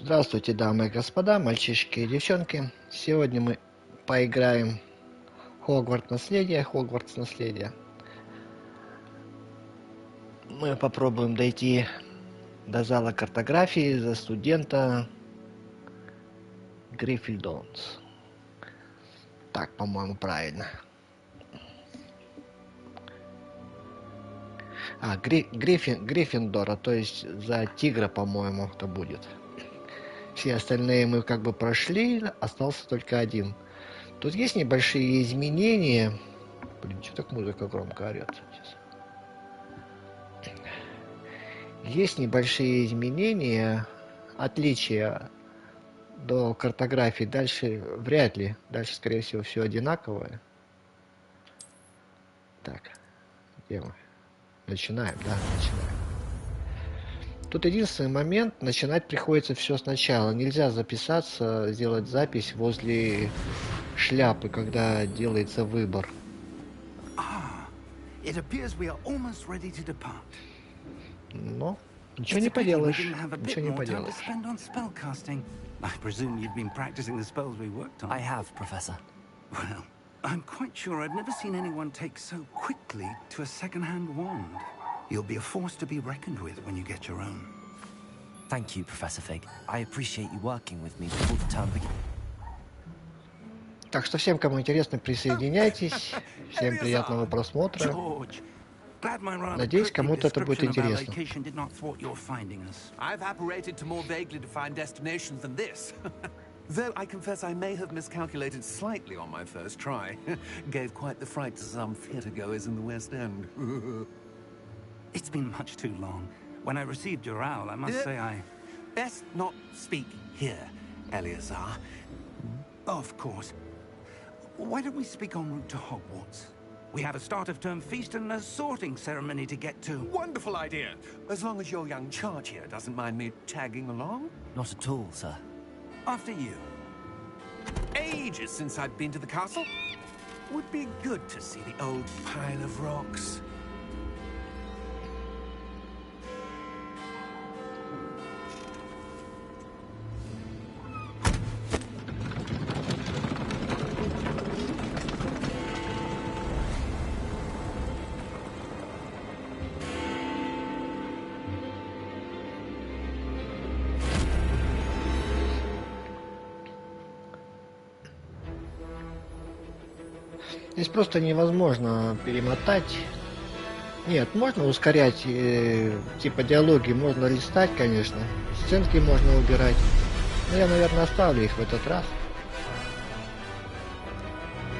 Здравствуйте, дамы и господа, мальчишки и девчонки. Сегодня мы поиграем в Хогвартс наследие. Мы попробуем дойти до зала картографии за студента Гриффиндора. Так, по-моему, правильно. Гриффиндора, то есть за тигра, по-моему, это будет. Все остальные мы как бы прошли, остался только один. Тут есть небольшие изменения. Блин, что так музыка громко орет сейчас? Есть небольшие изменения, отличия до картографии. Дальше вряд ли. Дальше, скорее всего, все одинаковое. Так, где мы? Начинаем, да, начинаем. Тут единственный момент, начинать приходится все сначала. Нельзя записаться, сделать запись возле шляпы, когда делается выбор. Но ничего не поделаешь. Ничего не поделаешь. I presume you've been practicing the spells we worked on. I have, Professor. Well, I'm quite sure I've never seen anyone take so quickly to a second-hand wand. You'll be a force to be reckoned with when you get your own. Thank you, Professor Fig. I appreciate you working with me before the term begins. Так что всем, кому интересно, присоединяйтесь. Всем приятного просмотра. Надеюсь, кому-то это будет интересно. I've apparated to more vaguely defined destinations than this. Though I confess I may have miscalculated slightly on my first try. Gave quite the fright to some theatre-goers in the West End. It's been much too long. When I received your owl, I must say I... Best not speak here, Eleazar. Of course. Why don't we speak en route to Hogwarts? We have a start-of-term feast and a sorting ceremony to get to. Wonderful idea! As long as your young charge here doesn't mind me tagging along. Not at all, sir. After you. Ages since I've been to the castle. Would be good to see the old pile of rocks. Здесь просто невозможно перемотать. Нет, можно ускорять, типа диалоги можно листать, конечно. Сценки можно убирать. Но я, наверное, оставлю их в этот раз.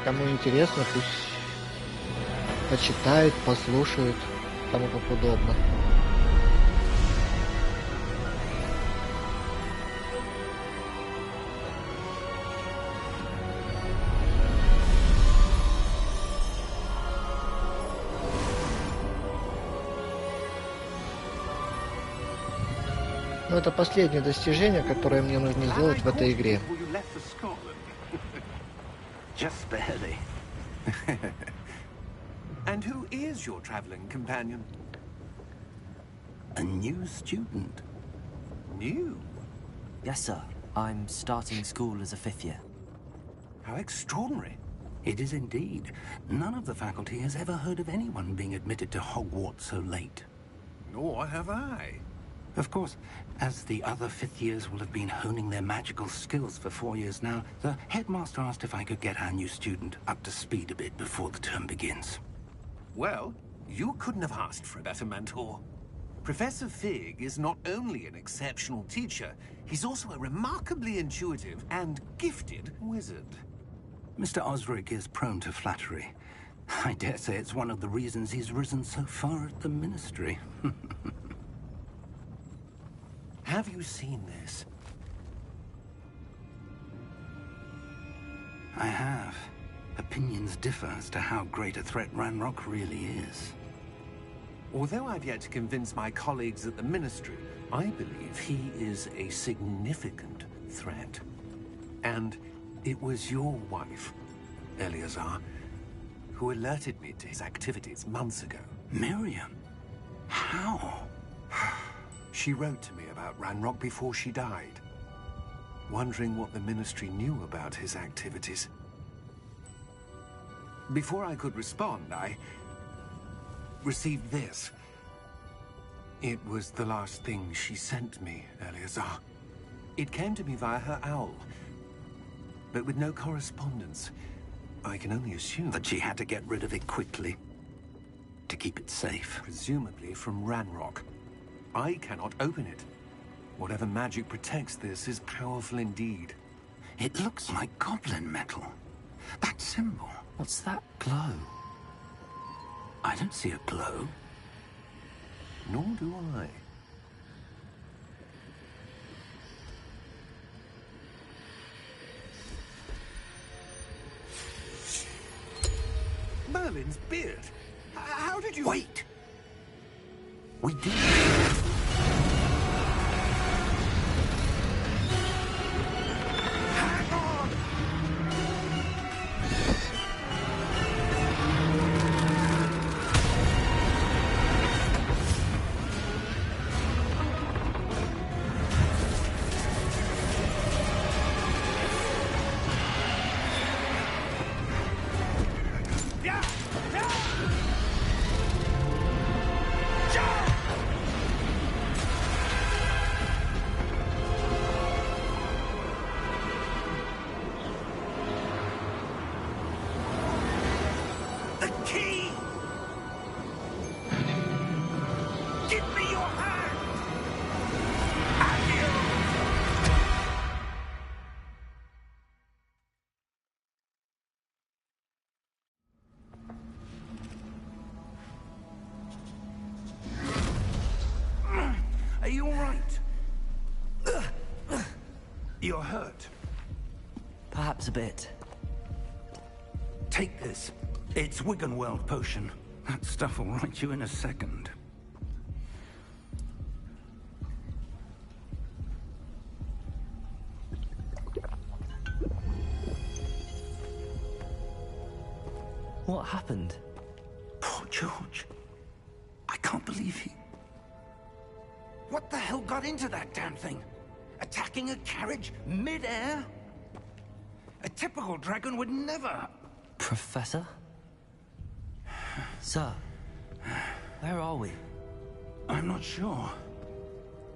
Кому интересно, пусть почитают, послушают, кому как удобно. Но это последнее достижение, которое мне нужно сделать в этой игре. Just barely. And who is your traveling companion? A new student. New? Yes, sir. I'm starting school as a fifth year. How extraordinary. It is indeed. None of the faculty has ever heard of anyone being admitted to Hogwarts so late. Nor have I. Of course, as the other fifth years will have been honing their magical skills for 4 years now, the headmaster asked if I could get our new student up to speed a bit before the term begins. Well, you couldn't have asked for a better mentor. Professor Fig is not only an exceptional teacher, he's also a remarkably intuitive and gifted wizard. Mr. Osric is prone to flattery. I dare say it's one of the reasons he's risen so far at the Ministry. Have you seen this? I have. Opinions differ as to how great a threat Ranrock really is. Although I've yet to convince my colleagues at the Ministry, I believe he is a significant threat. And it was your wife, Eleazar, who alerted me to his activities months ago. Miriam? How? She wrote to me about Ranrock before she died. wondering what the Ministry knew about his activities. Before I could respond, I received this. It was the last thing she sent me, Eleazar. It came to me via her owl, but with no correspondence. I can only assume That she had to get rid of it quickly to keep it safe. presumably from Ranrock. I cannot open it. Whatever magic protects this is powerful indeed. It looks like goblin metal. That symbol. What's that glow? I don't see a glow. Nor do I. Merlin's beard. How did you... Wait! We did. Hang on! Yeah! Yeah! Jump! The key! Give me your hand! Are you all right? You're hurt. Perhaps a bit. Take this. It's Wiggenweld potion. That stuff will right you in a second. What happened? Poor George. I can't believe he... What the hell got into that damn thing? Attacking a carriage mid-air? A typical dragon would never... Professor? Sir, where are we? I'm not sure.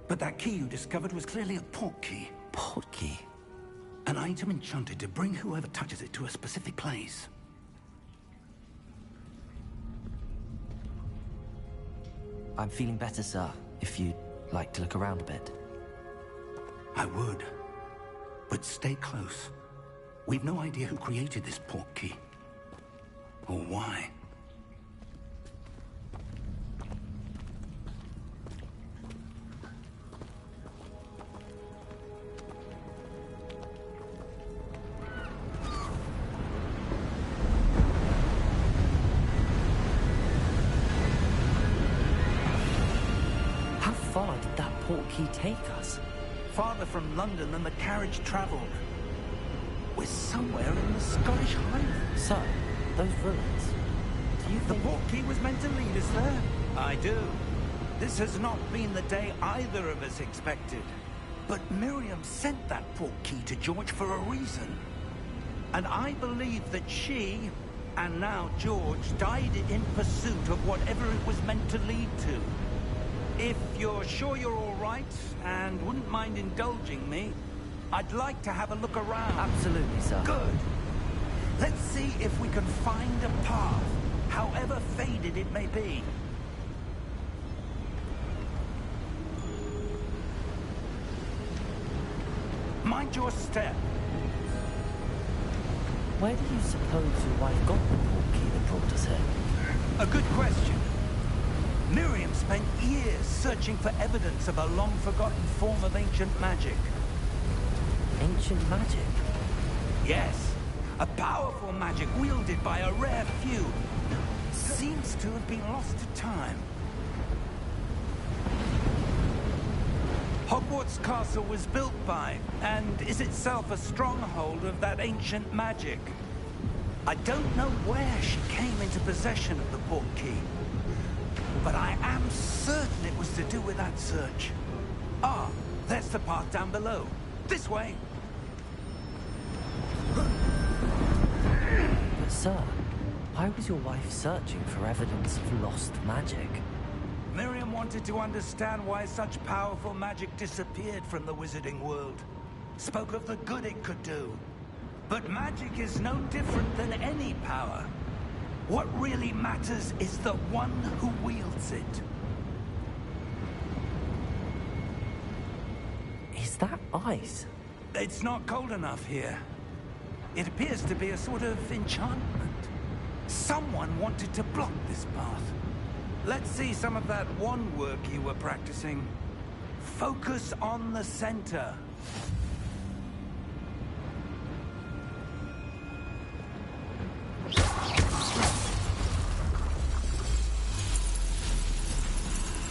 But that key you discovered was clearly a port key. Port key? An item enchanted to bring whoever touches it to a specific place. I'm feeling better, sir, if you'd like to look around a bit. I would. But stay close. We've no idea who created this port key. Or why. How far did that port key take us? Farther from London than the carriage traveled. We're somewhere in the Scottish Highlands. Sir, those ruins. Do you The think... port key was meant to lead us there. I do. This has not been the day either of us expected. But Miriam sent that port key to George for a reason. And I believe that she, and now George, died in pursuit of whatever it was meant to lead to. If you're sure you're all right, and wouldn't mind indulging me, I'd like to have a look around. Absolutely, sir. Good. Let's see if we can find a path, however faded it may be. Mind your step. Where do you suppose your wife got the port key that brought us here? A good question. Miriam spent years searching for evidence of a long-forgotten form of ancient magic. Ancient magic? Yes, a powerful magic wielded by a rare few. Seems to have been lost to time. Hogwarts Castle was built by, and is itself a stronghold of that ancient magic. I don't know where she came into possession of the port key, but I am certain it was to do with that search. Ah, there's the path down below. This way. Sir, why was your wife searching for evidence of lost magic? Miriam wanted to understand why such powerful magic disappeared from the wizarding world. Spoke of the good it could do. But magic is no different than any power. What really matters is the one who wields it. Is that ice? It's not cold enough here. It appears to be a sort of enchantment. Someone wanted to block this path. Let's see some of that wand work you were practicing. Focus on the center.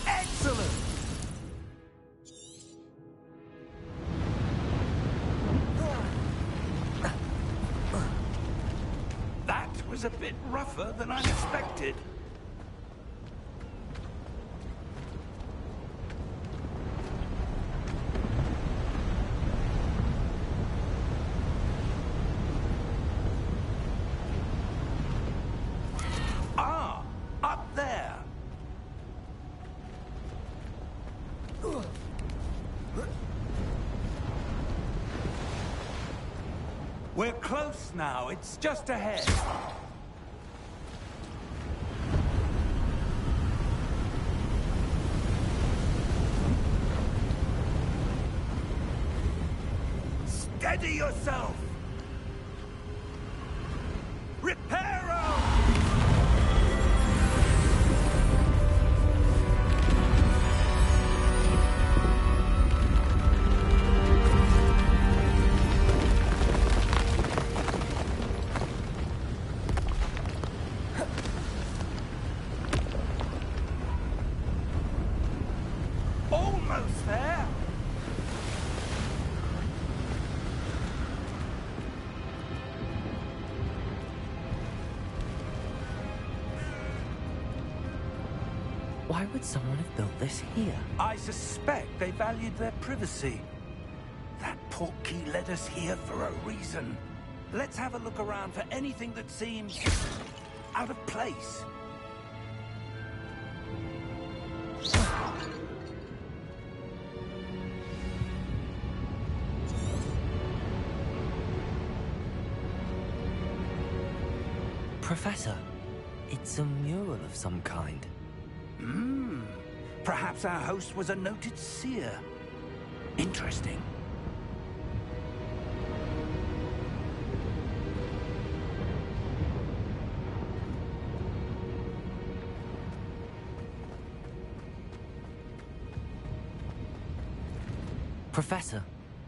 Excellent! That was a bit rougher than I expected. Ah, up there. We're close now. It's just ahead. Steady yourself. Reparo! Almost there. Why would someone have built this here? I suspect they valued their privacy. That portkey led us here for a reason. Let's have a look around for anything that seems out of place. Professor, it's a mural of some kind. Perhaps our host was a noted seer. Interesting. Professor,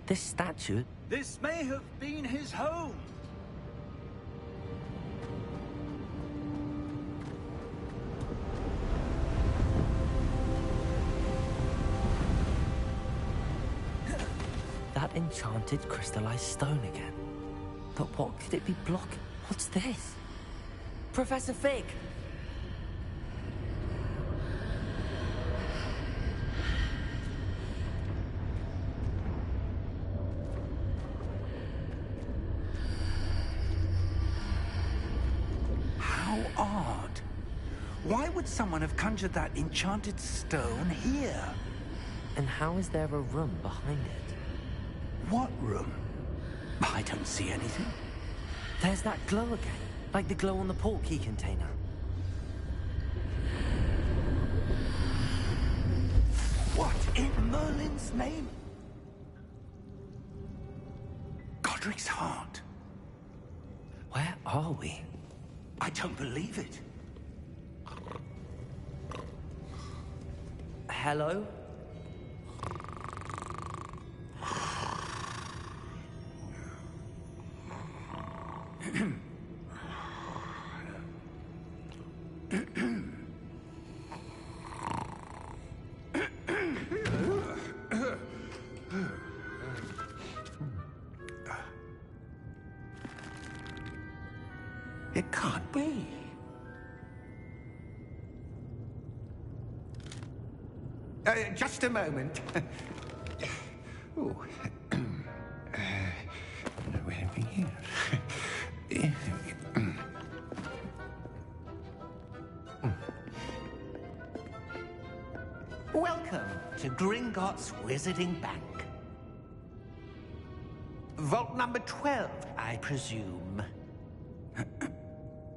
this statue... This may have been his home. That enchanted crystallized stone again. But what could it be blocking? What's this? Professor Fig! How odd. Why would someone have conjured that enchanted stone here? And how is there a room behind it? What room? I don't see anything. There's that glow again, like the glow on the portkey container. What in Merlin's name? Godric's heart. Where are we? I don't believe it. Hello? It can't be. Just a moment. Oh. Where are we here? Welcome to Gringotts Wizarding Bank. Vault number 12, I presume.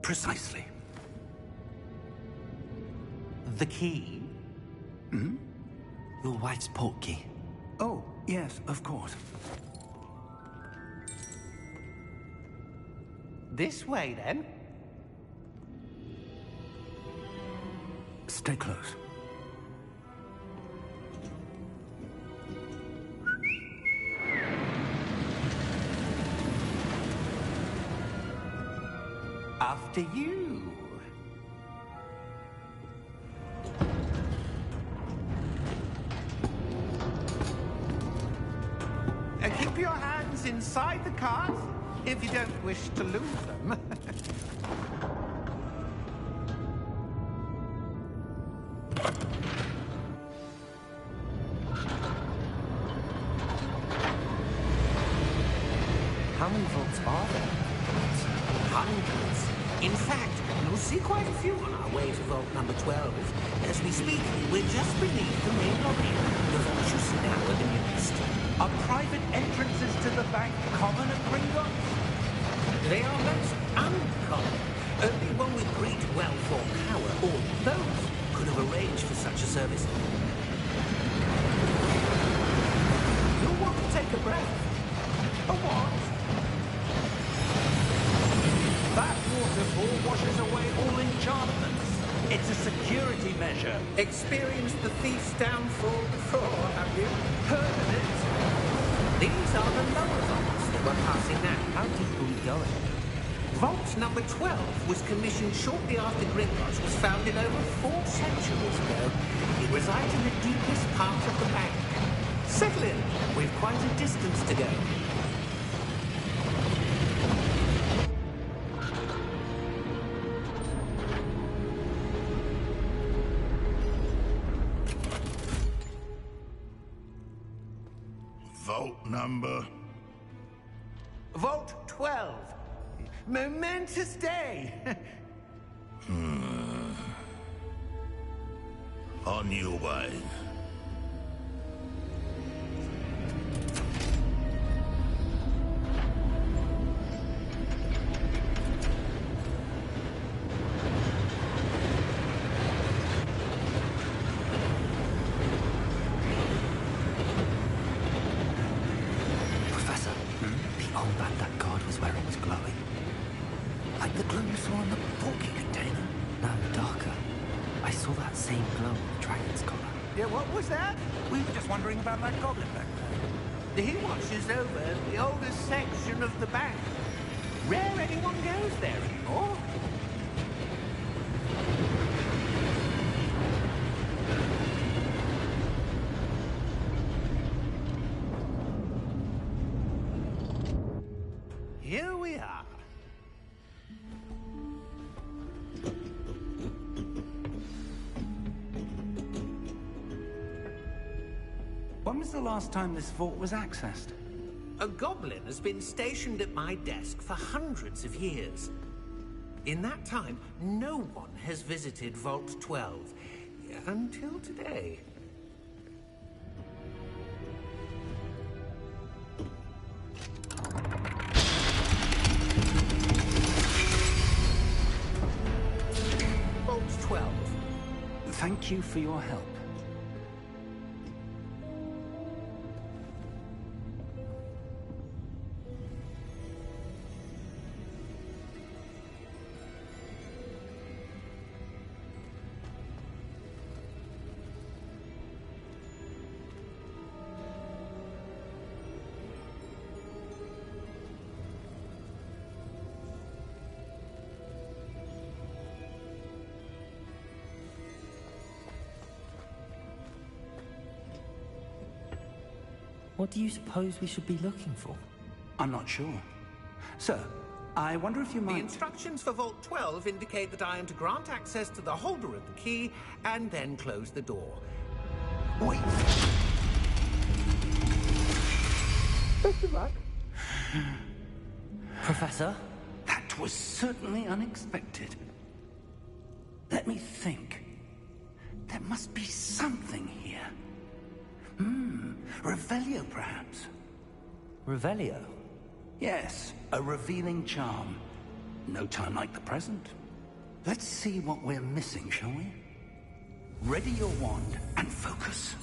Precisely. The key? Your wife's portkey. Oh, yes, of course. This way, then. Stay close. After you. Keep your hands inside the cart if you don't wish to lose them. How many vaults are there? Hundreds. In fact, you'll see quite a few on our way to vault number 12. As we speak, we're just beneath the main lobby. The vault you see now are the newest. Are private entrances to the bank common at Gringotts? They are most uncommon. Only one with great wealth or power, or both, could have arranged for such a service. You'll want to take a breath. A what? That waterfall washes away all enchantments. It's a security measure. Experienced the thief's downfall before, have you? Heard of it? These are the lower vaults that we're passing now. How deep are we going? Vault number 12 was commissioned shortly after Gringotts was founded over 4 centuries ago. It resides in the deepest part of the bank. Settle in. We've quite a distance to go. Vault number? Vault 12. Momentous day. On your way. Professor, the armband that guard was wearing was glowing. Like the glow you saw on the portkey container. No, darker. I saw that same glow on the dragon's collar. Yeah, what was that? We were just wondering about that goblin back there. He watches over the oldest section of the bank. Rare anyone goes there anymore. Here we are. When was the last time this vault was accessed? A goblin has been stationed at my desk for hundreds of years. In that time, no one has visited Vault 12. Until today. Vault 12. Thank you for your help. What do you suppose we should be looking for? I'm not sure. Sir, I wonder if you The might... instructions for Vault 12 indicate that I am to grant access to the holder of the key and then close the door. Wait. Best of luck. Professor? That was certainly unexpected. Let me think. There must be something here. Revelio, perhaps? Revelio? Yes, a revealing charm. No time like the present. Let's see what we're missing, shall we? Ready your wand and focus.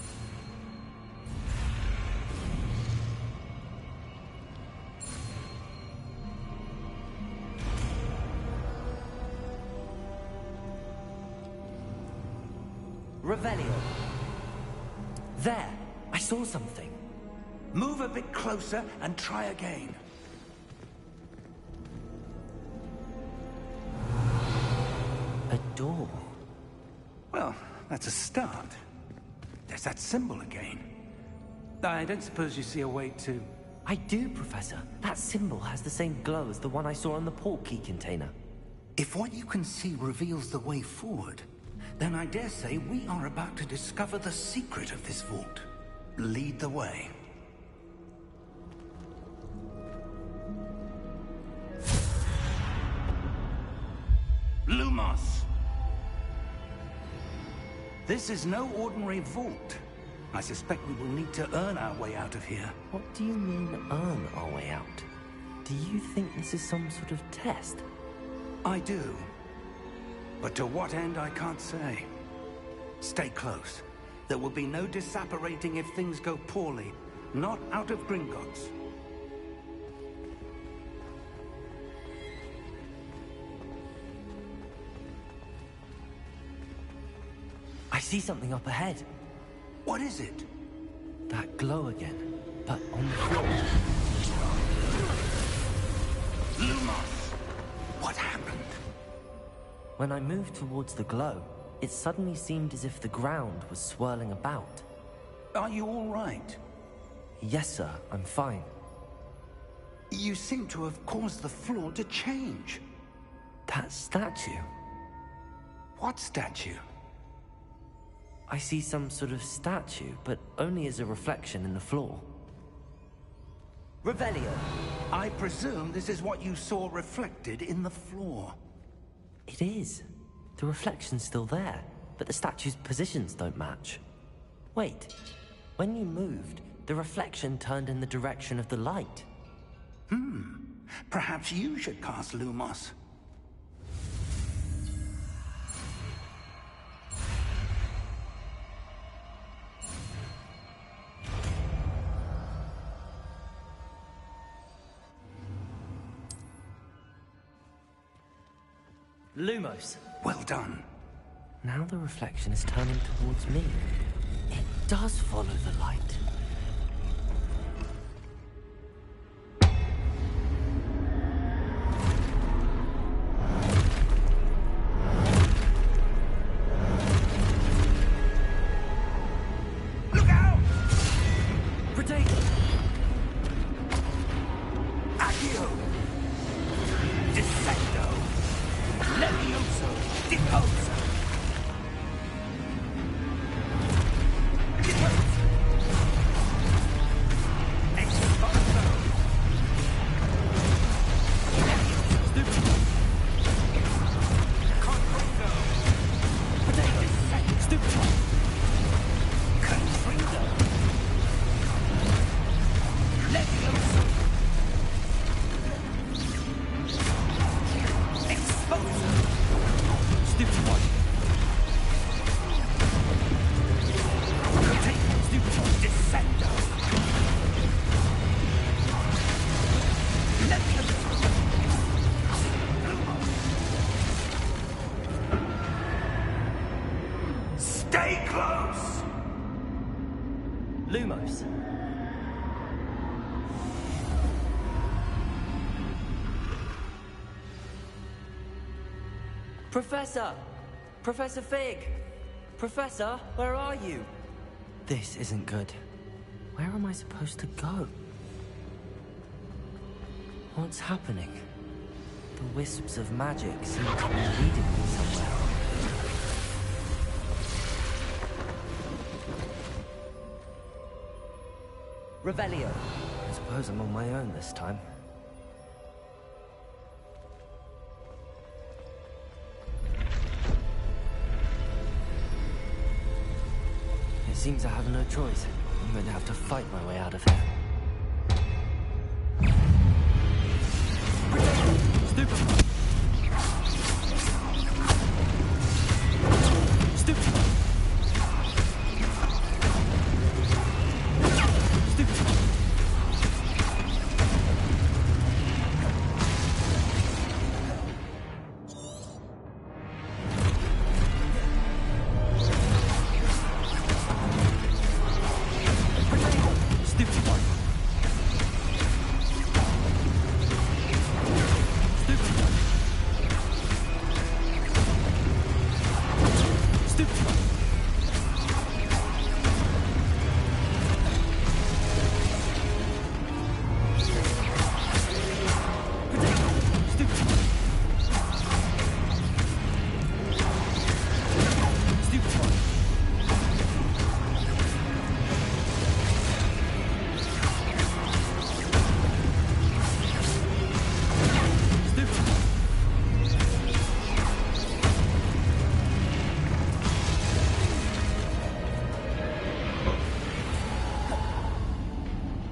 Revelio. There! I saw something. Move a bit closer and try again. A door. Well, that's a start. There's that symbol again. I don't suppose you see a way to... I do, Professor. That symbol has the same glow as the one I saw on the port key container. If what you can see reveals the way forward, then I dare say we are about to discover the secret of this vault. Lead the way. Lumos! This is no ordinary vault. I suspect we will need to earn our way out of here. What do you mean, earn our way out? Do you think this is some sort of test? I do. But to what end, I can't say. Stay close. There will be no disapparating if things go poorly. Not out of Gringotts. I see something up ahead. What is it? That glow again, but on the floor. Lumos! What happened? When I moved towards the glow, it suddenly seemed as if the ground was swirling about. Are you all right? Yes, sir, I'm fine. You seem to have caused the floor to change. That statue. What statue? I see some sort of statue, but only as a reflection in the floor. Revelio! I presume this is what you saw reflected in the floor. It is. The reflection's still there, but the statue's positions don't match. Wait, when you moved, the reflection turned in the direction of the light. Perhaps you should cast Lumos. Lumos! Well done. Now the reflection is turning towards me. It does follow the light. Look out! Potato! Accio! Descendo! Levioso! Deposa! Stay close! Lumos! Professor! Professor Fig! Professor, where are you? This isn't good. Where am I supposed to go? What's happening? The wisps of magic seem to be leading me somewhere. Revelio. I suppose I'm on my own this time. Seems I have no choice. I'm going to have to fight my way out of here. Stupid! Stupid!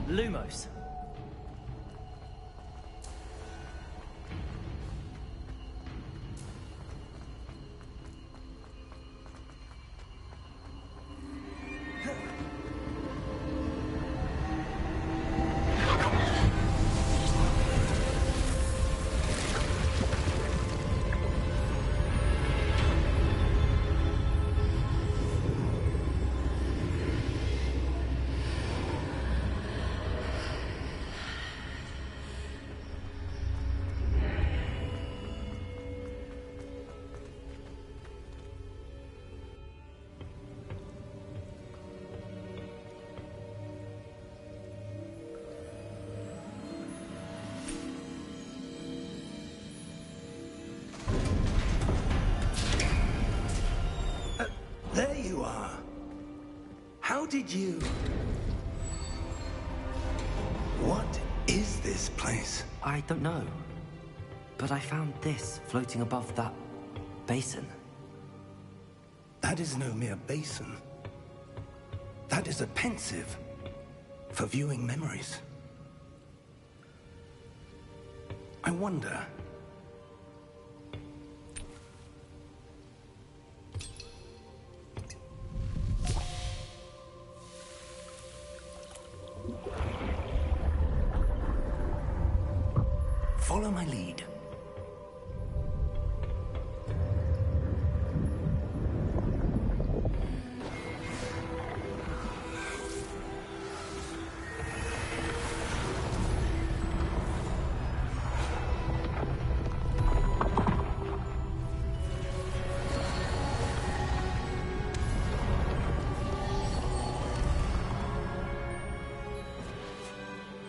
Lumos. There you are. How did you... What is this place? I don't know. But I found this floating above that basin. That is no mere basin. That is a pensive for viewing memories. I wonder... Follow my lead.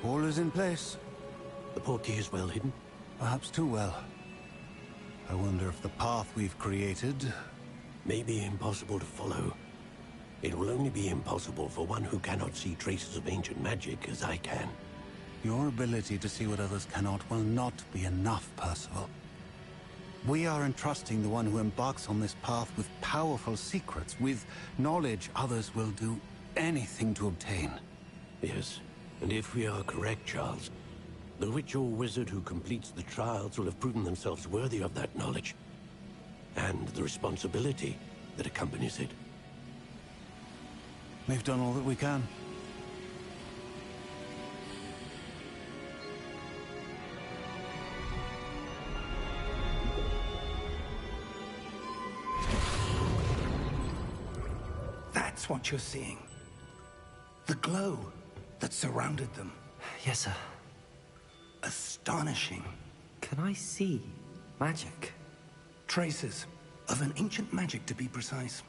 All is in place. The portkey is well hidden. Perhaps too well. I wonder if the path we've created... May be impossible to follow. It will only be impossible for one who cannot see traces of ancient magic as I can. Your ability to see what others cannot will not be enough, Percival. We are entrusting the one who embarks on this path with powerful secrets, with knowledge others will do anything to obtain. Yes, and if we are correct, Charles, the witch or wizard who completes the trials will have proven themselves worthy of that knowledge, and the responsibility that accompanies it. We've done all that we can. That's what you're seeing. The glow that surrounded them. Yes, sir. Astonishing. Can I see magic? Traces of an ancient magic, to be precise.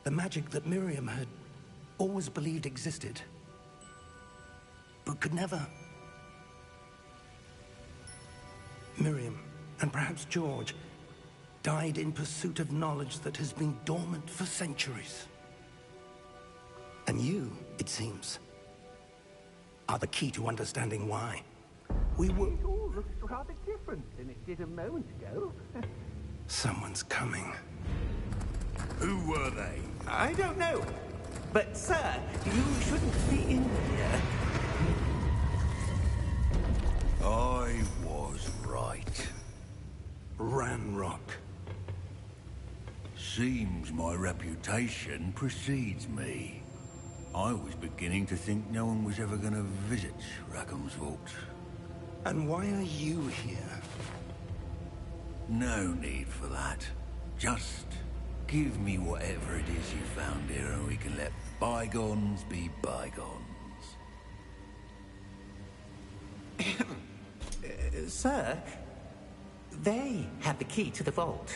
The magic that Miriam had always believed existed, but could never. Miriam, and perhaps George, died in pursuit of knowledge that has been dormant for centuries. And you, it seems, are the key to understanding why. We were... It all looks rather different than it did a moment ago. Someone's coming. Who were they? I don't know. But, sir, you shouldn't be in here. I was right. Ranrock. Seems my reputation precedes me. I was beginning to think no one was ever going to visit Rackham's vault. And why are you here? No need for that. Just give me whatever it is you found here and we can let bygones be bygones. Sir, they have the key to the vault.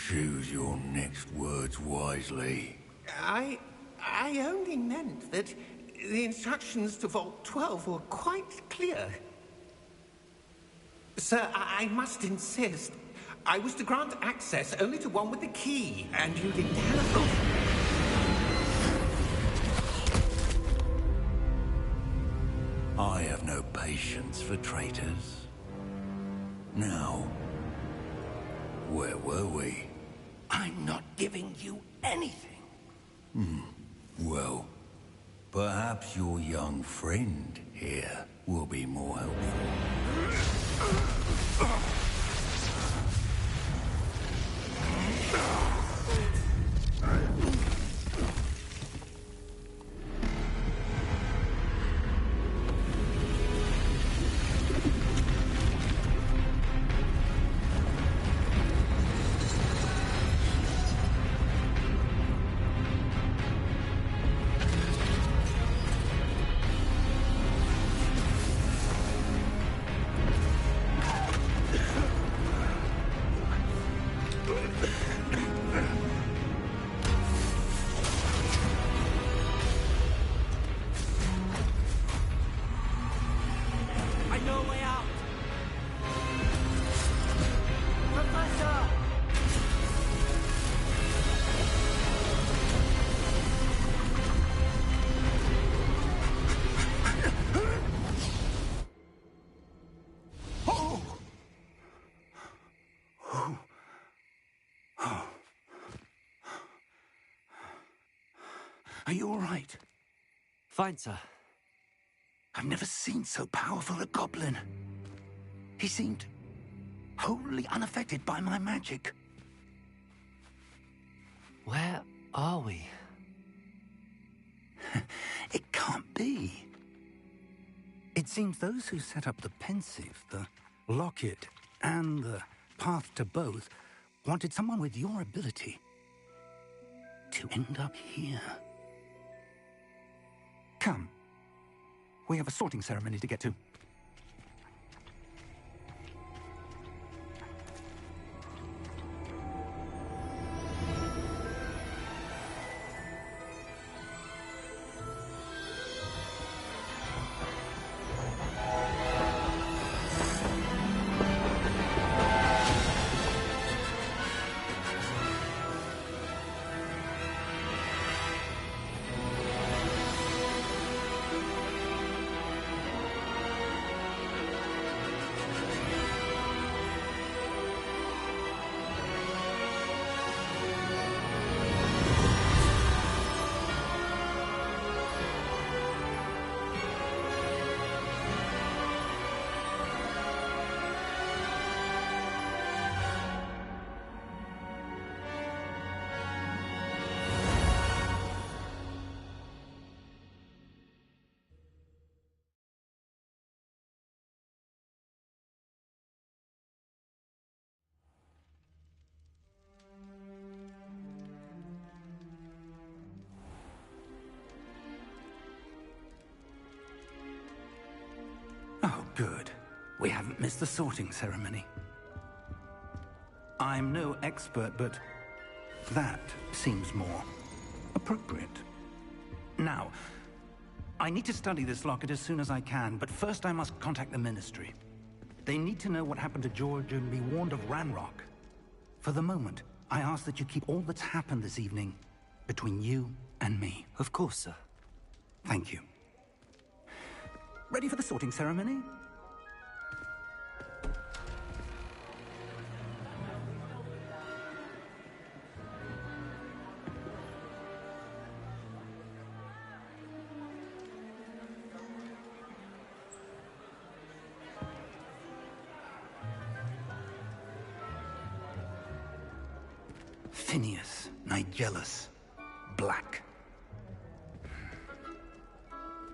Choose your next words wisely. I only meant that the instructions to Vault 12 were quite clear. Sir, I must insist. I was to grant access only to one with the key, and you didn't have... I have no patience for traitors. Now, where were we? I'm not giving you anything. Well, perhaps your young friend here will be more helpful. Are you all right? Fine, sir. I've never seen so powerful a goblin. He seemed wholly unaffected by my magic. Where are we? It can't be. It seems those who set up the pensive, the locket, and the path to both wanted someone with your ability to end up here. Come. We have a sorting ceremony to get to. Oh, good. We haven't missed the sorting ceremony. I'm no expert, but that seems more appropriate. Now, I need to study this locket as soon as I can, but first I must contact the Ministry. They need to know what happened to George and be warned of Ranrock. For the moment, I ask that you keep all that's happened this evening between you and me. Of course, sir. Thank you. Ready for the sorting ceremony? Phineas, Nigellus, Black.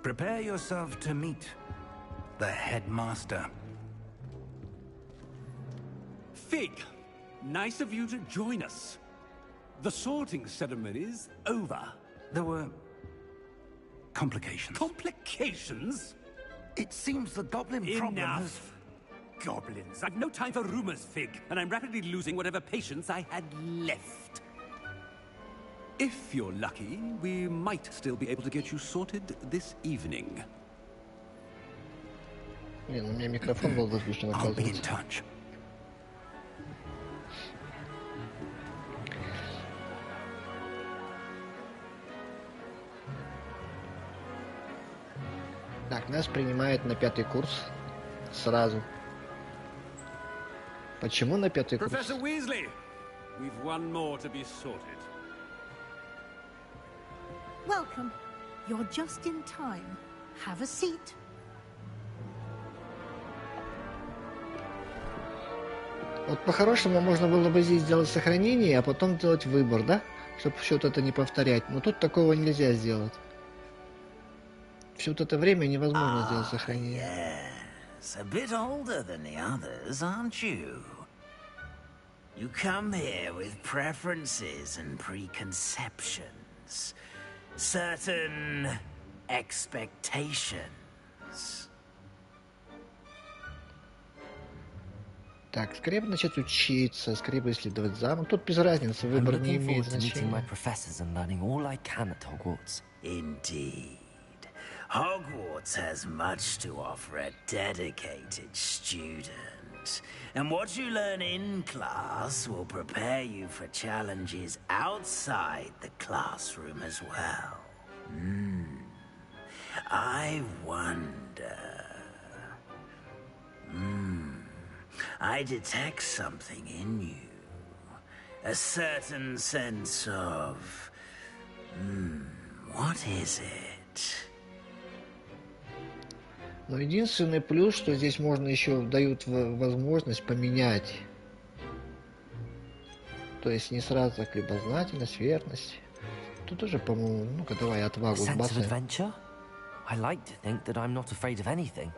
Prepare yourself to meet the headmaster. Fig, nice of you to join us. The sorting ceremony's over. There were complications. Complications? It seems the goblin problem has... Enough! Goblins. I've no time for rumors, Fig, and I'm rapidly losing whatever patience I had left. If you're lucky, we might still be able to get you sorted this evening. Блин, у меня микрофон был выключен, I'll be in оказывается. touch. Так, нас принимают на 5-й курс сразу. Почему на 5-й курс? Professor Weasley, we've one more to be sorted. Welcome. You're just in time. Have a seat. Вот по-хорошему можно было бы здесь сделать сохранение, а потом делать выбор, да? Чтобы все вот это не повторять. Но тут такого нельзя сделать. Все вот это время невозможно сделать сохранение. Yes, a bit older than the others, aren't you? You come here with preferences and preconceptions. Certain expectations. Так, скорее бы начать учиться, скорее бы исследовать замок. Тут без разницы, выбор не имеет meeting my значения. professors and learning all I can at Hogwarts. Indeed. Hogwarts has much to offer a dedicated student. And what you learn in class will prepare you for challenges outside the classroom as well. I wonder... I detect something in you. A certain sense of... what is it? Но единственный плюс, что здесь можно еще дают возможность поменять. То есть не сразу так любознательность, верность. Тут тоже, по-моему, ну-ка давай отвагу Sense of сбацаем. adventure? I like to think that I'm not afraid of anything.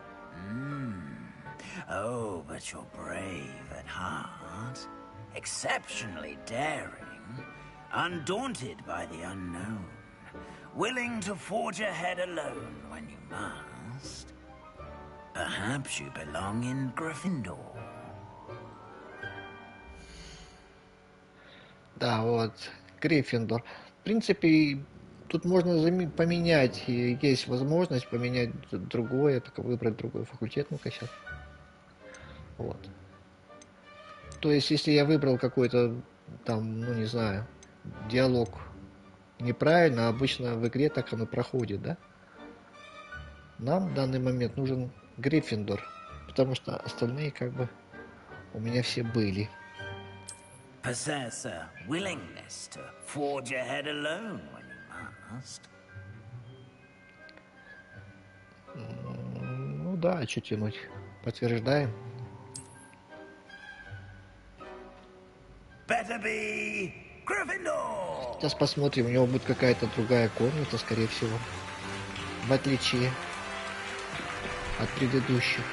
Oh, but you're brave at heart. Exceptionally daring. Undaunted by the unknown. Willing to forge ahead alone when you must. Perhaps you belong in Gryffindor. Да, вот, Гриффиндор. В принципе, тут можно поменять, и есть возможность поменять другое, только выбрать другой факультет. Ну-ка сейчас. Вот. То есть, если я выбрал какой-то там, ну не знаю, диалог неправильно, обычно в игре так оно проходит, да? Нам в данный момент нужен Гриффиндор, потому что остальные как бы у меня все были. Possess a willingness to forge ahead alone when you must. Ну да, а что тянуть? Подтверждаем. Better be Gryffindor! Сейчас посмотрим, у него будет какая-то другая комната, скорее всего. В отличие от предыдущих.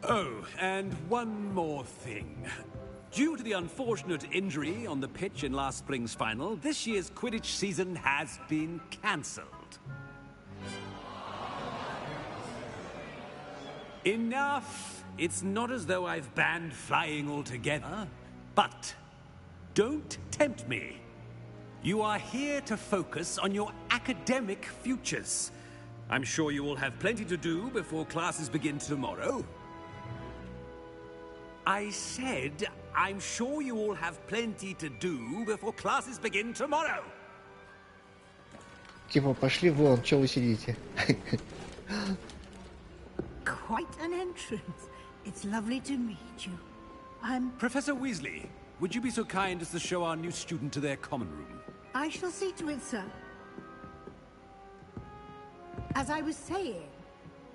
Oh, and one more thing. Due to the unfortunate injury on the pitch in last spring's final, this year's Quidditch season has been cancelled. Enough! It's not as though I've banned flying altogether, but don't tempt me. You are here to focus on your academic futures. I'm sure you will have plenty to do before classes begin tomorrow. I said, I'm sure you all have plenty to do before classes begin tomorrow. Типа, пошли вон, что вы сидите? Quite an entrance. It's lovely to meet you. I'm... Professor Weasley, would you be so kind as to show our new student to their common room? I shall see to it, sir. As I was saying,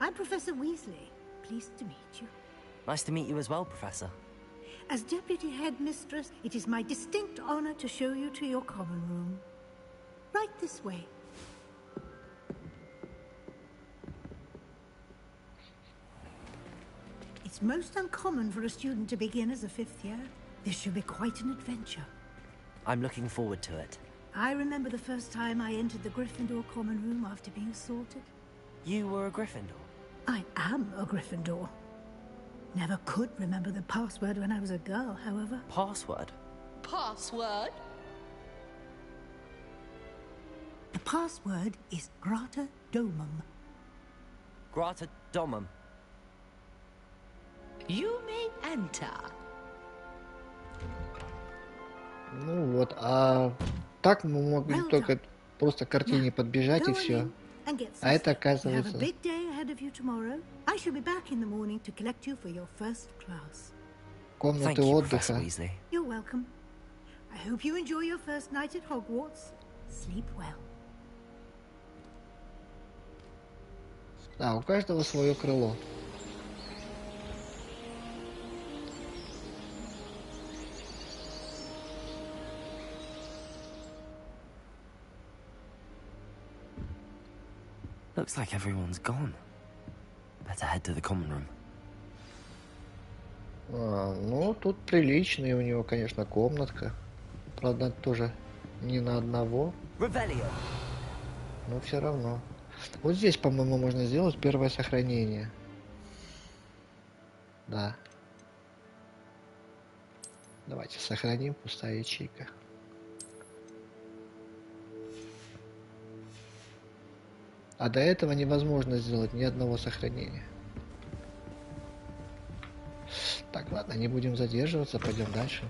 I'm Professor Weasley. Pleased to meet you. Nice to meet you as well, Professor. As Deputy Headmistress, it is my distinct honor to show you to your common room. Right this way. It's most uncommon for a student to begin as a 5th year. This should be quite an adventure. I'm looking forward to it. I remember the first time I entered the Gryffindor common room after being assaulted. You were a Gryffindor? I am a Gryffindor. Never could remember the password when I was a girl, however. Password? Password? The password is Grata Domum. Grata Domum. You may enter. Ну вот, а так мы могли только просто к картине подбежать и все. А это оказывается... комнаты отдыха. You're welcome. I hope you enjoy your first night at Hogwarts. Sleep well. Да, у каждого свое крыло. Looks like everyone's gone. Better head to the common room. Ну, тут приличная у него, конечно, комнатка. Правда, тоже не на одного. Но все равно. Вот здесь, по-моему, можно сделать первое сохранение. Да. Давайте сохраним, пустая ячейка. А до этого невозможно сделать ни одного сохранения. Так, ладно, не будем задерживаться, пойдем дальше.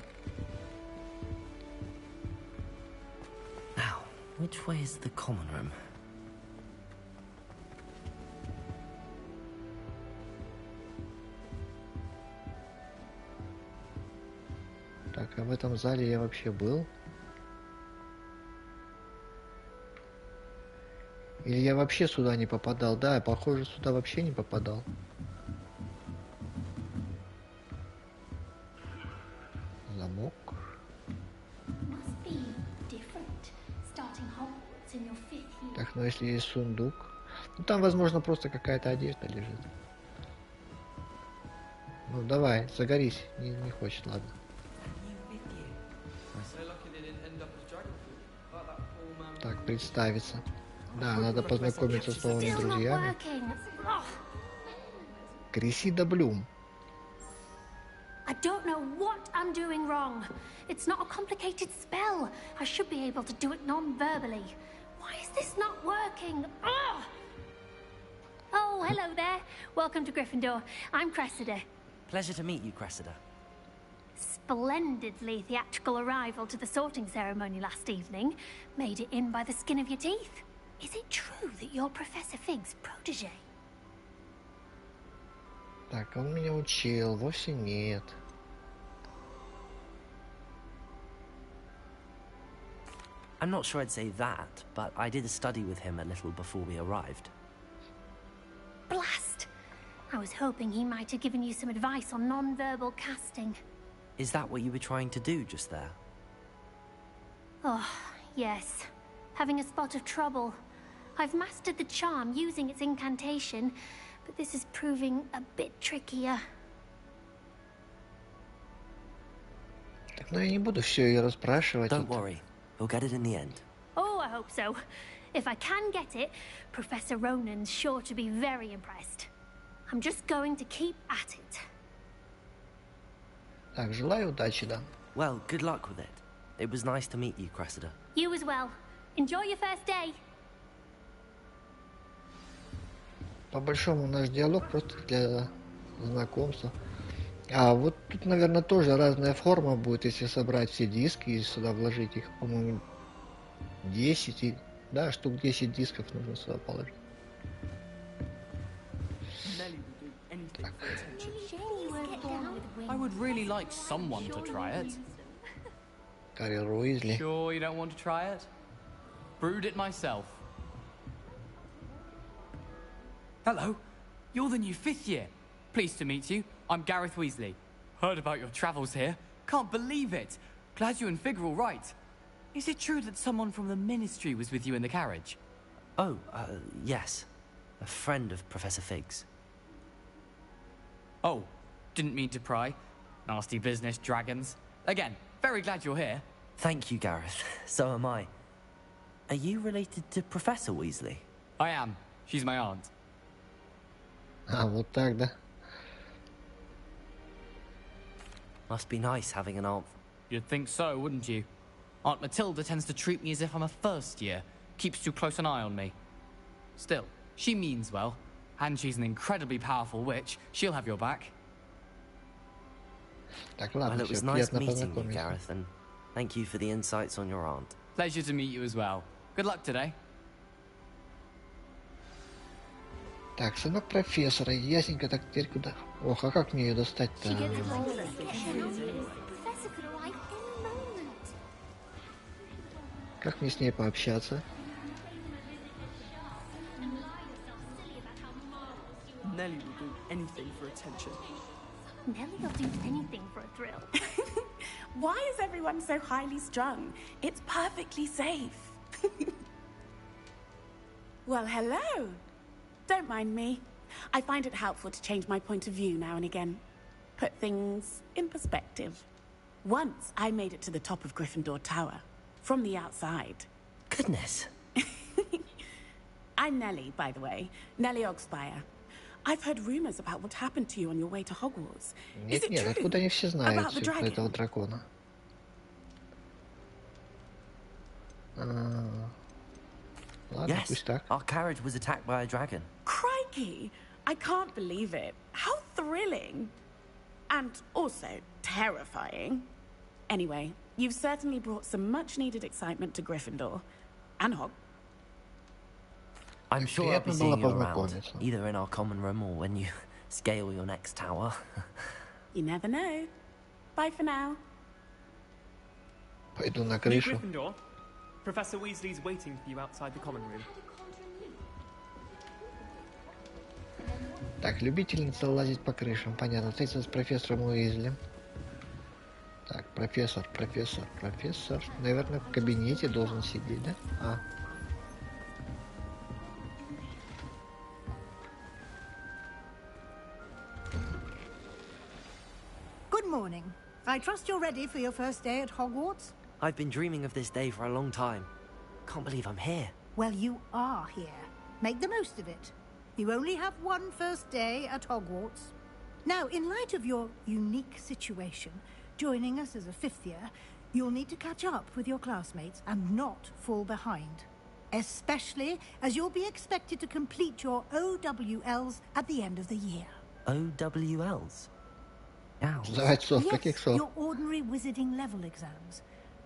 Now, which way is the common room? Так, а в этом зале я вообще был? Или я вообще сюда не попадал? Да, похоже, сюда вообще не попадал. Замок. Так, ну если есть сундук. Ну там, возможно, просто какая-то одежда лежит. Ну давай, загорись. Не хочет, ладно. Так, представиться. Да, надо познакомиться с новыми друзьями. Крисида Блюм. I don't know what I'm doing wrong. It's not a complicated spell. I should be able to do it non-verbally. Why is this not working? Ugh! Oh, hello there. Welcome to Gryffindor. I'm Cressida. Pleasure to meet you, Cressida. Splendidly theatrical arrival to the sorting ceremony last evening. Made it in by the skin of your teeth. Is it true that you're Professor Fig's protege? Так, он меня учил, вовсе нет. I'm not sure I'd say that, but I did study with him a little before we arrived. Blast! I was hoping he might have given you some advice on non-verbal casting. Is that what you were trying to do just there? Oh, yes. Having a spot of trouble. I've mastered the charm using its incantation, but this is proving a bit trickier. Так, ну я не буду все ее расспрашивать. Don't worry, we'll get it in the end. Oh, I hope so. If I can get it, Professor Ronan's sure to be very impressed. I'm just going to keep at it. Так, желаю удачи, да. Well, good luck with it. It was nice to meet you, Cressida. You as well. Enjoy your first day. По большому наш диалог просто для знакомства. А вот тут, наверное, тоже разная форма будет, если собрать все диски и сюда вложить их, по-моему, 10, да, штук 10 дисков нужно сюда положить. Так. I would really like someone to try it. Гарри Уизли. Sure you don't want to try it? brewed it myself. Hello. You're the new 5th year. Pleased to meet you. I'm Gareth Weasley. Heard about your travels here. Can't believe it. Glad you and Fig are all right. Is it true that someone from the Ministry was with you in the carriage? Oh, yes. A friend of Professor Fig's. Oh, didn't mean to pry. Nasty business, dragons. Again, very glad you're here. Thank you, Gareth. So am I. Are you related to Professor Weasley? I am. She's my aunt. А, вот так, да? Must be nice having an aunt. You'd think so, wouldn't you? Aunt Matilda tends to treat me as if I'm a first year. Keeps too close an eye on me. Still, she means well. And she's an incredibly powerful witch. She'll have your back. Так, Well, ладно, it was все, nice приятно meeting you, познакомиться. Gareth, and thank you for the insights on your aunt. Pleasure to meet you as well. Good luck today. Так, сынок профессора, ясненько, так теперь куда? Ох, а как мне ее достать-то? Professor could arrive any moment. Как мне с ней пообщаться? Nellie will do anything for attention. Nellie will do anything for a thrill. Why is everyone so highly strung? It's perfectly safe. Well, hello. Don't mind me. I find it helpful to change my point of view now and again. Put things in perspective. Once I made it to the top of Gryffindor Tower. From the outside. Goodness. I'm Nellie, by the way. Nellie Ogspire. I've heard rumors about what happened to you on your way to Hogwarts. Is it Нет, true? откуда они все знают About the всё про dragon? этого дракона? Ладно, Yes, пусть так. our carriage was attacked by a dragon. Crikey! I can't believe it. How thrilling. And also terrifying. Anyway, you've certainly brought some much-needed excitement to Gryffindor. And Hog. I'm sure I'll be Приятно seeing было you around, познакомиться. either in our common room or when you scale your next tower. You never know. Bye for now. Пойду на New крышу. Gryffindor, Professor Weasley's waiting for you outside the common room. Так, любительница лазить по крышам. Понятно, встретиться с профессором Уизли. Так, профессор. Наверное, в кабинете должен сидеть, да? А. Good morning. I trust you're ready for your first day at Hogwarts? I've been dreaming of this day for a long time. Can't believe I'm here. Well, you are here. Make the most of it. You only have one first day at Hogwarts. Now, in light of your unique situation, joining us as a 5th year, you'll need to catch up with your classmates and not fall behind. Especially as you'll be expected to complete your OWLs at the end of the year. OWLs? Сдавать сов, каких Yes, сов? your ordinary wizarding level exams.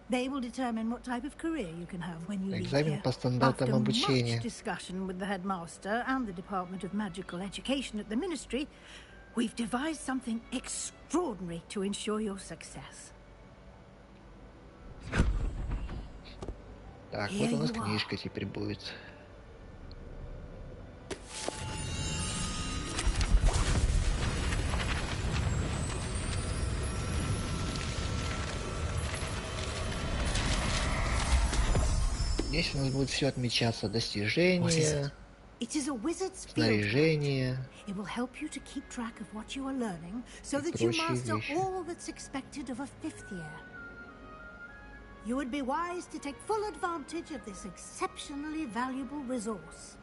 They will determine what type of career you can have when you leave Экзамен here. по стандартам After обучения. much discussion with the headmaster and the Department of Magical Education at the Ministry, we've devised something extraordinary to ensure your success. Так, Here вот у нас you are. книжка теперь будет. Здесь у нас будет все отмечаться: достижения, It is a wizard's field. снаряжение. It will help you to keep track of what you are learning so И that you прочие master вещи. all that's expected of a 5th year. You would be wise to take full advantage of this exceptionally valuable resource.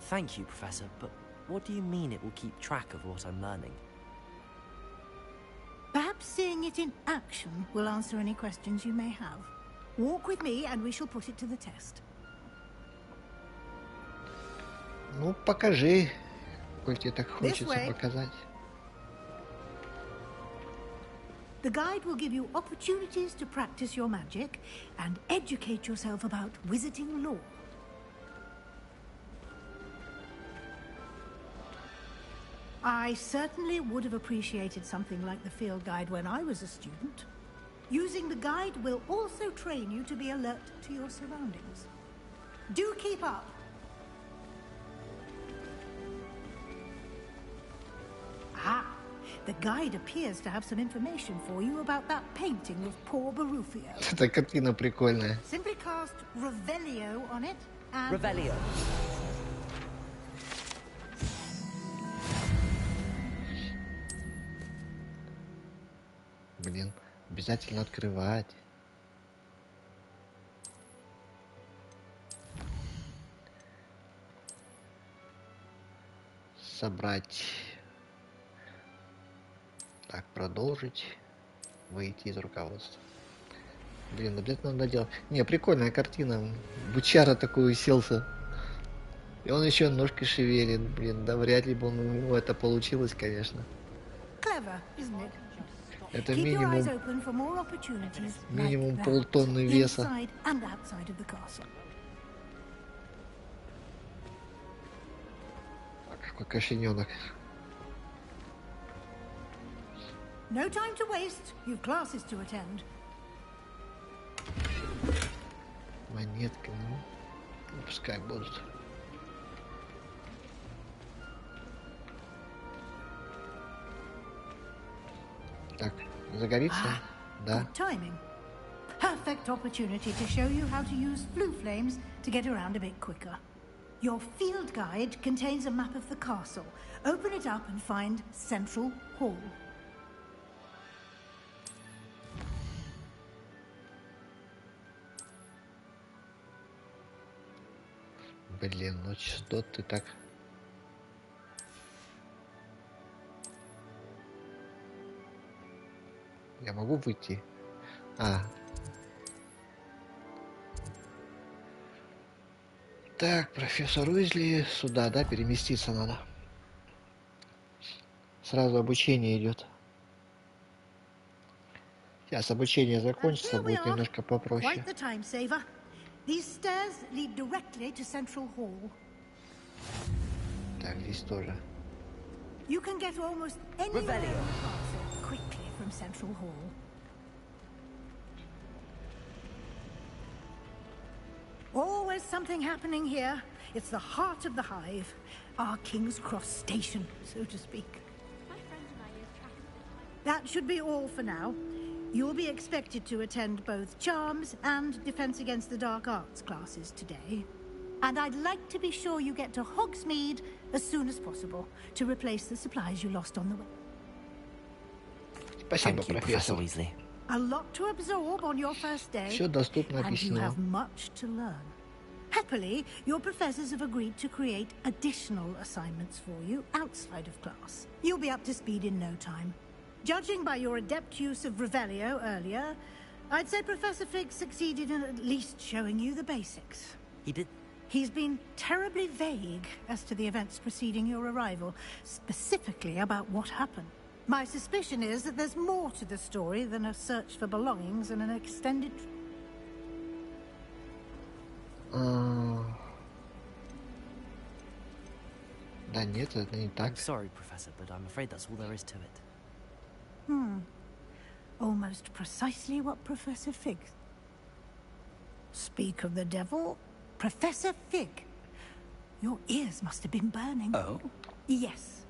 Thank you, Professor, but what do you mean it will keep track of what I'm learning? Perhaps seeing it in action will answer any questions you may have. Walk with me and we shall put it to the test. Ну, покажи, коль тебе так This хочется way. показать. The guide will give you opportunities to practice your magic and educate yourself about wizarding lore. I certainly would have appreciated something like the field guide when I was a student. Using the guide will also train you to be alert to your surroundings. Do keep up. Ah, the guide appears to have some information for you about that painting of poor Barufio. Эта картина прикольная. Simply cast Revelio on it and... Revelio. Блин, обязательно открывать. Собрать. Так, продолжить. Выйти из руководства. Блин, обязательно надо делать. Не, прикольная картина. Бычара такой уселся. И он еще ножкой шевелит. Блин, да вряд ли бы у него это получилось, конечно. Clever, isn't it? Это Keep your eyes open for more opportunities минимум like полтонны that, веса. inside and outside of the castle. Какой кошененок. No time to waste. You've classes to attend. Монетка, ну, пускай будут. Так, загорится? Да. Good timing. Perfect opportunity to show you how to use flue flames to get around a bit quicker. Your field guide contains a map of the castle. Open it up and find Central Hall. Блин, ну что ты так... Я могу выйти? А. Так, профессор Уизли, сюда, да, переместиться надо. Сразу обучение идет. Сейчас обучение закончится, будет немножко попроще. Quite the time saver. These stairs lead directly to Central Hall. Так, здесь тоже. You can get almost anywhere in the castle quickly from Central Hall. Always something happening here. It's the heart of the hive. Our King's Cross station, so to speak. That should be all for now. You'll be expected to attend both Charms and Defense Against the Dark Arts classes today. And I'd like to be sure you get to Hogsmeade as soon as possible to replace the supplies you lost on the way. Спасибо, Thank you, профессор. Professor Weasley. A lot to absorb on your first day. Все доступно and you объяснено. have much to learn. Happily, your professors have agreed to create additional assignments for you outside of class. You'll be up to speed in no time. Judging by your adept use of Revelio earlier, I'd say Professor Fig succeeded in at least showing you the basics. He did? He's been terribly vague as to the events preceding your arrival, specifically about what happened. My suspicion is that there's more to the story than a search for belongings and an extended... Да нет, это не так. I'm sorry, Professor, but I'm afraid that's all there is to it. Almost precisely what Professor Fig... Speak of the devil, Professor Fig. Your ears must have been burning. Oh? Yes.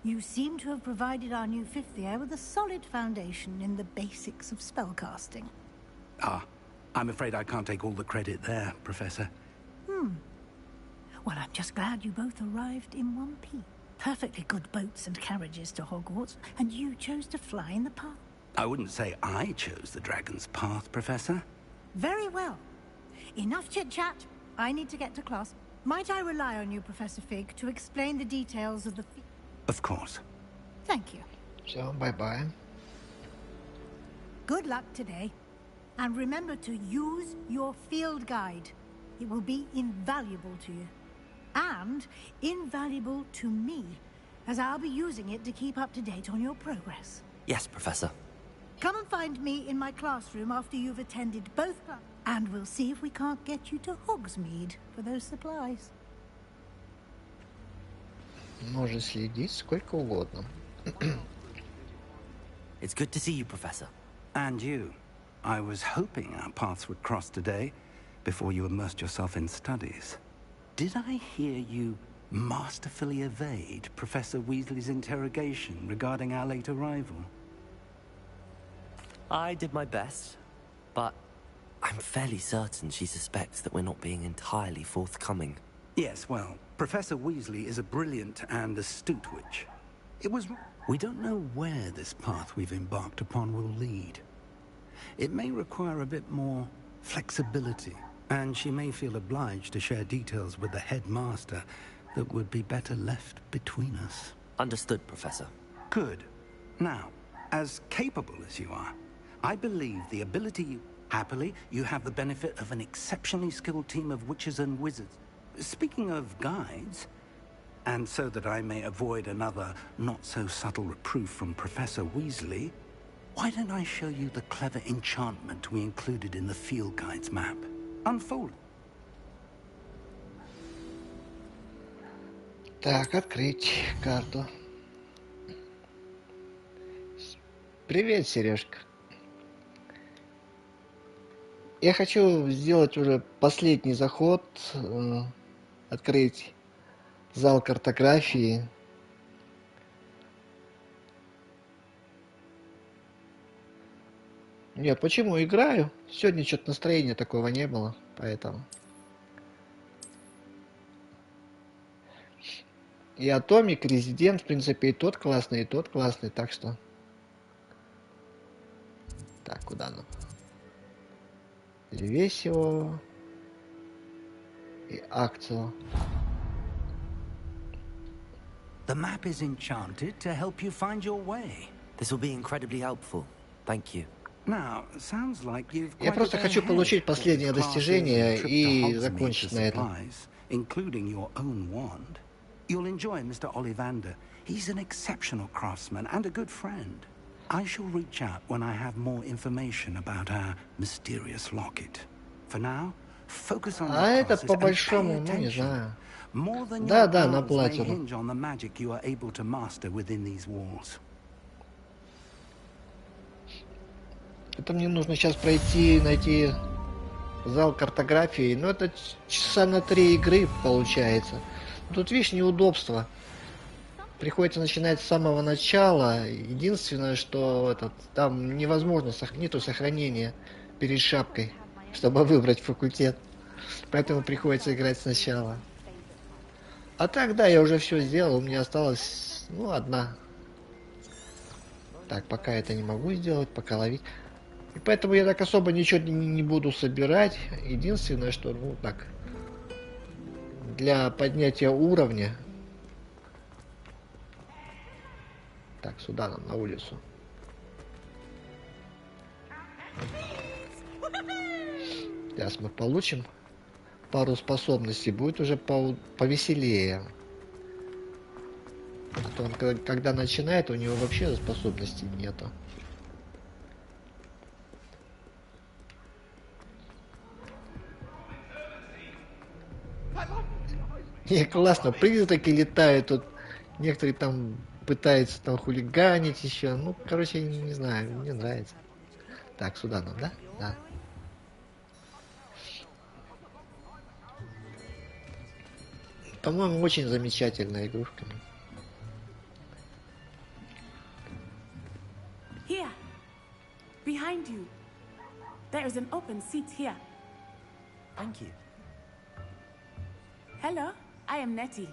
You seem to have provided our new fifth year with a solid foundation in the basics of spellcasting. Ah, I'm afraid I can't take all the credit there, Professor. Well, I'm just glad you both arrived in one piece. Perfectly good boats and carriages to Hogwarts, and you chose to fly in the path. I wouldn't say I chose the dragon's path, Professor. Very well. Enough chit-chat. I need to get to class. Might I rely on you, Professor Fig, to explain the details of the... Of course. Thank you. Все, bye-bye. Good luck today. And remember to use your field guide. It will be invaluable to you. And invaluable to me, as I'll be using it to keep up to date on your progress. Yes, Professor. Come and find me in my classroom after you've attended both classes, and we'll see if we can't get you to Hogsmeade for those supplies. Может следить сколько угодно. It's good to see you, Professor. And you. I was hoping our paths would cross today, before you immersed yourself in studies. Did I hear you masterfully evade Professor Weasley's interrogation regarding our late arrival? I did my best, but I'm fairly certain she suspects that we're not being entirely forthcoming. Yes, well, Professor Weasley is a brilliant and astute witch. We don't know where this path we've embarked upon will lead. It may require a bit more flexibility, and she may feel obliged to share details with the headmaster that would be better left between us. Understood, Professor. Good. Now, as capable as you are, I believe the ability... Happily, you have the benefit of an exceptionally skilled team of witches and wizards. Speaking of guides, and so that I may avoid another not-so-subtle reproof from Professor Weasley, why don't I show you the clever enchantment we included in the field guide's map? Unfold. Так, открыть карту. Привет, Сережка. Я хочу сделать уже последний заход, открыть зал картографии. Нет, почему играю? Сегодня что-то настроения такого не было, поэтому. И Атомик, Резидент, в принципе, и тот классный, так что. Так, куда нам? Левесио и Акцио. The map is enchanted to help you find your way. This will be incredibly helpful. Thank you. Now, sounds like you've Я просто хочу получить последнее достижение и закончить на этом. Including your own wand. You'll enjoy Mr. Ollivander. He's an exceptional craftsman and a good friend. I shall reach out when I have more information about our mysterious locket. For now, focus on А your это classes по and большому, pay ну не attention. знаю. More than Да, your да, на powers may платину. hinge on the magic you are able to master within these walls. Это мне нужно сейчас пройти, найти зал картографии. Ну, это часа на 3 игры получается. Тут, видишь, неудобство. Приходится начинать с самого начала. Единственное, что там невозможно, нету сохранения перед шапкой, чтобы выбрать факультет. Поэтому приходится играть сначала. А так, да, я уже все сделал. У меня осталось, ну, одна. Так, пока это не могу сделать, пока ловить. И поэтому я так особо ничего не буду собирать. Единственное, что, ну, так, для поднятия уровня. Так, сюда нам, на улицу. Сейчас мы получим пару способностей. Будет уже повеселее. А то он, когда начинает, у него вообще способностей нету. Не, классно, призраки летают тут. Некоторые там пытаются там хулиганить еще. Ну, короче, не знаю, мне нравится. Так, сюда нам, да? Да. По-моему, очень замечательная игрушка. Here, behind you. There is an open seat here. Thank you. Hello, I am Nettie.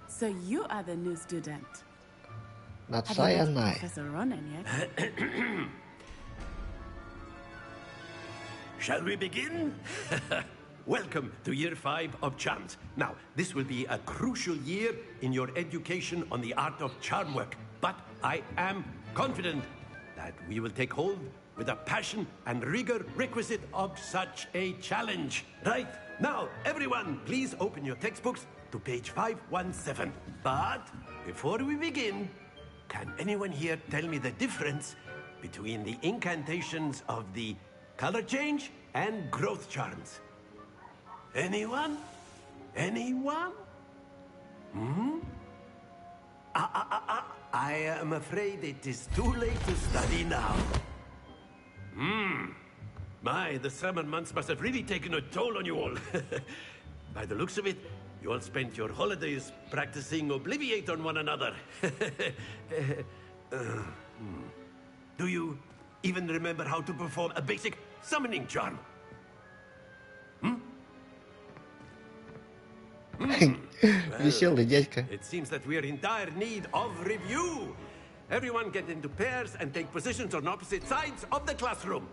So you are the new student. Not Have you met Cyanide. Professor Ronan yet? Shall we begin? Welcome to Year 5 of Charms. Now, this will be a crucial year in your education on the art of charm work, but I am confident that we will take hold with the passion and rigor requisite of such a challenge. Right, now, everyone, please open your textbooks to page 517. But before we begin, can anyone here tell me the difference between the incantations of the color change and growth charms? Anyone? Anyone? I am afraid it is too late to study now. My, the summer months must have really taken a toll on you all. By the looks of it, you all spent your holidays practicing Obliviate on one another. Do you even remember how to perform a basic summoning charm? Веселый дядька. It seems that we are in dire need of review. Everyone get into pairs and take positions on opposite sides of the classroom.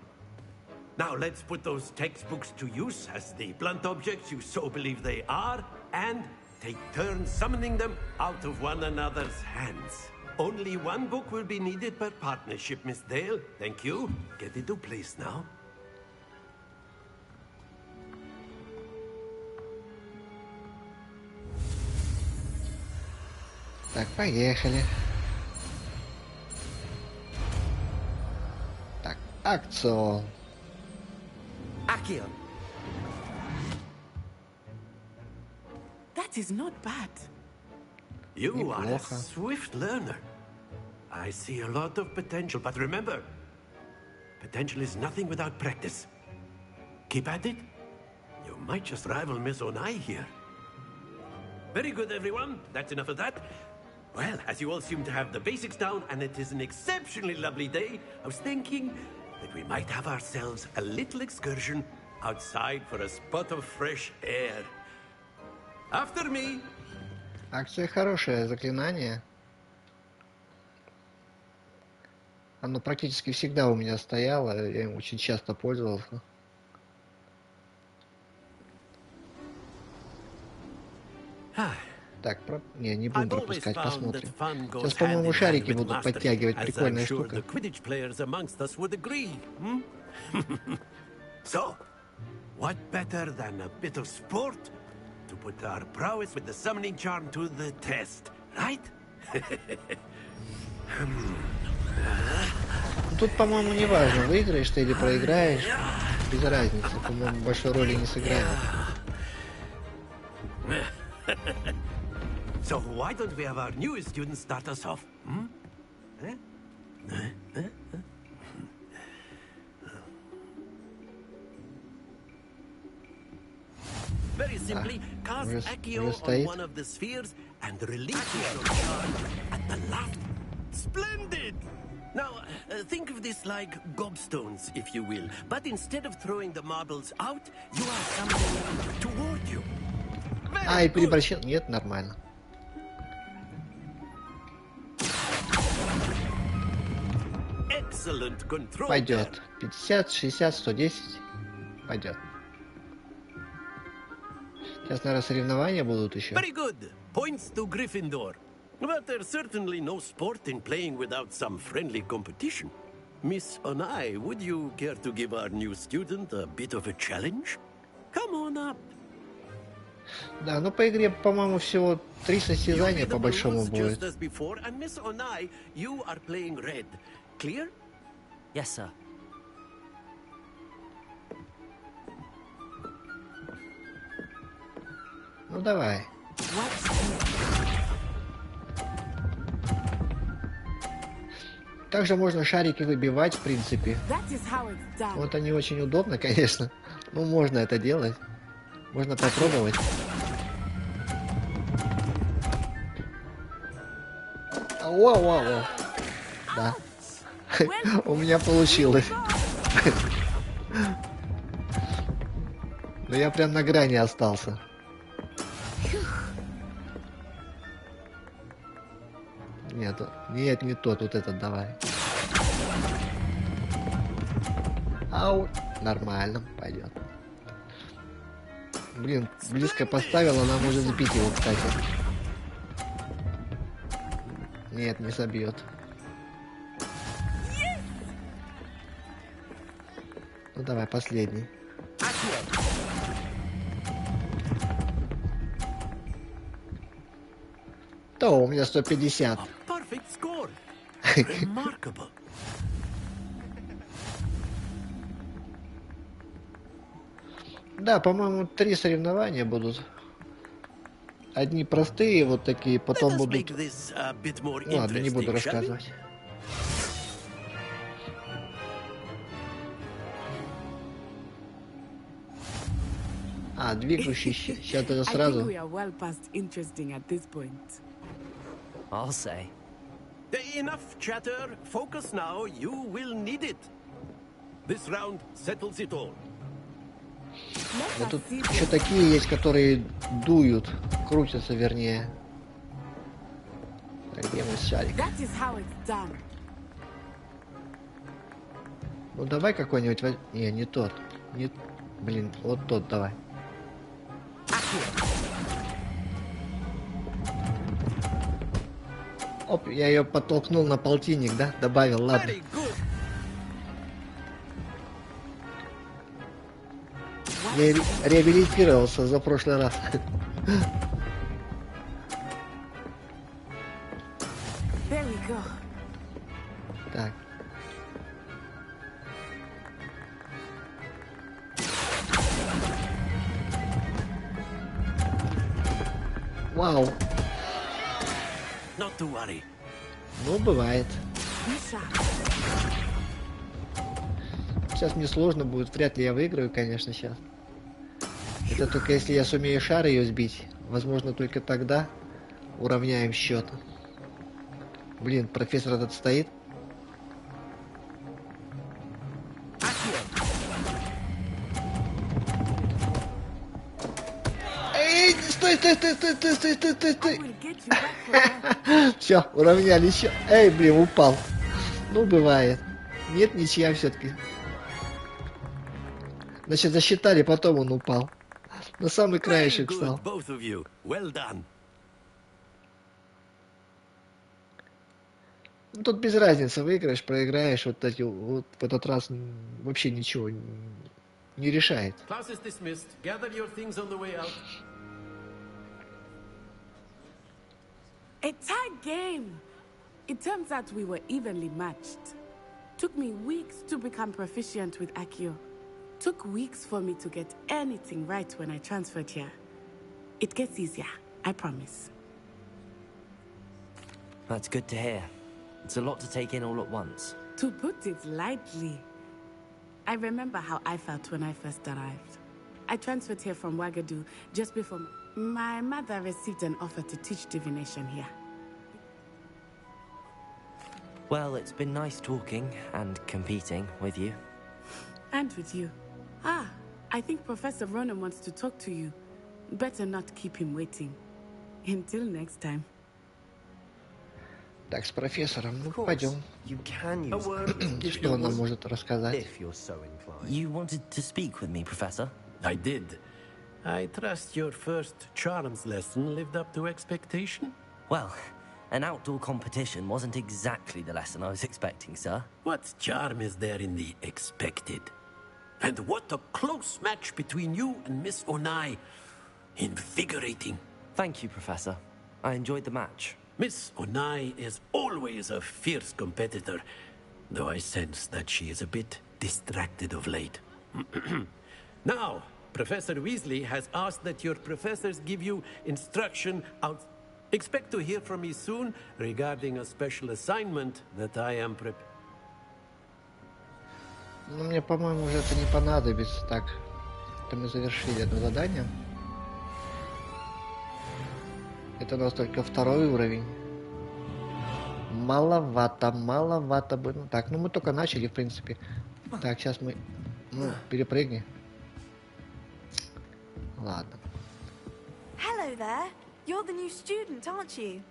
Now let's put those textbooks to use as the blunt objects you so believe they are, and take turns summoning them out of one another's hands. Only one book will be needed per partnership, Miss Dale. Thank you. Get into place now. Так, поехали. Так, акцион. Accio. That is not bad. You are a swift learner. I see a lot of potential, but remember, potential is nothing without practice. Keep at it. You might just rival Miss Onai here. Very good, everyone. That's enough of that. Well, as you all seem to have the basics down, and it is an exceptionally lovely day, I was thinking that we might have ourselves a little excursion outside for a spot of fresh air. After me. Акция хорошее заклинание. Оно практически всегда у меня стояло, я им очень часто пользовался. Так, не будем пропускать, посмотрим. Сейчас, по-моему, шарики будут подтягивать, прикольная штука. So, what better than a bit of sport to put our prowess with the summoning charm to the test, right? Тут, по-моему, не важно, выиграешь ты или проиграешь, без разницы, по-моему, большой роли не сыграет. So why don't we have our newest student start us off? Very simply, cast Accio on one of the spheres and release your charge at the last. Splendid! Now, think of this like gobstones, if you will. But instead of throwing the marbles out, you are summoning them toward you. И переборщил. Нет, нормально. Excellent control. Пойдет. 50, 60, 110. Пойдет. Сейчас, наверное, соревнования будут еще. Very good. Points to Gryffindor. But there's certainly no sport in playing without some friendly competition. Miss Onai, would you care to give our new student a bit of a challenge? Come on up. Да, ну по игре, по-моему, всего 3 состязания по большому будет. Just as before, and Miss Onai, you are playing red. Clear? Yes, sir. Ну давай. Также можно шарики выбивать, в принципе. Вот они очень удобно, конечно. Ну, можно это делать. Можно попробовать. Вау. Да. У меня получилось. Но я прям на грани остался. Нет, не тот, вот этот давай. Ау, нормально, пойдет. Блин, близко поставил, она может сбить его, кстати. Нет, не собьет. Ну давай, последний. То, у меня 150. Да, по-моему, 3 соревнования будут. одни простые вот такие, потом Let us будут... make this a bit more Ну ладно, не буду interesting, shall we? рассказывать. А, двигающийся. Сейчас даже I think сразу. we are well past interesting at this point. I'll say. Enough chatter. Focus now. You will need it. This round settles it all. Вот тут еще такие есть, которые дуют, крутятся, вернее. Так, где мой шарик? That is how it's done. Ну давай какой-нибудь... Не, не тот. Не... Блин, вот тот давай. Оп, я ее подтолкнул на полтинник, да? Добавил, ладно. Я реабилитировался за прошлый раз. There we go. Так. Вау. Not to worry. Ну, бывает. Сейчас мне сложно будет, вряд ли я выиграю, конечно, сейчас. Это только если я сумею шар ее сбить. Возможно, только тогда уравняем счет. Блин, профессор этот стоит. Эй, стой, стой, стой, стой, стой, стой, стой, стой, стой. Все, уравняли еще. Эй, блин, упал. Ну, бывает. Нет, ничья все-таки. Значит, засчитали, потом он упал. На самый краешек встал. Ну, тут без разницы, выиграешь, проиграешь, вот эти вот в этот раз вообще ничего не решает. A tight game. It turns out we were evenly matched. Took me weeks to become proficient with Accio. Took weeks for me to get anything right when I transferred here. It gets easier, I promise. That's good to hear. It's a lot to take in all at once. To put it lightly, I remember how I felt when I first arrived. I transferred here from Wagadu just before my mother received an offer to teach divination here. Well, it's been nice talking and competing with you. And with you. Ah, I think Professor Ronan wants to talk to you. Better not keep him waiting. Until next time. Так, с профессором, ну, пойдем. Что он нам может рассказать? You wanted to speak with me, Professor? I did. I trust your first charms lesson lived up to expectation? Well, an outdoor competition wasn't exactly the lesson I was expecting, sir. What charm is there in the expected? And what a close match between you and Miss Onai. Invigorating. Thank you, Professor. I enjoyed the match. Miss Onai is always a fierce competitor, though I sense that she is a bit distracted of late. Now, Professor Weasley has asked that your professors give you instruction out. Expect to hear from me soon regarding a special assignment that I am preparing. Ну, мне, по-моему, уже это не понадобится. Так, это мы завершили это задание. Это у нас только второй уровень. Маловато, маловато бы. Ну, так, ну мы только начали, в принципе. Так, сейчас мы... Ну, перепрыгни. Ладно. Hello there. You're the new student, aren't you?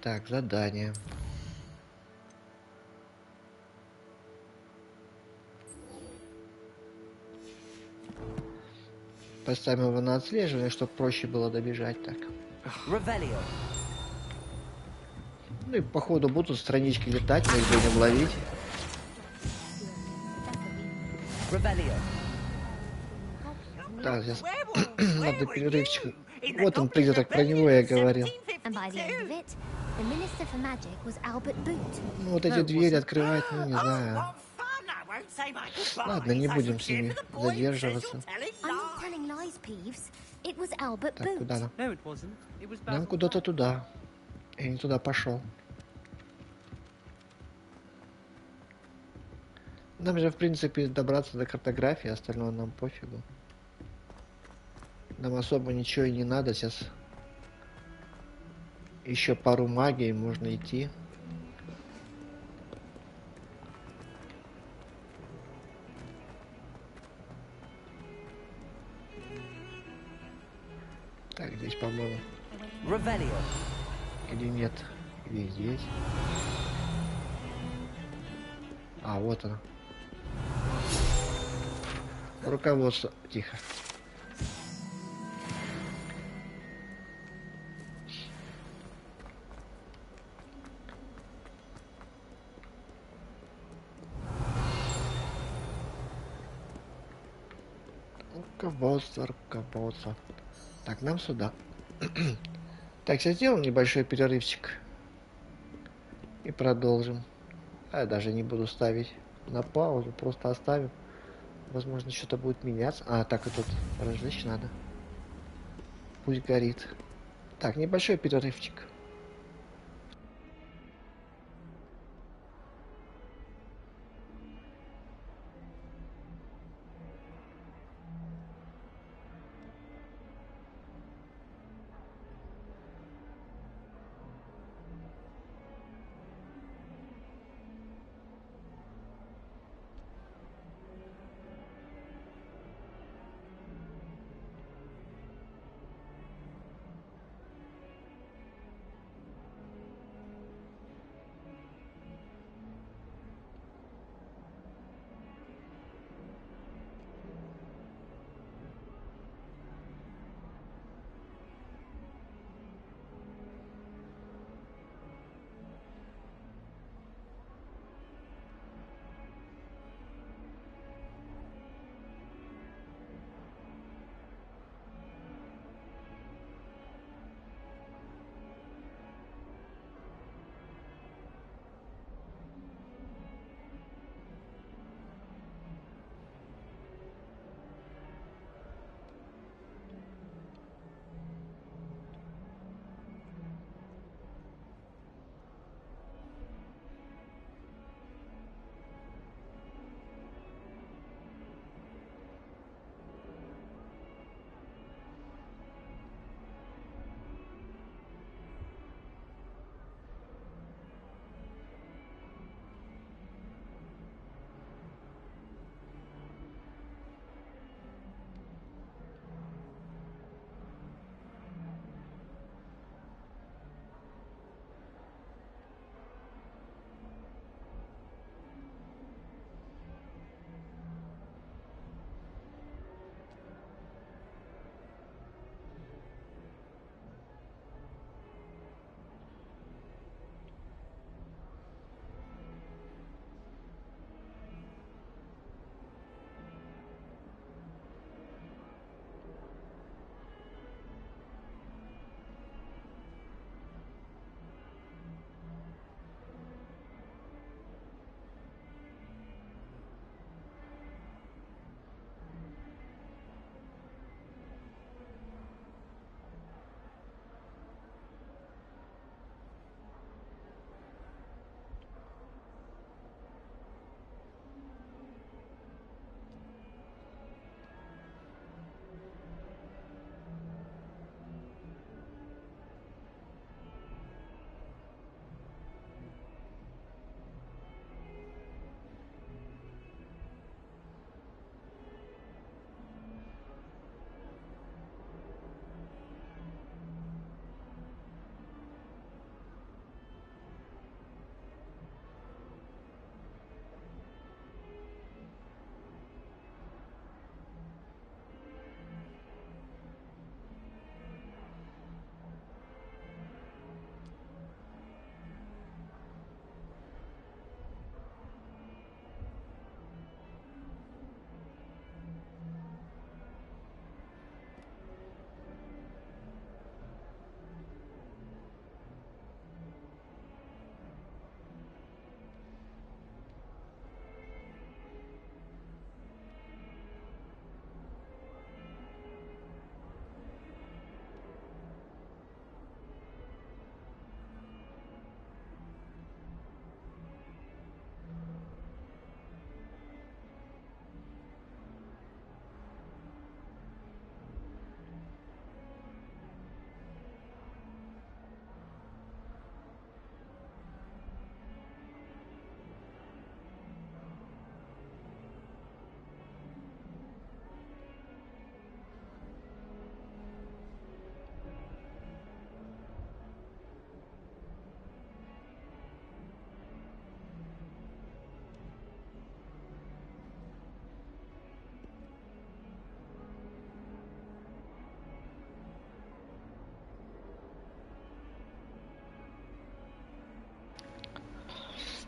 Так, задание. Поставим его на отслеживание, чтобы проще было добежать. Так. Ну и походу будут странички летать, мы их будем ловить. Так, сейчас надо перерывчик. Вот он призрак, про него я говорил. Ну вот эти двери открывать, ну не знаю. Ладно, не будем с ними задерживаться. It was Albert Так, куда нам? No, it wasn't. It was Нам Basil куда-то Fawlty. туда. Я не туда пошел. Нам же, в принципе, добраться до картографии, остальное нам пофигу. Нам особо ничего и не надо сейчас. Еще пару магий можно идти. Так, здесь, по-моему. Или нет? Или здесь? А, вот она. Руководство. Тихо. Руководство. Так, нам сюда. Так, сейчас сделаем небольшой перерывчик. И продолжим. А я даже не буду ставить на паузу, просто оставим. Возможно, что-то будет меняться. А, так и тут разжечь надо. Пусть горит. Так, небольшой перерывчик.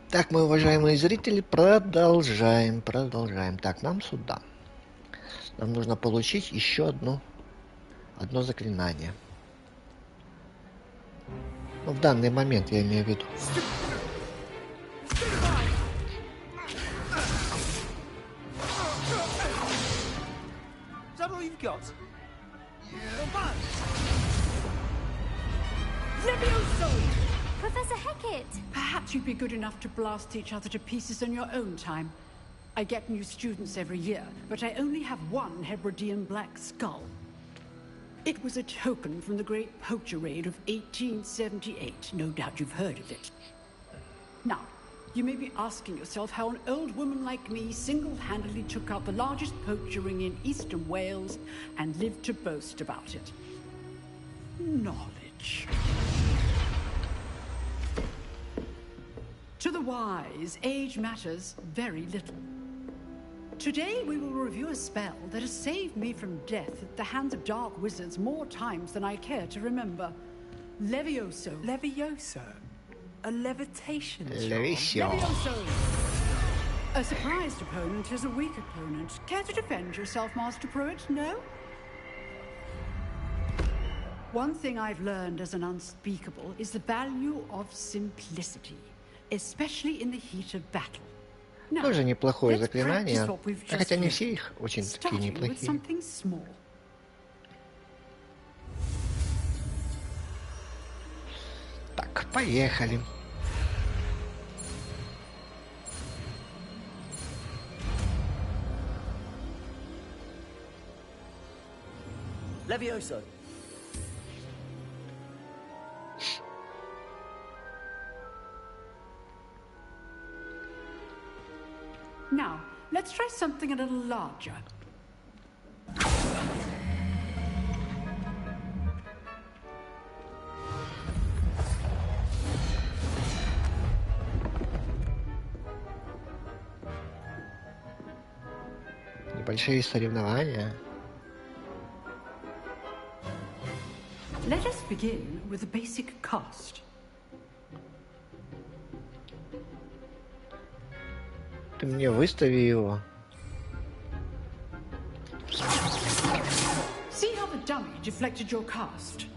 Так, мы, уважаемые зрители, продолжаем. Так, нам сюда. Нам нужно получить еще одно заклинание. Ну, в данный момент я имею в виду. Is that all you've got? Levioso! Professor Hecat! Perhaps you'd be good enough to blast each other to pieces in your own time. I get new students every year, but I only have one Hebridean black skull. It was a token from the Great Poacher Raid of 1878. No doubt you've heard of it. Now, you may be asking yourself how an old woman like me single-handedly took out the largest poacher ring in eastern Wales and lived to boast about it. Knowledge. To the wise, age matters very little. Today we will review a spell that has saved me from death at the hands of dark wizards more times than I care to remember. Levioso. Levioso? A levitation charm? Levioso! A surprised opponent is a weak opponent. Care to defend yourself, Master Pruitt? No? One thing I've learned as an unspeakable is the value of simplicity, especially in the heat of battle. Тоже неплохое заклинание, хотя не все их очень такие неплохие. Так, поехали. Levioso. Now, let's try something a little larger. Небольшие соревнования. Let us begin with the basic cast. Ты мне выстави его. See how the dummy deflected your cast?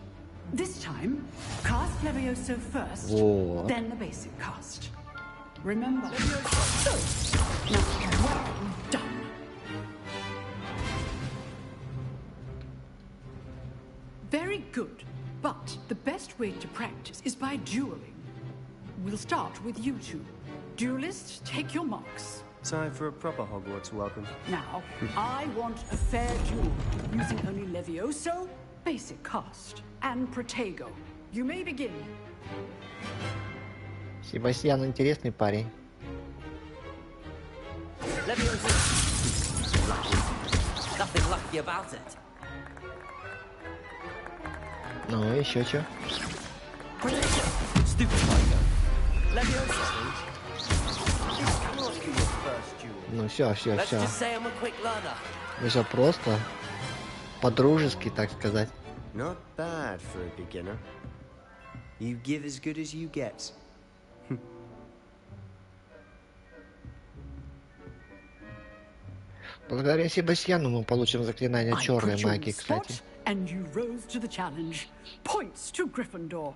This time, cast Levioso first, Вот. then the basic cast. Remember, Levioso. Now, well done. Very good, but the best way to practice is by dueling. We'll start with you two. Duelists, take your marks. Time for a proper Hogwarts welcome. Now, I want a fair duel, using only Levioso, basic cast, and Protego. You may begin. Себастьян интересный парень. Levioso. Nothing lucky about it. Ну, еще что? Stupid Tiger. Levioso. Ну все. Let's just say I'm a quick learner. Все просто. По-дружески, так сказать. Not bad for a beginner. You give as good as you get. Благодаря Себастьяну мы получим заклинание черной магии, кстати. And you rose to the challenge. Points to Gryffindor.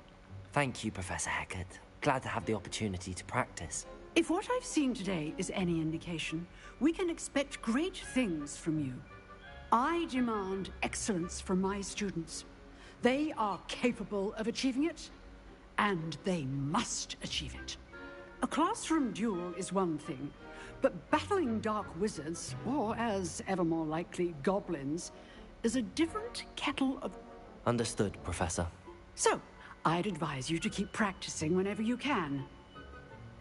Thank you, Professor Hecat. Glad to have the opportunity to practice. If what I've seen today is any indication, we can expect great things from you. I demand excellence from my students. They are capable of achieving it, and they must achieve it. A classroom duel is one thing, but battling dark wizards, or as ever more likely, goblins, is a different kettle of... Understood, Professor. So, I'd advise you to keep practicing whenever you can.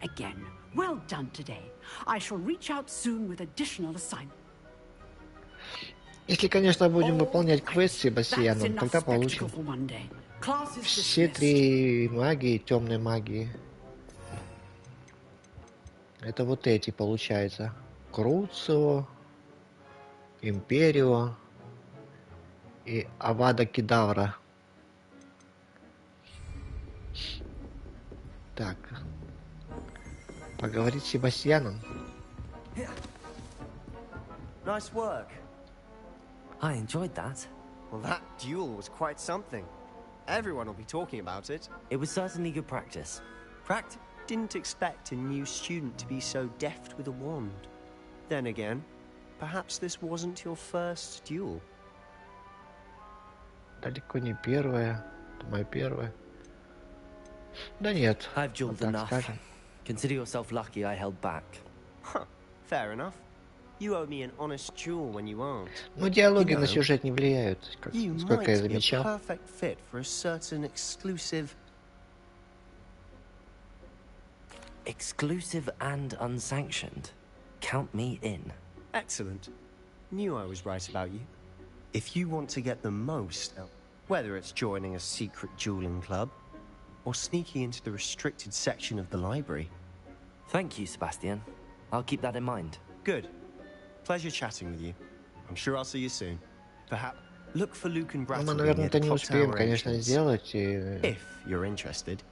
Again, well done today. I shall reach out soon with additional assignments. Если, конечно, будем выполнять квест с Себастьяном, тогда получим все три магии, темной магии. Это вот эти, получается. Круцио, Империо и Авада Кедавра. Так. Поговорить с Себастьяном. Nice work. I enjoyed that. Well, that duel was quite something. Everyone will be talking about it. It was certainly good practice. Didn't expect a new student to be so deft with a wand. Then again, perhaps this wasn't your first duel. Далеко не первая. Моя первая. Да нет. I've dueled enough. Consider yourself lucky I held back. Huh, fair enough. You owe me an honest duel when you aren't. Ну, диалоги на сюжет не влияют, сколько я замечал. Perfect fit for a certain exclusive and unsanctioned. Count me in. Excellent. Knew I was right about you. If you want to get the most, whether it's joining a secret dueling club or sneaking into the restricted section of the library. Thank you, Sebastian. I'll keep that in mind. Good. Pleasure chatting with you. I'm sure I'll see you soon. Perhaps look for Luke and Brattle. Мы, наверное, это не успеем, конечно, сделать. If you're interested.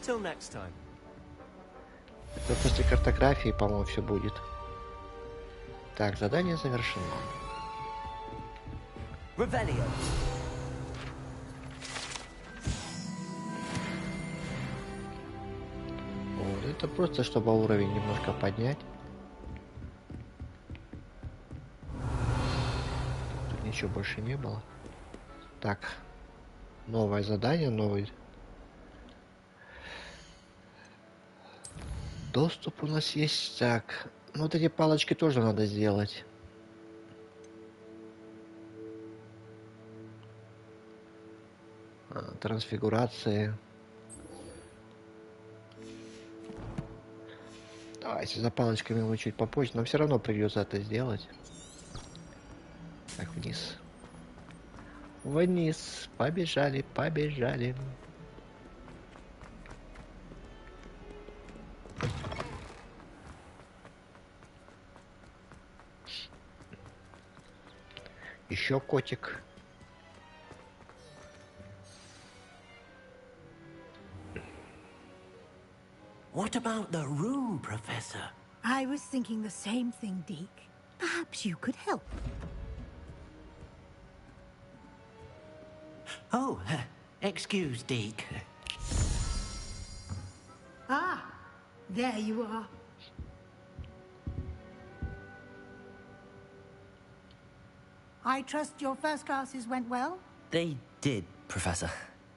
Till next time. Это после картографии, по-моему, все будет. Так, задание завершено. Revelio. Вот, это просто, чтобы уровень немножко поднять. Тут ничего больше не было. Так, новое задание, новый доступ у нас есть. Так, ну вот эти палочки тоже надо сделать. Трансфигурации. Давайте за палочками мы чуть попозже, но все равно придется это сделать. Так, вниз. Вниз. Побежали, побежали. Еще котик. What about the room, Professor? I was thinking the same thing, Deke. Perhaps you could help. Oh, excuse, Deke. Ah, there you are. I trust your first classes went well? They did, Professor.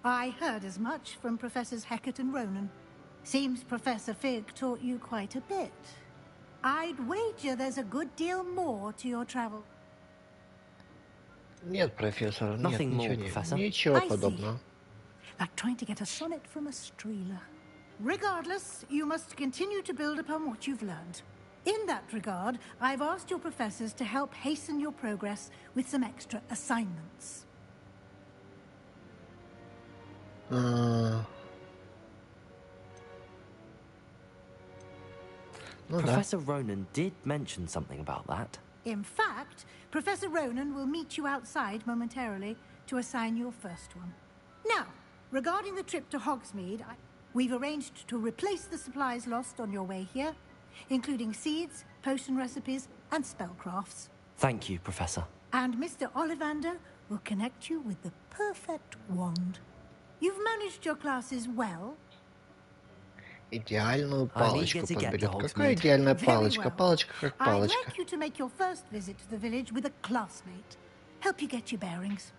I heard as much from Professors Hecat and Ronan. Seems Professor Fig taught you quite a bit. I'd wager there's a good deal more to your travel. Нет, профессор, нет, Nothing more, ничего нет. Professor. Ничего I подобного. Like trying to get a sonnet from a streeler. Regardless, you must continue to build upon what you've learned. In that regard, I've asked your professors to help hasten your progress with some extra assignments. Professor Ronan did mention something about that. In fact, Professor Ronan will meet you outside momentarily to assign your first one. Now, regarding the trip to Hogsmeade, we've arranged to replace the supplies lost on your way here, including seeds, potion recipes, and spellcrafts. Thank you, Professor. And Mr. Ollivander will connect you with the perfect wand. You've managed your classes well. Идеальную палочку подберет. Какая идеальная палочка? Палочка как I'd палочка. like you to make your first visit to the village with a classmate. Help you get your bearings.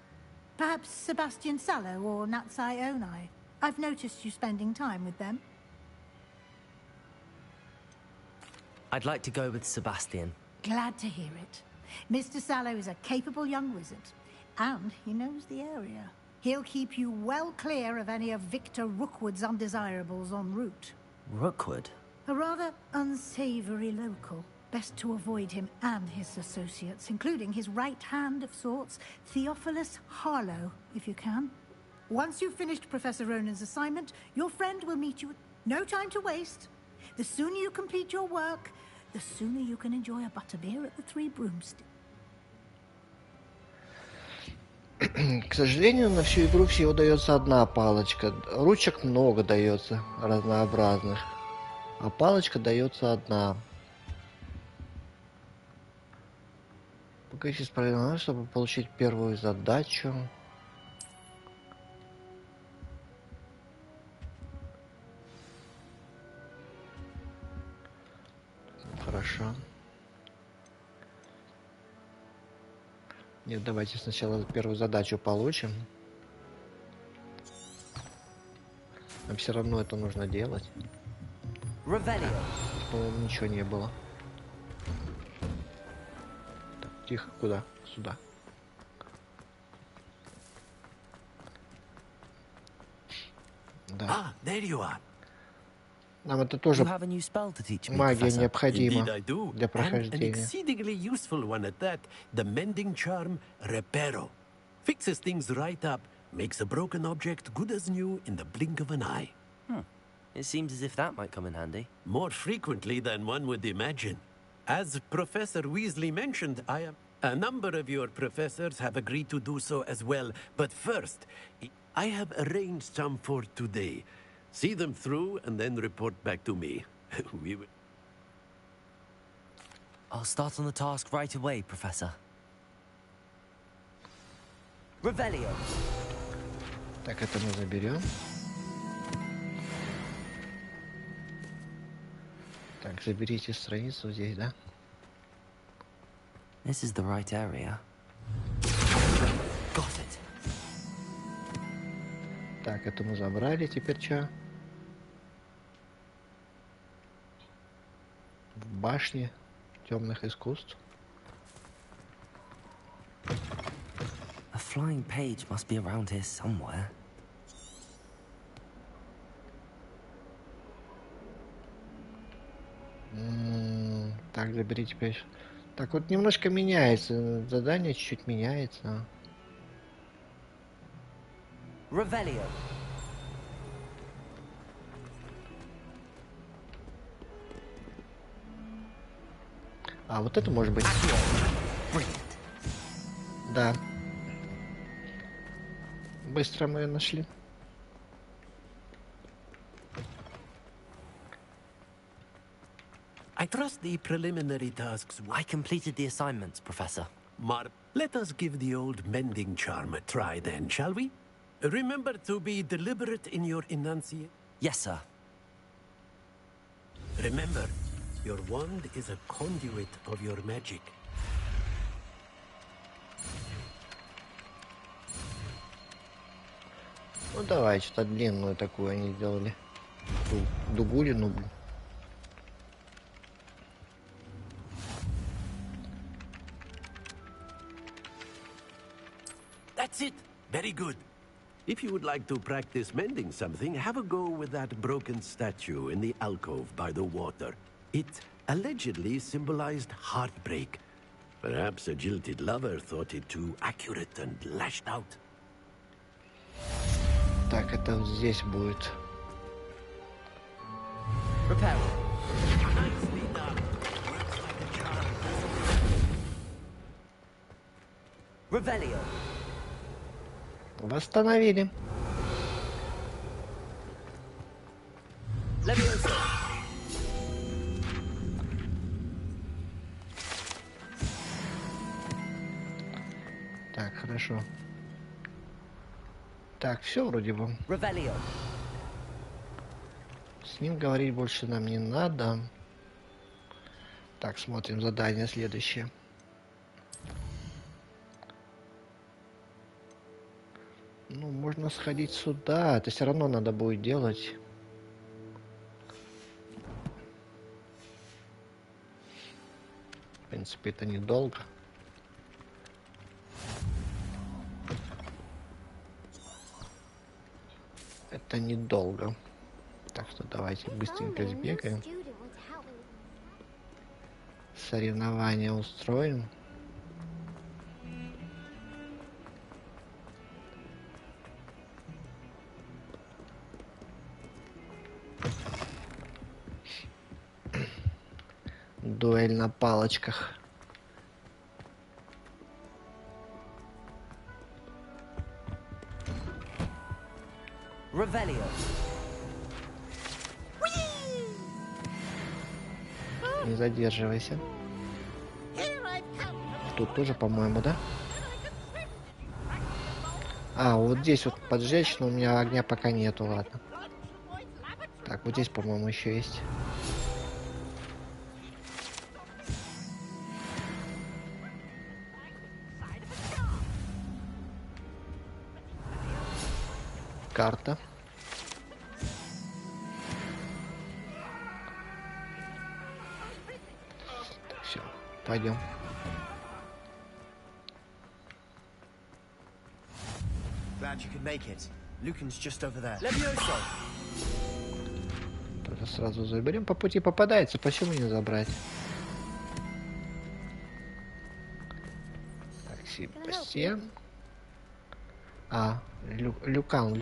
Perhaps Sebastian Sallow or Natsai Onai. I've noticed you spending time with them. I'd like to go with Sebastian. Glad to hear it. Mr. Sallow is a capable young wizard, and he knows the area. He'll keep you well clear of any of Victor Rookwood's undesirables en route. Rookwood? A rather unsavory local. Best to avoid him and his associates, including his right hand of sorts, Theophilus Harlow, if you can. Once you've finished Professor Ronan's assignment, your friend will meet you. No time to waste. The sooner you complete your work, the sooner you can enjoy a butterbeer at the Three Broomsticks. К сожалению, на всю игру всего дается одна палочка. Ручек много дается, разнообразных. А палочка дается одна. Покажите справедливо, чтобы получить первую задачу. Хорошо. Нет, давайте сначала первую задачу получим. Нам все равно это нужно делать. По-моему, ничего не было. Так, тихо, куда? Сюда. Да. There you are. Нам это тоже магия необходима Indeed, I do. для And an прохождения. exceedingly useful one at that. The mending charm, Reparo. Fixes things right up, makes a broken object good as new in the blink of an eye. It seems as if that might come in handy. More frequently than one would imagine. As Professor Weasley mentioned, a number of your professors have agreed to do so as well. But first, I have arranged some for today. See them through and then report back to me. We will... I'll start on the task right away, Professor. Revelio. Так, это мы заберем. Так, заберите страницу здесь, да? This is the right area. Got it. Так, это мы забрали. Теперь что? В башне темных искусств. A flying page must be around here somewhere. Так, заберите печь. Так, вот немножко меняется. Задание чуть-чуть меняется. Revelio. А, вот это может быть. Да. Быстро мы ее нашли. I trust the preliminary tasks... I completed the assignments, Professor. Let us give the old mending charm a try then, shall we? Remember to be deliberate in your enunciation. Yes, sir. Remember, your wand is a conduit of your magic. Ну давай, что-то длинную такую они сделали. Дугулину. That's it. Very good. If you would like to practice mending something, have a go with that broken statue in the alcove by the water. It allegedly symbolized heartbreak. Perhaps a jilted lover thought it too accurate and lashed out. Так, это вот здесь будет. Prepare. Nicely done. Works like a charm. Revelio. Восстановили. Leviosa. Так, хорошо. Так, все вроде бы. Revelio. С ним говорить больше нам не надо. Так, смотрим задание следующее. Ну, можно сходить сюда. Это все равно надо будет делать. В принципе, это недолго. Это недолго. Так что давайте быстренько сбегаем. Соревнования устроим. Дуэль на палочках. Revelio. Не задерживайся. Тут тоже, по-моему, да? А, вот здесь вот поджечь, но у меня огня пока нету, ладно. Так, вот здесь, по-моему, еще есть. Карта. Все, пойдем. Glad you could make it. Lucan's just over there. Тоже сразу заберем. По пути попадается, почему не забрать? Так, Себастьян. А, Люкан.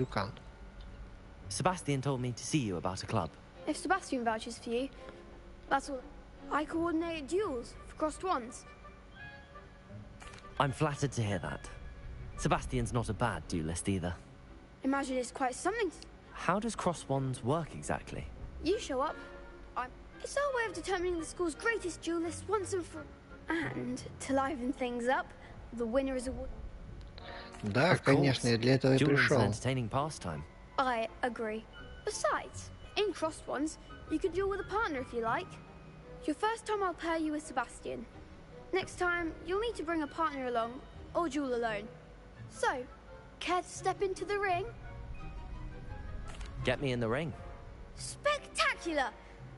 Sebastian told me to see you about a club. If Sebastian vouches for you, that's all. I coordinate duels for crossed ones. I'm flattered to hear that. Sebastian's not a bad duelist either. Imagine it's quite something. How does cross wands work exactly? You show up. It's our way of determining the school's greatest duelist once and for. And to liven things up, the winner is awarded. Да, конечно, я для этого и пришел. Entertaining pastime. I agree. Besides, in crossed ones, you could duel with a partner if you like. Your first time I'll pair you with Sebastian. Next time, you'll need to bring a partner along, or duel alone. So, care to step into the ring? Get me in the ring. Spectacular!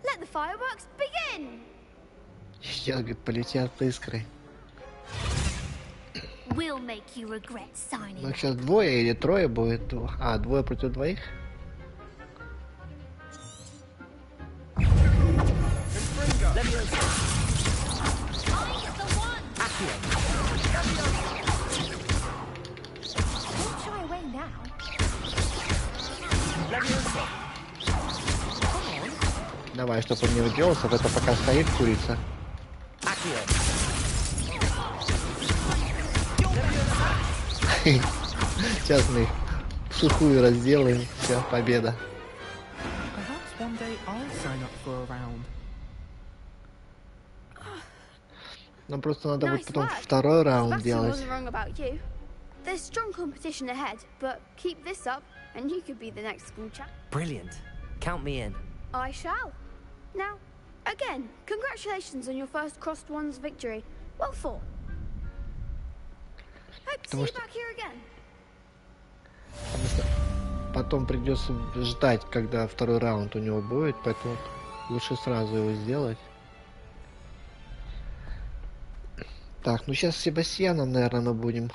Let the fireworks begin! Сейчас, говорит, полетят искры. We'll make you regret signing. Ну, сейчас двое или трое будет. А, двое против двоих? Давай, чтобы он не уделался, в это пока стоит курица. Сейчас мы их в сухую разделаем. Все, победа. Нам просто надо будет потом второй раунд делать. There's strong competition ahead, but keep this up, and you could be the next school champ. Brilliant. Count me in. I shall. Now, again, congratulations on your first crossed ones victory. Well fought. Hope to see you back here again. Потом придется ждать, когда второй раунд у него будет, поэтому лучше сразу его сделать. Так, ну сейчас с Себастьяном, наверное, мы будем.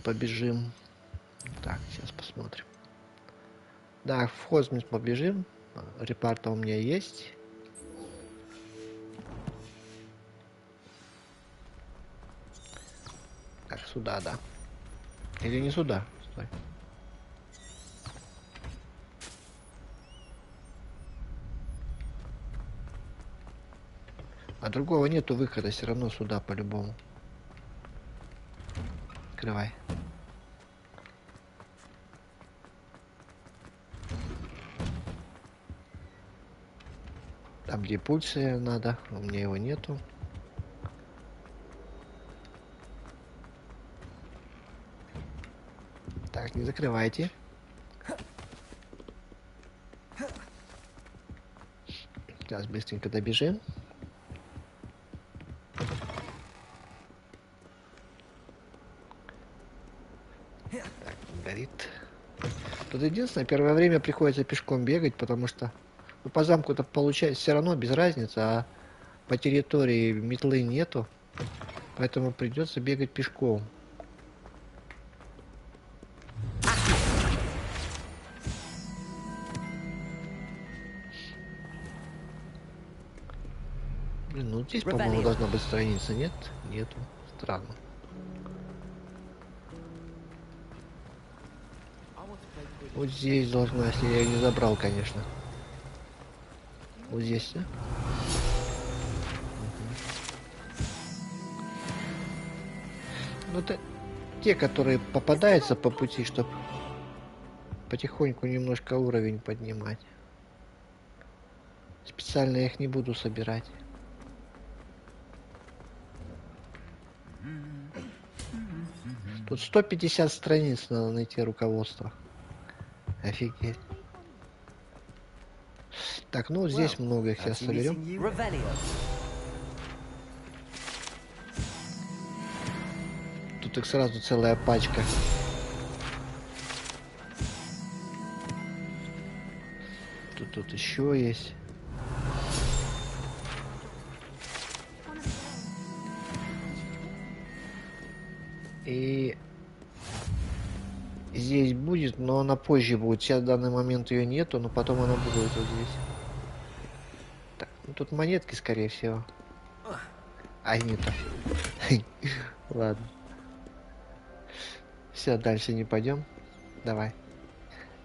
Побежим. Так, сейчас посмотрим. Да, в Хозмис побежим. Репарта у меня есть. Так, сюда, да. Или не сюда? Стой. А другого нету выхода, все равно сюда по-любому. Открывай. Там, где пульсы надо, у меня его нету. Так, не закрывайте. Сейчас быстренько добежим. Горит. Тут единственное, первое время приходится пешком бегать, потому что по замку-то получается все равно без разницы, а по территории метлы нету, поэтому придется бегать пешком. Блин, ну здесь, по-моему, должна быть страница, нет? Нету. Странно. Вот здесь должна, если я ее не забрал, конечно. Вот здесь, да? Ну, это те, которые попадаются по пути, чтобы потихоньку немножко уровень поднимать. Специально я их не буду собирать. Тут 150 страниц надо найти руководство. Офигеть. Так, ну здесь много их сейчас соберем. Тут их сразу целая пачка. Тут еще есть. И здесь будет, но она позже будет. Сейчас в данный момент ее нету, но потом она будет вот здесь. Так, ну тут монетки, скорее всего. А, нету. Ладно. Все, дальше не пойдем. Давай.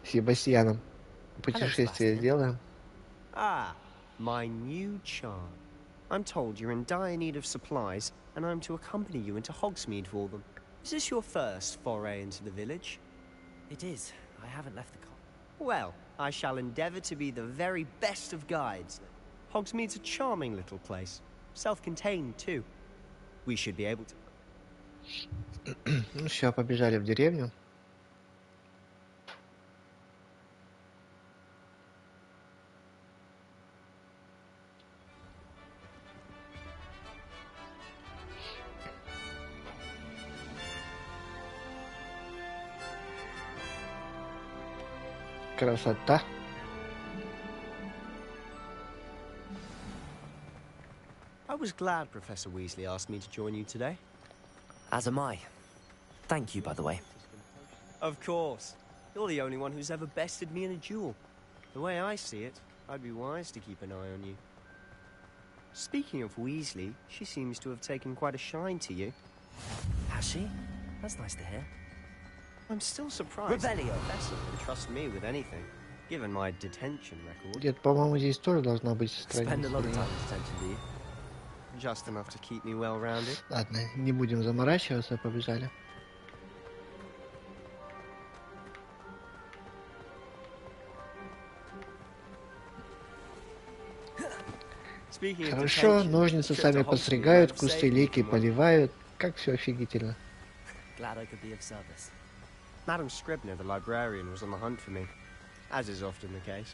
С Себастьяном путешествие сделаем. Ah, my new charm. I'm told you're in dire need of supplies, and I'm to accompany you into Hogsmeade for them. Is this your first foray into the village? It is. I haven't left the Well, I shall endeavour to be the very best of guides. Hogsmeade's a charming little place. Self-contained, too. We should be able to... Ну все, побежали в деревню. Красота. I was glad Professor Weasley asked me to join you today. As am I. Thank you, by the way. Of course. You're the only one who's ever bested me in a duel. The way I see it, I'd be wise to keep an eye on you. Speaking of Weasley, she seems to have taken quite a shine to you. Has she? That's nice to hear. I'm still surprised. Revelio. Professor can trust me with anything, given my detention record. Где-то, по-моему, здесь тоже должна быть Spend a lot of страница. time in detention, do you? Just enough to keep me well-rounded. Ладно, не будем заморачиваться, побежали. Хорошо, ножницы сами подстригают, кусты лейки поливают. Как все офигительно. Glad I could be of service. Madam Scribner, the librarian, was on the hunt for me, as is often the case.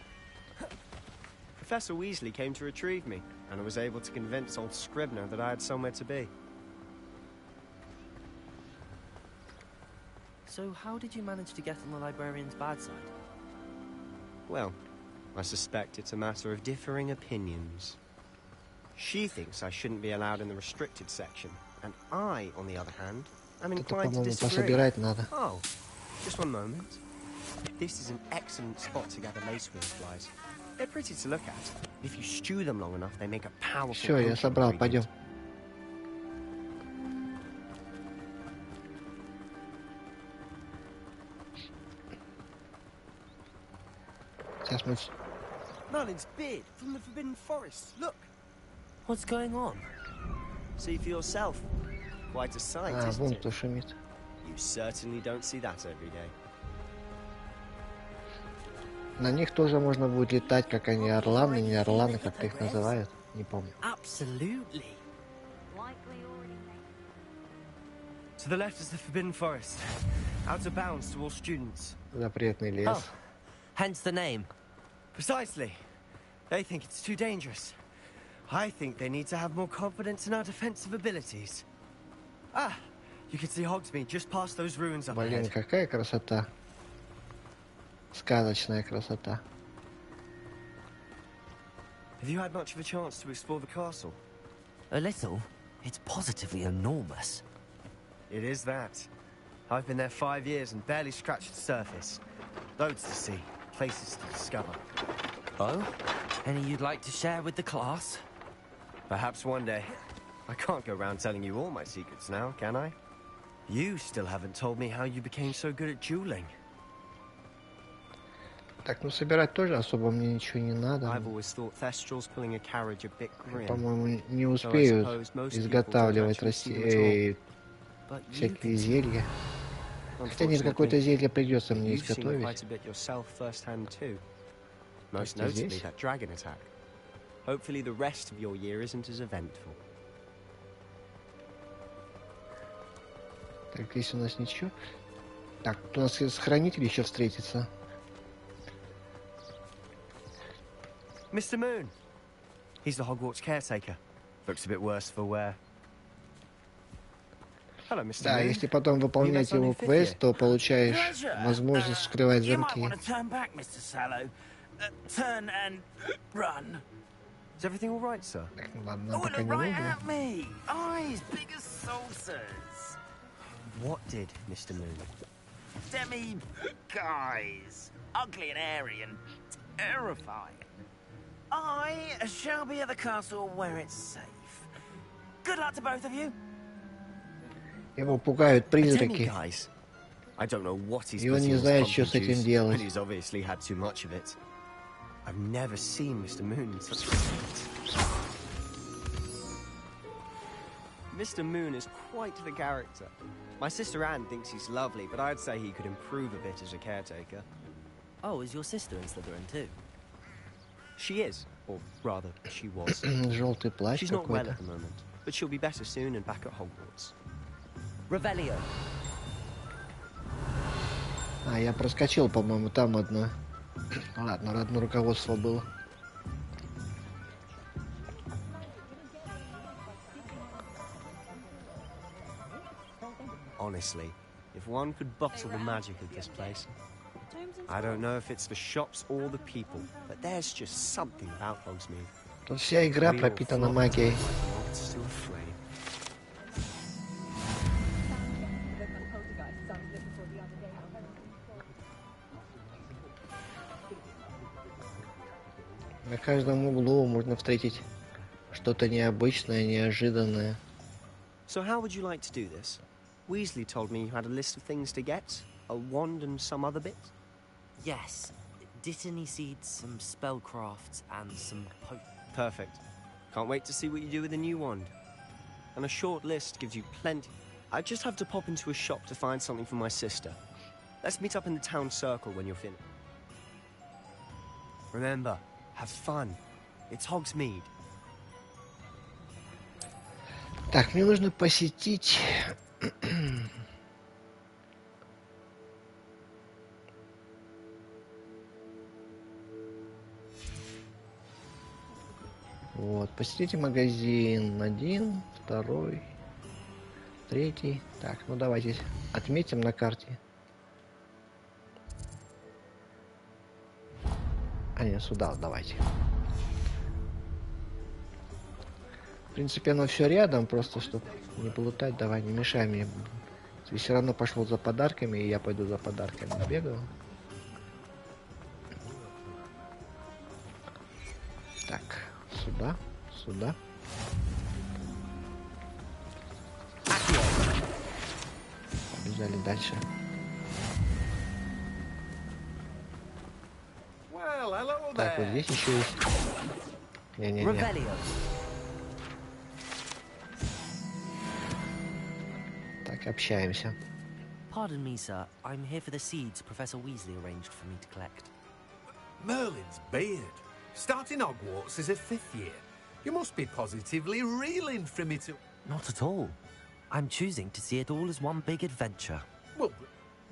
Professor Weasley came to retrieve me, and I was able to convince old Scribner that I had somewhere to be. So how did you manage to get on the librarian's bad side? Well, I suspect it's a matter of differing opinions. She thinks I shouldn't be allowed in the restricted section, and I, on the other hand, am inclined to disagree. Oh, just one moment. This is an excellent spot to gather lacewing flies. They're pretty to look at. If you stew them long enough, they make a powerful. Все, я собрал, пойдем. Сейчас мы... Merlin's beard from the Forbidden Forest. Look. What's going on? See for yourself. Quite a sight, А, isn't вон it? кто шумит. You certainly don't see that every day. На них тоже можно будет летать, как они, орланы, не орланы, как их называют. Не помню. Absolutely. To the left is the Forbidden Forest. Out of bounds to all students. Запретный лес. Oh, hence the name. Precisely. They think it's too dangerous. I think they need to have more confidence in our defensive abilities. Ah, you can see Hogsmeade just past those ruins up Блин, ahead. какая красота. Сказочная красота. Have you had much of a chance to explore the castle? A little. It's positively enormous. It is that. I've been there 5 years and barely scratched the surface. Loads to see, places to discover. Oh? Any you'd like to share with the class? Perhaps one day. I can't go around telling you all my secrets now, can I? You still haven't told me how you became so good at dueling. Так, ну собирать тоже особо мне ничего не надо. I've always thought Thestrals pulling a carriage a bit grim. По-моему, не успеют изготавливать всякие зелья. Хотя нет, какое-то зелье придется мне You've seen изготовить. quite a bit yourself firsthand too. Most Почти notably здесь. that dragon attack. Hopefully the rest of your year isn't as eventful. Так, здесь у нас ничего. Так, у нас с хранителем еще встретится. Mr. Moon. He's the Hogwarts caretaker. Looks a bit worse for wear. Hello, Mr. Да, Moon. если потом выполнять его квест, то получаешь возможность вскрывать You might замки. want to turn back, Mr. Sallow. Turn and run. Is everything all right, sir? Так, ну ладно, нам Oh, пока look не right нужно. at me. Eyes big as saucers. What did, Mr. Moon? Guys. Ugly and hairy and terrifying. I shall be at the castle where it's safe. Good luck to both of you. Его пугают призраки. Guys. I don't know what he's И он putting не in his знает, что с pumpkin этим juice, делать. but he's obviously had too much of it. I've never seen Mr. Moon in such a state. Mr. Moon is quite the character. My sister Anne thinks he's lovely, but I'd say he could improve a bit as a caretaker. Oh, is your sister in Slytherin too? She is, or rather, she was. Желтый плащ She's not well какой-то. at the moment, but she'll be better soon and back at Hogwarts. Revelio. А, я проскочил, по-моему, там одно. Ладно, одно руководство было. Honestly, if one could bottle the magic of this place, I don't know if it's the shops or the people, but there's just something about Hogsmeade. Тут вся игра пропитана магией. На каждом углу можно встретить что-то необычное, неожиданное. So how would you like to do this? Weasley told me you had a list of things to get, a wand and some other bits. Yes. Dittany seeds, some spellcrafts, and some Perfect. Can't wait to see what you do with the new wand. And a short list gives you plenty. I just have to pop into a shop to find something for my sister. Let's meet up in the town circle when you're finished. Remember, have fun. It's Hogsmeade. Так, мне нужно посетить... Вот, посетите магазин 1, 2, 3. Так, ну давайте отметим на карте. А, нет, сюда вот давайте. В принципе, оно все рядом, просто чтобы не плутать, давай, не мешай мне. Ты все равно пошел за подарками, и я пойду за подарками бегаю. Так, сюда, сюда. Побежали дальше. Так, вот здесь еще есть. Не-не-не. Так, общаемся. Pardon me, sir. I'm here for the seeds Professor Weasley arranged for me to collect. Merlin's beard. Starting Hogwarts as a 5th year. You must be positively reeling for me to... Not at all. I'm choosing to see it all as one big adventure. Well,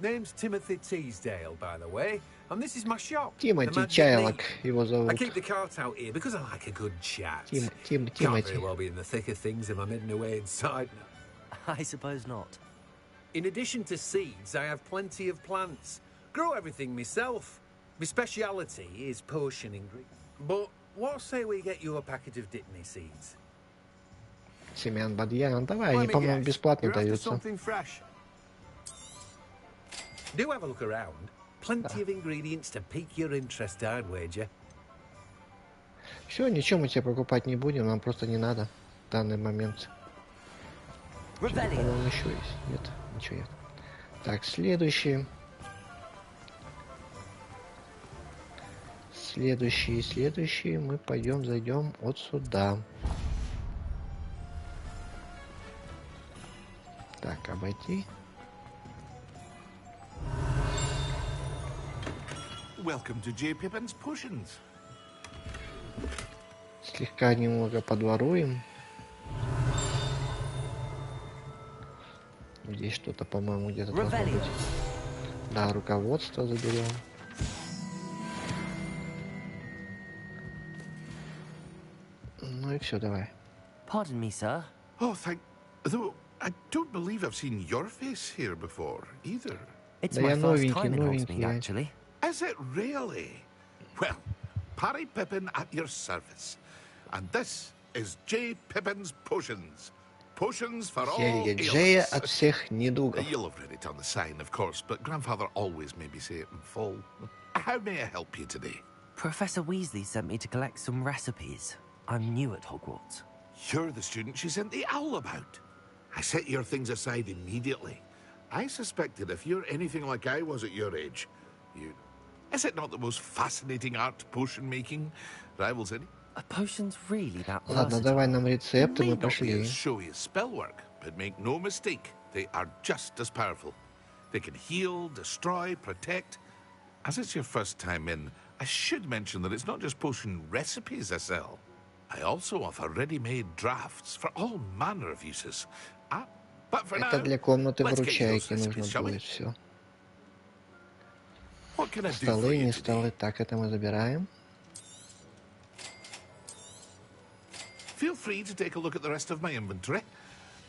name's Timothy Teasdale, by the way, and this is my shop. Тимати the Magic Чайлок Leap. его зовут. I keep the cart out here because I like a good chat. Can't Тимати. very well be in the thick of things if I'm hidden away inside now. I suppose not. In addition to seeds, I have plenty of plants. Grow everything myself. My speciality is potion ingredients. But what say we get you a packet of Dittany seeds? Семян Бадьян. Давай, они, Let me по-моему, guess, бесплатно you're after даются. something fresh. Do have a look around. Plenty of ingredients to pique your interest, I'd wager. Все, ничего мы тебе покупать не будем, нам просто не надо в данный момент. По-моему, еще есть. Нет, ничего нет. Так, следующий мы пойдем, зайдем вот сюда. Так, обойти. welcome to J. Pippin's Potions. Слегка немного подворуем. Здесь что-то, по-моему, где-то должно быть. Да, руководство заберем. Ну и все, давай. Pardon me, sir. Oh, though I don't believe I've seen your face here before, either. It's my first time in Hogsmeade, actually. Is it really? Well, Parry Pippin at your service. And this is J. Pippin's Potions. Potions for all Зелье Джея ailments. от всех недугов. You'll have read it on the sign, of course, but Grandfather always made me say it in full. How may I help you today? Professor Weasley sent me to collect some recipes. I'm new at Hogwarts. You're the student she sent the owl about. I set your things aside immediately. I suspected if you're anything like I was at your age, you... Is it not the most fascinating art, potion making? Rivals any? Are potions really that Ладно, давай нам рецепты, мы пошли. Showy spell work, but make no mistake, they are just as powerful. They can heal, destroy, protect. As it's your first time in, I should mention that it's not just potion recipes I sell. I also offer ready-made drafts for all manner of uses. But for Это now, для комнаты let's get you those выручайки нужно recipes, shall we? будет все. What can I do for Столы, you не today? столы. Так, это мы забираем. Feel free to take a look at the rest of my inventory,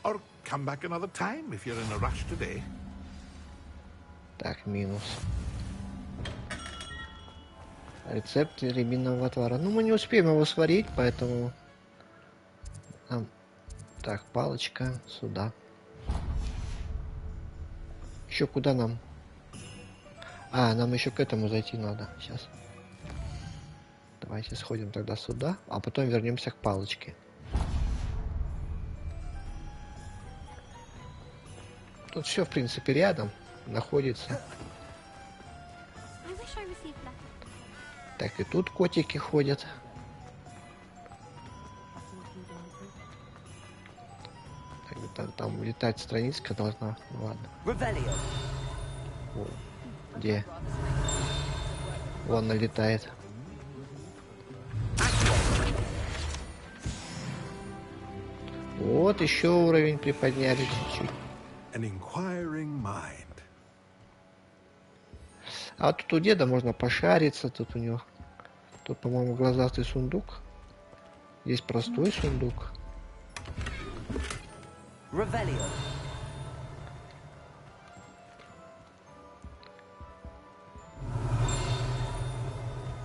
or come back another time if you're in a rush today. Так, минус. Рецепт рябинового отвара. Ну, мы не успеем его сварить, поэтому... Так, палочка сюда. Еще куда нам? А, нам еще к этому зайти надо. Сейчас. Давайте сходим тогда сюда, а потом вернемся к палочке. Тут все, в принципе, рядом находится. Так, и тут котики ходят. Так, там летать страничка должна. Ну, ладно. О, где? Вон налетает. Вот еще уровень приподняли чуть-чуть. А тут у деда можно пошариться, тут у него... Тут, по-моему, глазастый сундук. Есть простой сундук.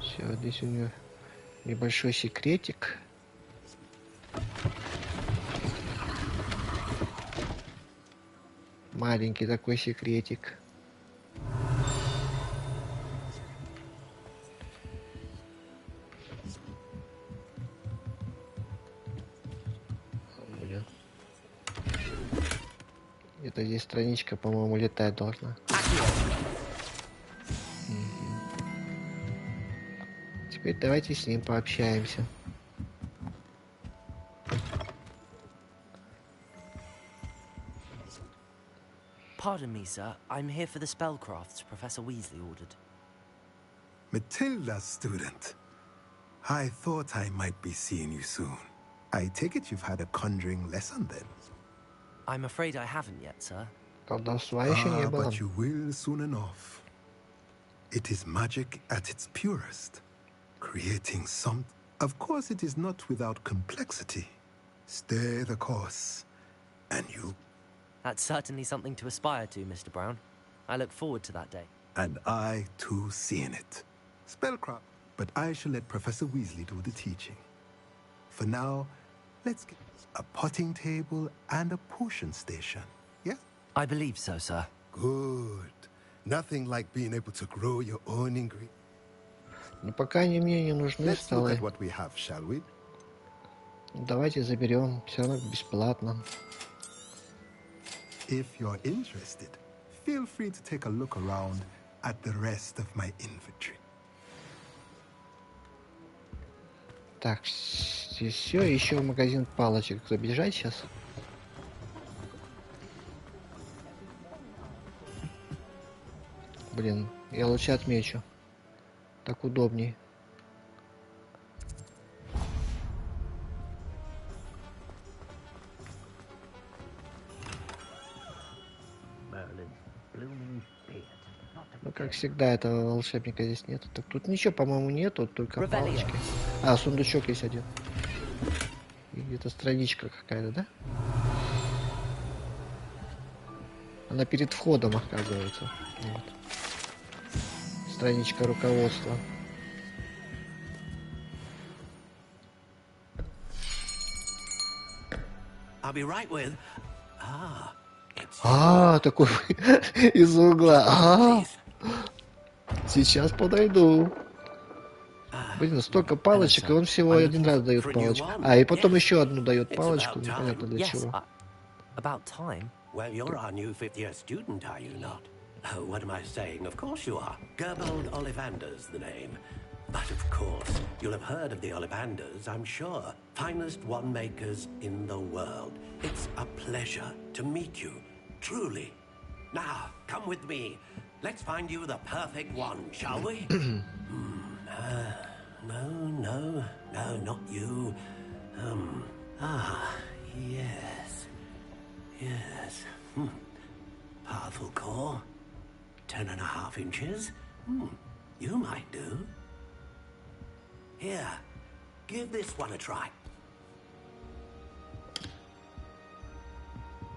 Все, здесь у него небольшой секретик. Маленький такой секретик. Блин. Где-то здесь страничка, по-моему, летать должна. Теперь давайте с ним пообщаемся. Pardon me, sir. I'm here for the spellcrafts Professor Weasley ordered. Matilda, student. I thought I might be seeing you soon. I take it you've had a conjuring lesson then? I'm afraid I haven't yet, sir. Колдовства еще не было. But you will soon enough. It is magic at its purest. Creating some... Of course, it is not without complexity. Stay the course, and you... That's certainly something to aspire to, Mr. Brown. I look forward to that day. And I, too, seeing it. Spellcraft. But I shall let Professor Weasley do the teaching. For now, let's get a potting table and a potion station, yes? I believe so, sir. Good. Nothing like being able to grow your own ingredients. Но пока они мне не нужны столы. What we have, shall we? Давайте заберем, все равно бесплатно. If you're interested, feel free to take a look around at the rest of my inventory. Так, здесь все, еще в магазин палочек забежать сейчас. Блин, я лучше отмечу. Так удобней. Ну, как всегда, этого волшебника здесь нет. Так тут ничего, по-моему, нету, только палочки. А, сундучок есть один. И где-то страничка какая-то, да? Она перед входом, оказывается. Вот. Страничка руководства. I'll be right with. Такой из угла. Сейчас подойду. Блин, столько палочек, и он всего один раз дает палочку. И потом еще одну дает палочку, непонятно для чего. About time. Well, you're our new fifth-year student, are you not? Oh, what am I saying? Of course you are. Gerbold Ollivander's the name. But of course, you'll have heard of the Ollivanders, I'm sure. Finest wand makers in the world. It's a pleasure to meet you, truly. Now, come with me. Let's find you the perfect wand, shall we? No, not you. Yes. Yes. Powerful core. 10.5 inches. You might do. Here, give this one a try.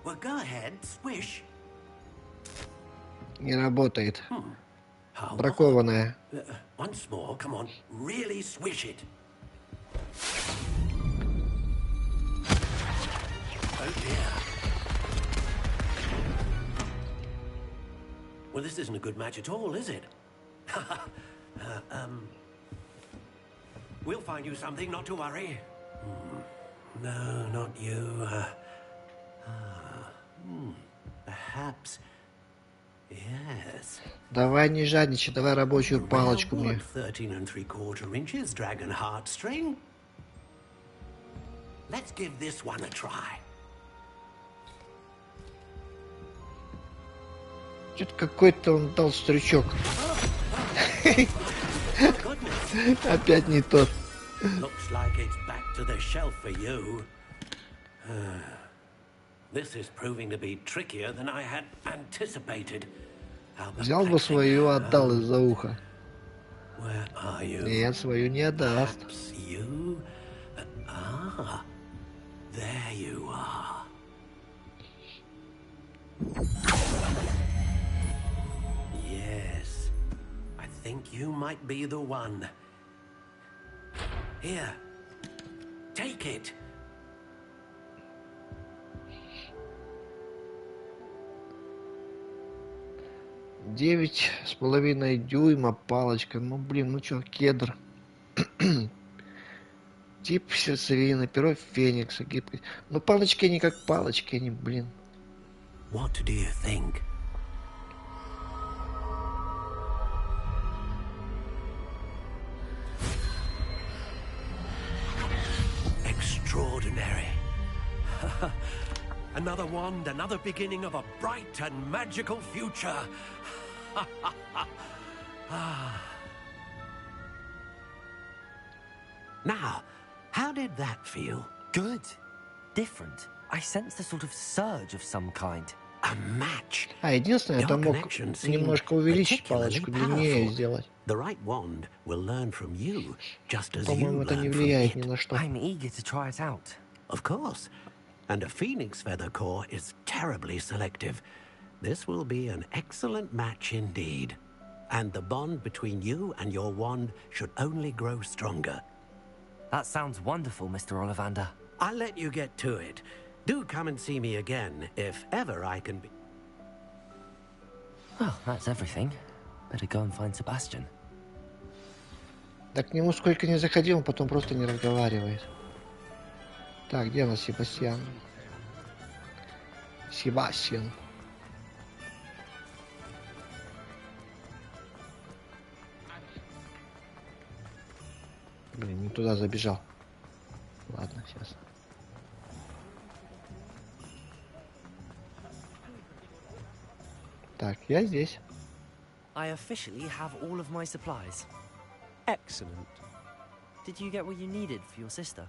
Well, go ahead, swish. Не работает. Бракованная. Once more, come on, really swish it. Oh dear. Well, this isn't a good match at all, is it? We'll find you something, not to worry. No, not you. Perhaps. Yes. Давай не жадничай, давай рабочую палочку мне. 13 3/4 inches, dragon heartstring. Let's give this one a try. Что-то какой-то он дал стручок. Опять не тот. Looks like it's back to the shelf for you. This is proving to be trickier than I had anticipated. Взял бы свою, отдал из-за уха. Where are you? Нет, свою не отдаст. You? There you are. Yes, I think you might be the one. Here, take it. Девять с половиной дюйма палочка. Ну блин, ну чё, кедр. Тип сердцевины, перо феникса, гибкость. Ну палочки они как палочки, они, блин. What do you think? Extraordinary. Another wand, another beginning of a bright and magical future. Now, how did that feel? Good. Different. I sensed a sort of surge of some kind. A match. Единственное, это мог немножко увеличить палочку, длиннее сделать. The right wand will learn from you, just as you По-моему, это не learn from влияет ни it. на что. I'm eager to try it out. Of course. And a phoenix feather core is terribly selective. This will be an excellent match indeed. And the bond between you and your wand should only grow stronger. That sounds wonderful, Mr. Ollivander. I'll let you get to it. Do come and see me again, if ever I can be. Well, that's everything. Better go and find Sebastian. Да к нему сколько не заходил, он потом просто не разговаривает. Так, где у нас Себастьян? Себастьян. Блин, не туда забежал. Ладно, сейчас. Так, я здесь. I officially have all of my supplies. Excellent. Did you get what you needed for your sister?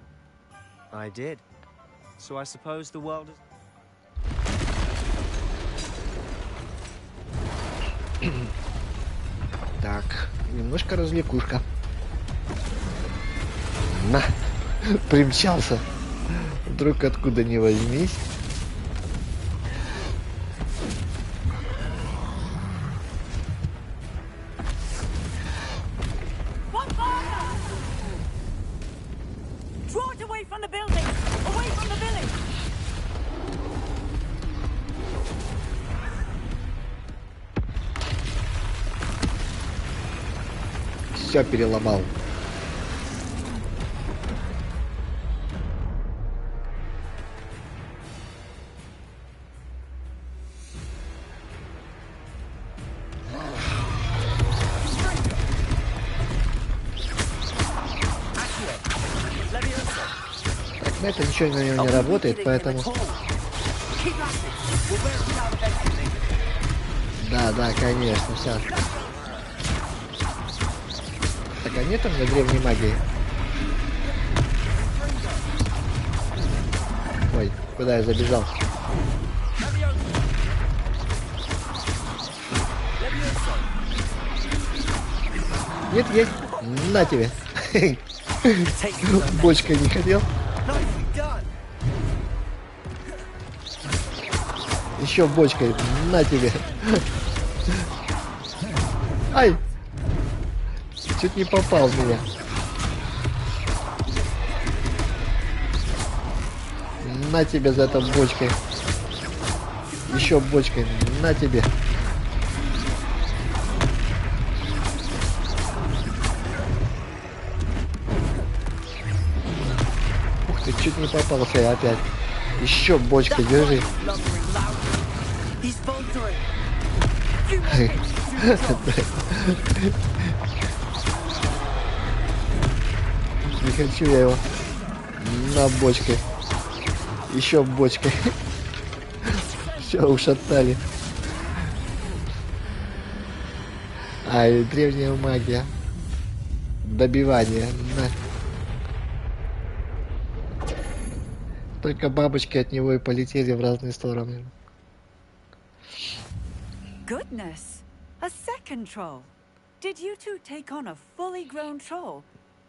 I did. So I suppose the world is... Так, немножко развлекушка. На, примчался. Вдруг откуда ни возьмись. Draw it away from the building! Away from the village! Все переломал. Так, на это ничего на него не работает, поэтому... Да, конечно, сейчас. Так, а нет там на древней магии? Ой, куда я забежал? Нет, есть. На тебе. Бочкой не хотел. Еще бочкой. На тебе. Ай! Чуть не попал в меня. На тебе за это бочкой. Еще бочкой. На тебе. Ух ты, чуть не попался я опять. Еще бочкой, держи. Не хочу я его. На бочкой. Еще бочкой. Все, ушатали. Ай, древняя магия. Добивание. На. Только бабочки от него и полетели в разные стороны. Goodness! A second troll. Did you two take on a fully grown troll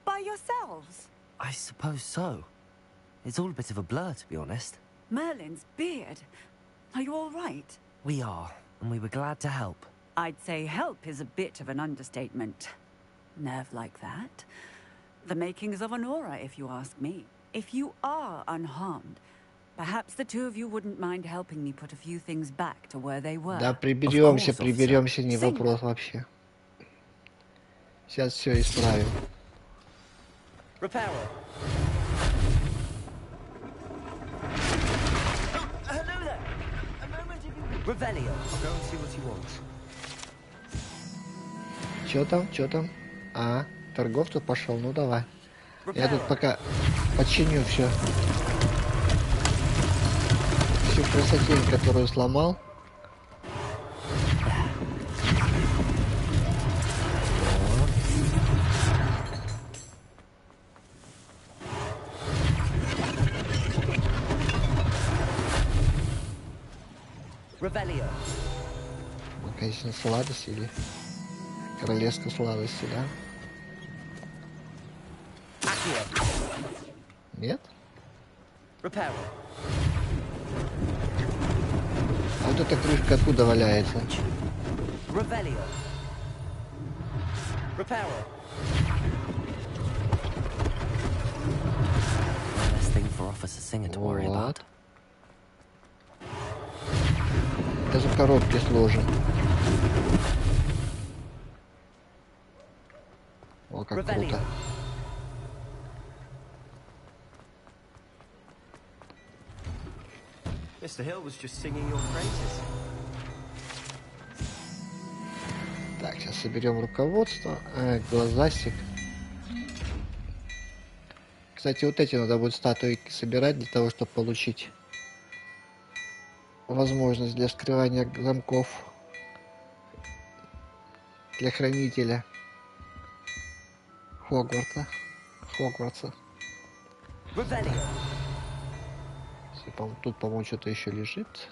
by yourselves? I suppose so. It's all a bit of a blur, to be honest. Merlin's beard. Are you all right? We are, and we were glad to help. I'd say help is a bit of an understatement. Nerve like that. The makings of an aura, if you ask me. If you are unharmed, perhaps the two of you wouldn't mind helping me put a few things back to where they were. Да, приберемся, не вопрос вообще. Сейчас все исправим. Reparo. Hello there. A moment if you... Revelio. I'll go and see what you want. Чё там? А, торговцу пошел, ну давай. Я тут пока починю все. Всю красотень, которую сломал. Revelio. Ну, конечно, сладости или королевской сладости, да? Нет? Reparo. А вот эта крышка откуда валяется? Revelio. Reparo. One less thing for Officer Singer to worry about. Даже в коробке сложен. О, как круто. Mr. Hill was just singing your praises. Так, сейчас соберем руководство. Глазастик. Кстати, вот эти надо будет статуйки собирать для того, чтобы получить возможность для вскрывания замков для хранителя. Хогвартса. Тут, по-моему, что-то еще лежит.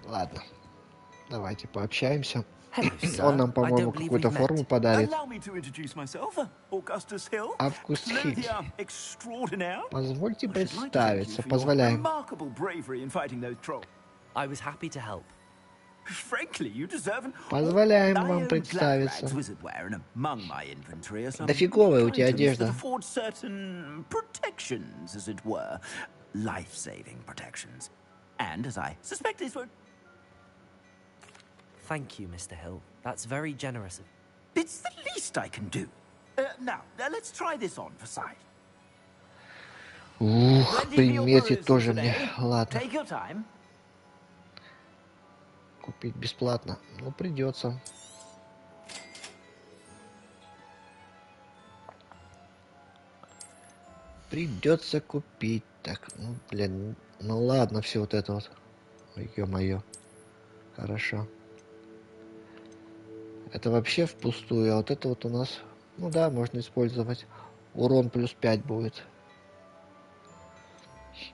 Ладно. Давайте пообщаемся. Он нам, по-моему, какую-то форму подарит. Август Хилл. Позвольте представиться. Позволяем. Позволяем вам представиться. Да фиговая у тебя одежда. Thank you, Mr. Hill. That's very generous of you. It's the least I can do. Now, let's try this on for size. Ух, приметит тоже мне. Ладно. Take your time. Купить бесплатно. Ну, придется. Придется купить. Так, ну, блин. Ну, ладно, все вот это вот. Ой, ё-моё. Хорошо. Это вообще впустую, а вот это вот у нас, ну да, можно использовать. Урон плюс 5 будет.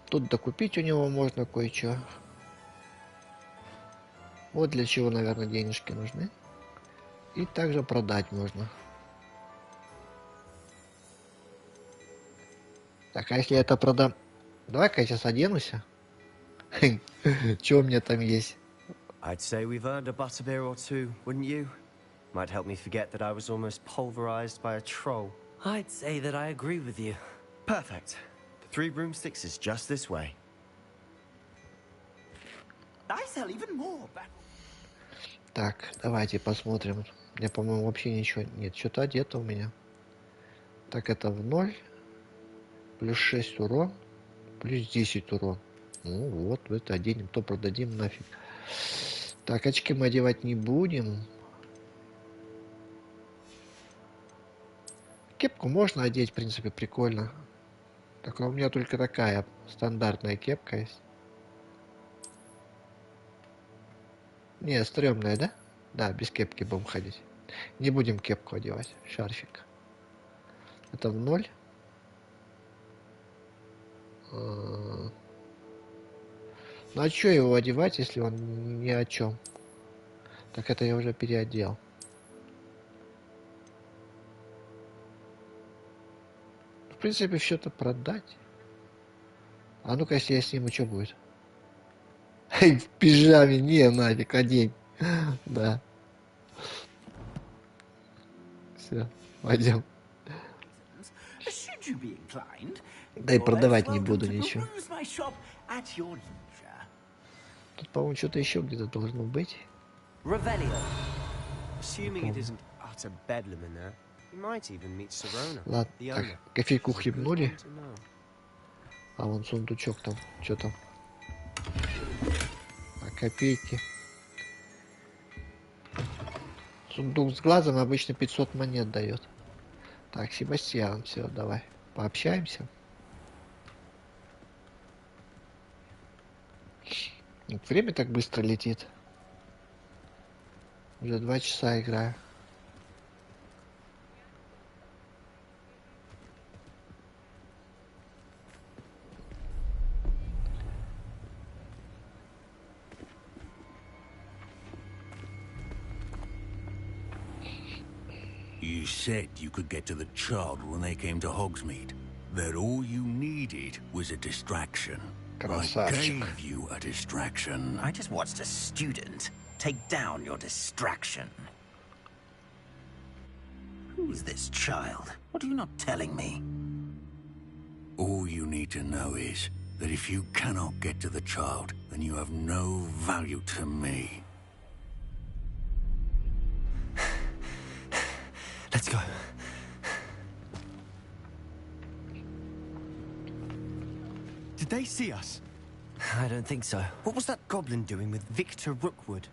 Тут докупить у него можно кое-что. Вот для чего, наверное, денежки нужны. И также продать можно. Так, а если я это продам... Давай-ка я сейчас оденусь. Что у меня там есть? I'd say we've earned a butterbeer or two, wouldn't you? Might help me forget that I was almost pulverized by a troll. I'd say that I agree with you. Perfect. The 3 broomsticks is just this way. I sell even more. Так, давайте посмотрим. Я, по-моему, вообще ничего... Нет, что-то одето у меня. Так, это в 0. Плюс 6 урон. Плюс 10 урон. Ну вот, это оденем, то продадим нафиг. Так, очки мы одевать не будем. Кепку можно одеть, в принципе, прикольно. Так, а у меня только такая стандартная кепка есть. Не, стрёмная, да? Да, без кепки будем ходить. Не будем кепку одевать. Шарфик. Это в 0. Ну а чё его одевать, если он ни о чем? Так это я уже переодел. В принципе, что-то продать. А ну-ка, если я сниму, что будет? В пижаме, не, нафиг, одень. Да. Все, пойдем. Да и продавать не буду ничего. Тут, по-моему, что-то еще где-то должно быть. Assuming it isn't utter bedlam in there, you might even meet Serona. Ладно, так, кофейку хлебнули. А вон сундучок там, что там? А копейки. Сундук с глазом обычно 500 монет дает. Так, Себастьян, все, давай, пообщаемся. Время так быстро летит. Уже 2 часа играю. You said you could get to the child when they came to Hogsmeade. That all you needed was a distraction. I gave you a distraction. I just watched a student take down your distraction. Who's this child? What are you not telling me? All you need to know is that if you cannot get to the child, then you have no value to me. Let's go. Did they see us? I don't think so. What was that goblin doing with Victor Rookwood?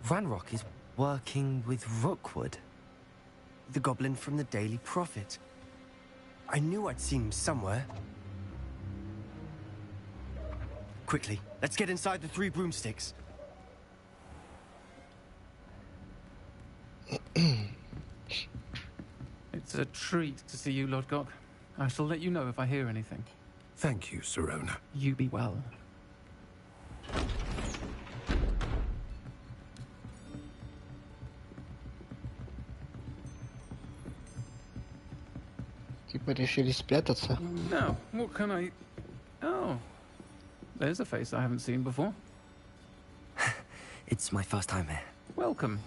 Ranrock is working with Rookwood. The goblin from the Daily Prophet. I knew I'd seen him somewhere. Quickly, let's get inside the 3 broomsticks. It's a treat to see you, Lodgok. I shall let you know if I hear anything. Thank you, Sirona. You be well. Типа решили спрятаться. Now, what can I... Oh, there's a face I haven't seen before. It's my first time here. Welcome.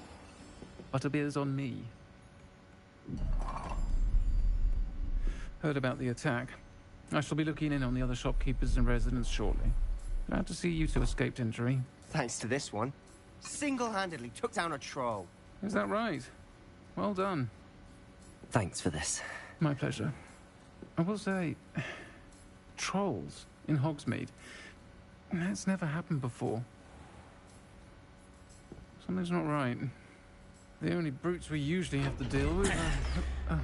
Butterbeer's on me. Heard about the attack. I shall be looking in on the other shopkeepers and residents shortly. Glad to see you two escaped injury. Thanks to this one. Single-handedly took down a troll. Is that right? Well done. Thanks for this. My pleasure. I will say, trolls in Hogsmeade. That's never happened before. Something's not right. The only brutes we usually have to deal with are...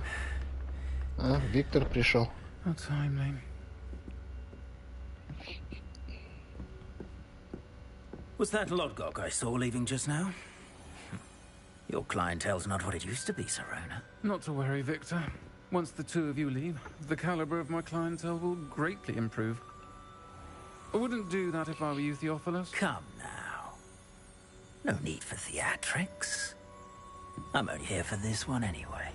Виктор пришел. How timely. Was that Lodgok I saw leaving just now? Your clientele's not what it used to be, Sirona. Not to worry, Victor. Once the two of you leave, the caliber of my clientele will greatly improve. I wouldn't do that if I were you, Theophilus. Come now. No need for theatrics. I'm only here for this one anyway.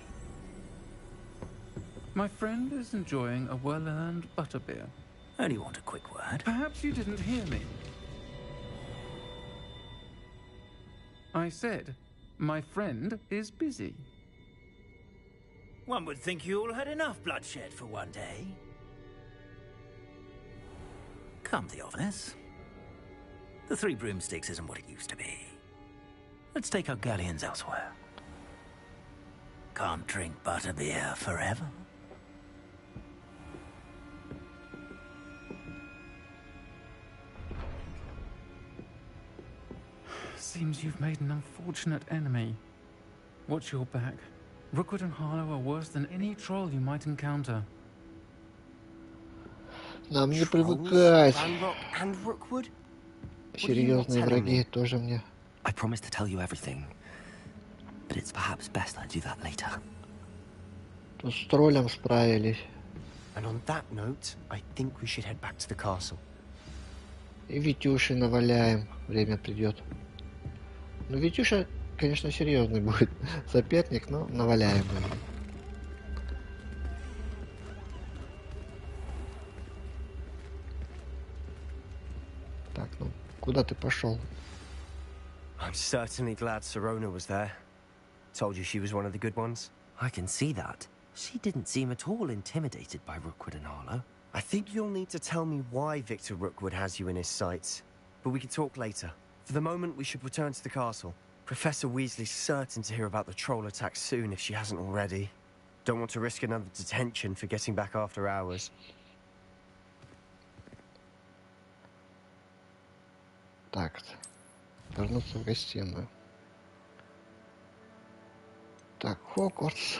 My friend is enjoying a well-earned butterbeer. Only want a quick word. Perhaps you didn't hear me. I said, my friend is busy. One would think you all had enough bloodshed for one day. Come, Theophilus. The Three Broomsticks isn't what it used to be. Let's take our galleons elsewhere. Can't drink butterbeer forever. Seems you've made an unfortunate enemy. Watch your back. Rookwood and Harlow are worse than any troll you might encounter. Нам не привыкать. Ranrock and Rookwood? Серьезные враги тоже мне. I promise to tell you everything, but it's perhaps best I do that later. Тут с троллем справились. And on that note, I think we should head back to the castle. И Витюши наваляем. Время придет. Ну, Витюша, конечно, серьезный будет соперник, но наваляем его. Так, ну, куда ты пошел? I'm certainly glad Sirona was there. Told you she was one of the good ones. I can see that. She didn't seem at all intimidated by Rookwood and Harlow. I think you'll need to tell me why Victor Rookwood has you in his sights. But we can talk later. For the moment, we should return to the castle. Professor Weasley's certain to hear about the troll attack soon if she hasn't already. Don't want to risk another detention for getting back after hours. Так, вернуться в гостиную. Так, Хогвартс.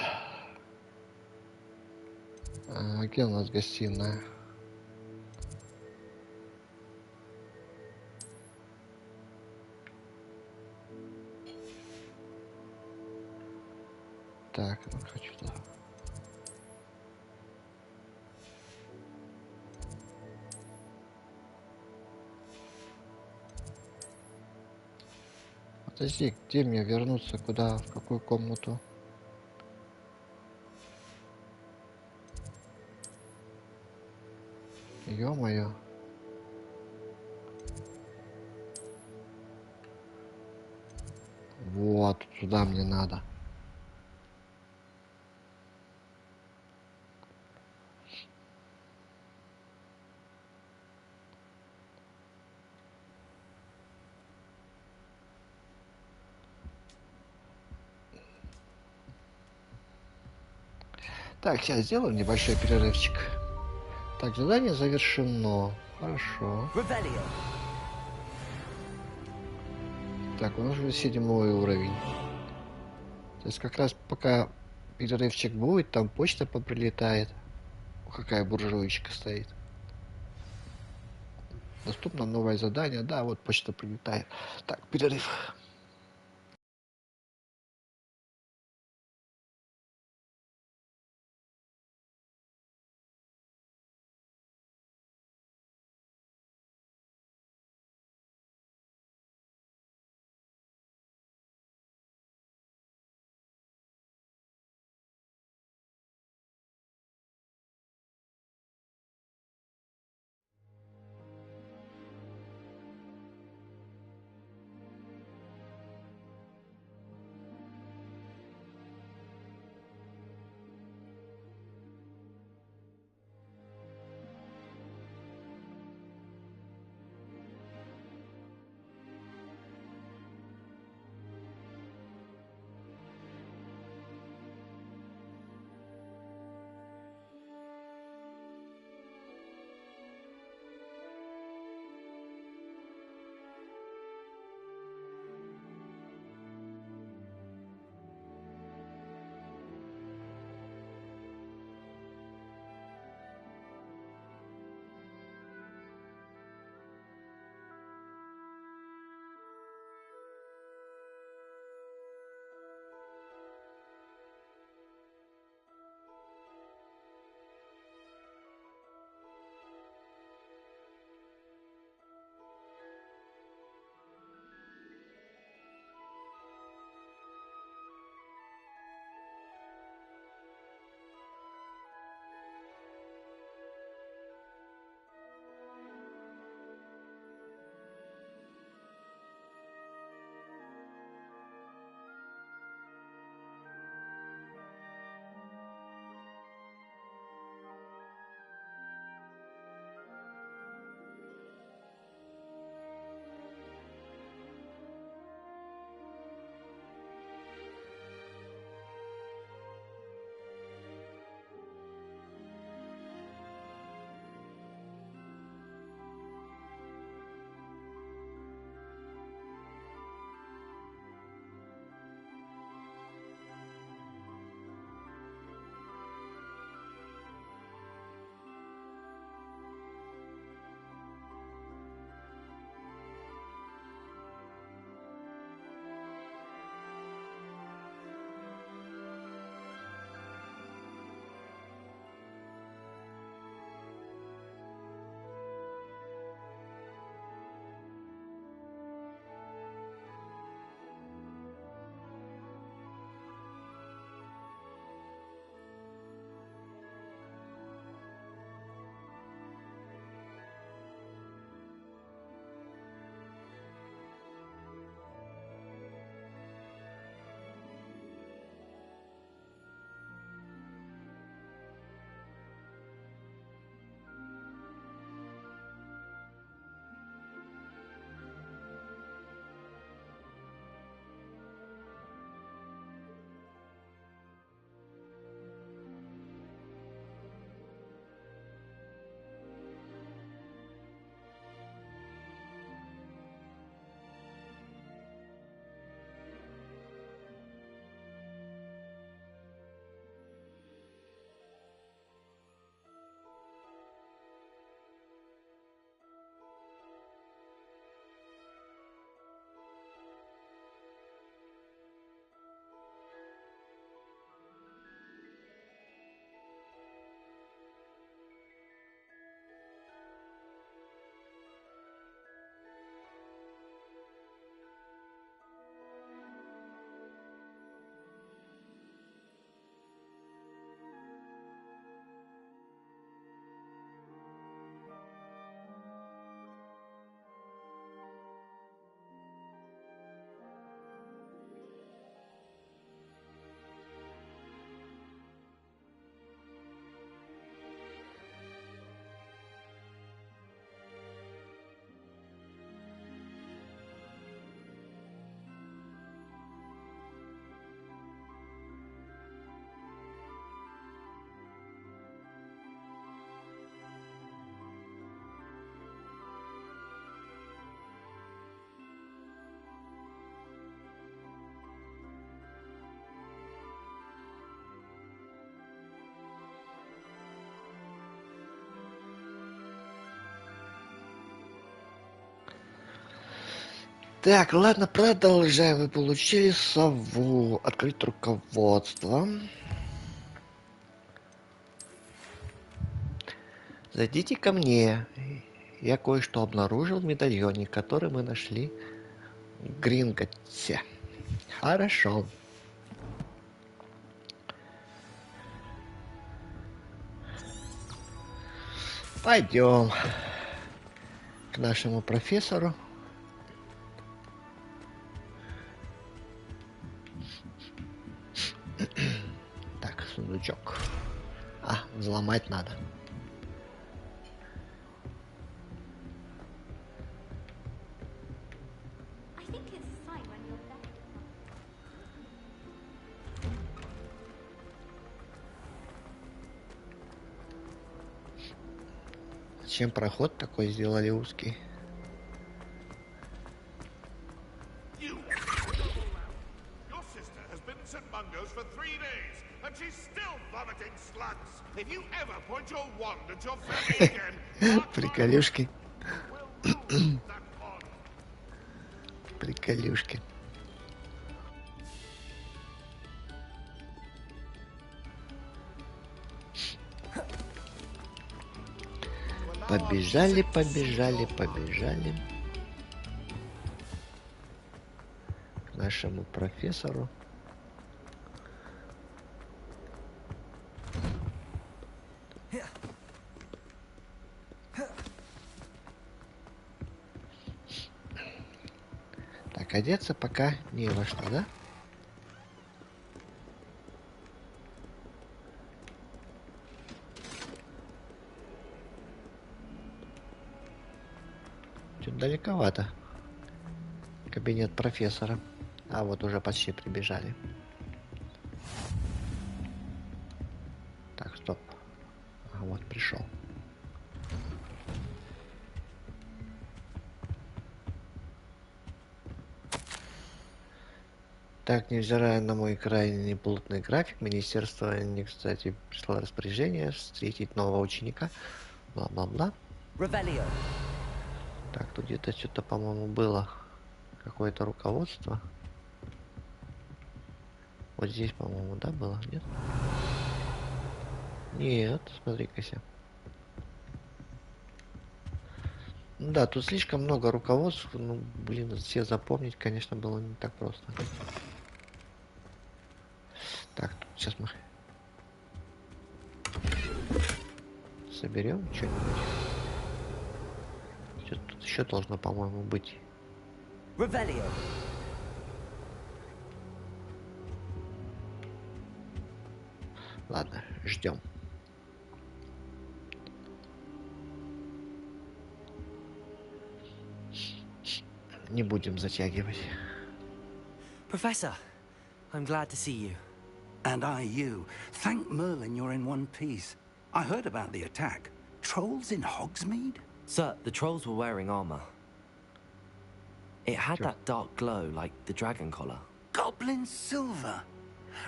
Где у нас гостиная? Так, ну хочу туда. Подожди, где мне вернуться? Куда? В какую комнату? Ё-моё. Вот, туда мне надо. Так, сейчас сделаем небольшой перерывчик. Так, задание завершено. Хорошо. Так, у нас уже 7-й уровень. То есть как раз пока перерывчик будет, там почта поприлетает. О, какая буржуечка стоит. Доступно новое задание. Да, вот почта прилетает. Так, перерыв. Так, ладно, продолжаем. Вы получили сову. Открыть руководство. Зайдите ко мне. Я кое-что обнаружил в медальоне, который мы нашли в Гринготте. Хорошо. Пойдем к нашему профессору. Так, сундучок. А, взломать надо. Зачем проход такой сделали узкий? Your sister has been at St. Mungo's for 3 days, and she's still vomiting slugs. If you ever point your wand at your family again, Приколюшки. Приколюшки. Побежали, побежали, побежали к нашему профессору. Так, одеться пока не во что, да? Чуть далековато. Кабинет профессора. А вот уже почти прибежали. Так, стоп. А вот пришел. Так, невзирая на мой крайне плотный график, министерство не кстати пришло распоряжение встретить нового ученика. Бла-бла-бла. Так, тут где-то что-то, по-моему, было. Какое-то руководство. Вот здесь, по-моему, да, было? Нет? Нет, смотри-ка. Да, тут слишком много руководств. Ну, блин, все запомнить, конечно, было не так просто. Так, сейчас мы соберем что-нибудь. Что-то тут еще должно, по-моему, быть. Ладно, ждем. Не будем затягивать. Professor, I'm glad to see you. And I you. Thank Merlin you're in one piece. I heard about the attack. Trolls in Hogsmeade? Sir, the trolls were wearing armor. It had that dark glow like the dragon collar. Goblin silver.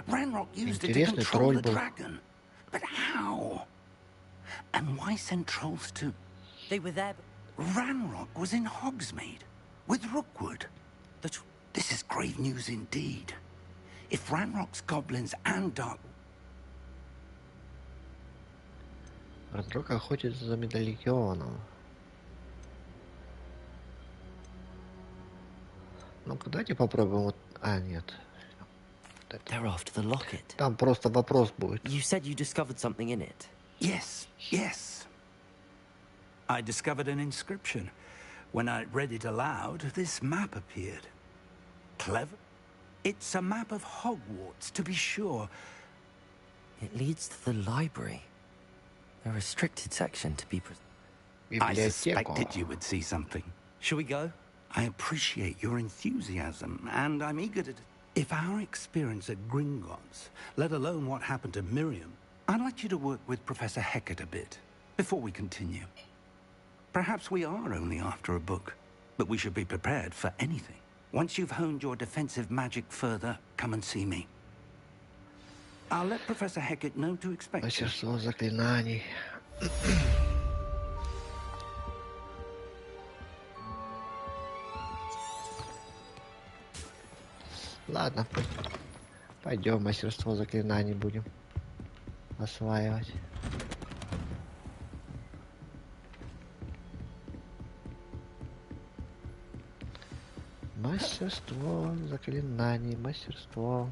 Ranrock used it to control the dragon. But how? And why send trolls to... They were there... Ranrock was in Hogsmeade. With Rookwood. This is grave news indeed. If Ranrock's goblins and dark... Ranrock охотится за медальоном. Ну-ка, давайте попробуем вот... А, нет. They're after the locket. Там просто вопрос будет. You said you discovered something in it. Yes, yes. I discovered an inscription. When I read it aloud, this map appeared. Clever. It's a map of Hogwarts, to be sure. It leads to the library. A restricted section to be... I suspected you would see something. Shall we go? I appreciate your enthusiasm, and I'm eager to... If our experience at Gringotts, let alone what happened to Miriam, I'd like you to work with Professor Hecat a bit, before we continue. Perhaps we are only after a book, but we should be prepared for anything. Once you've honed your defensive magic further, come and see me. I'll let Professor Hecat know to expect you. Мастерство заклинаний. Ладно, пойдем мастерство заклинаний будем осваивать. Мастерство заклинаний, мастерство.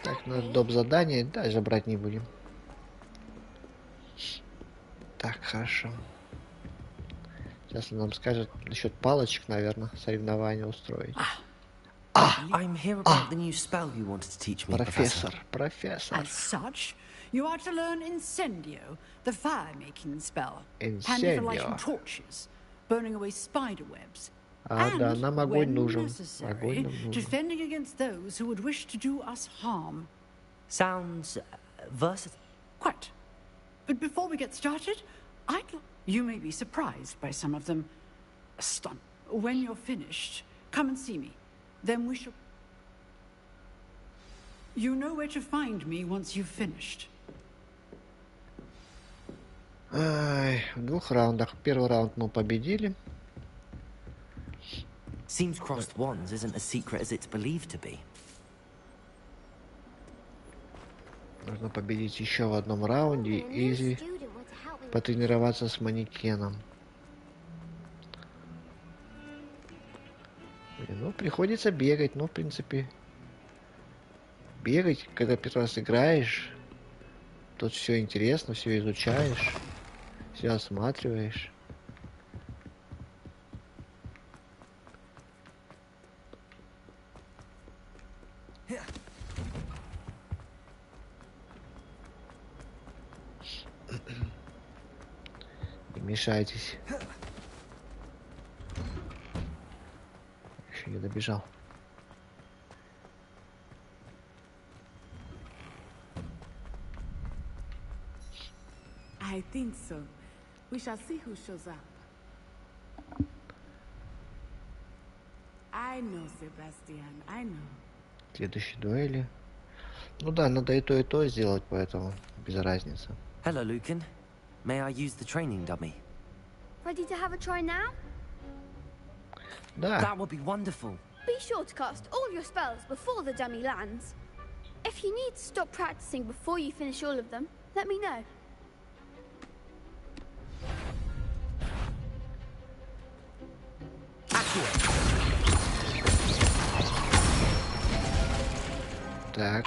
Так, на доп. Задание даже брать не будем. Так, хорошо. Сейчас он нам скажет насчет палочек, наверное, соревнования устроить. I'm here about the new spell you wanted to teach me, Профессор, профессор. As such, you are to learn Incendio, the fire-making spell. Handy for Incendio. lighting torches, burning away spider webs. А, да, And, нам огонь when нужен. necessary, Огонь нам нужен. defending against those who would wish to do us harm. Sounds versatile. Quite. But before we get started, you may be surprised by some of them. When you're finished, come and see me. Then we shall... You know where to find me once you've finished. Ай, в 2 раундах. Первый раунд мы победили. Seems crossed wands isn't as secret as it's believed to be. Нужно победить еще в одном раунде и потренироваться с манекеном. Ну, приходится бегать, ну, в принципе. Бегать, когда первый раз играешь, тут все интересно, все изучаешь, все осматриваешь. Не мешайтесь. Еще не добежал. I think so. We shall see who shows up. I know, Sebastian, I know. Следующей дуэли. Ну да, надо и то сделать, поэтому без разницы. Hello, Lucan. May I use the training dummy? Ready to have a try now? Да. That would be wonderful. Be sure to cast all your spells before the dummy lands. If you need to stop practicing before you finish all of them, let me know. Так.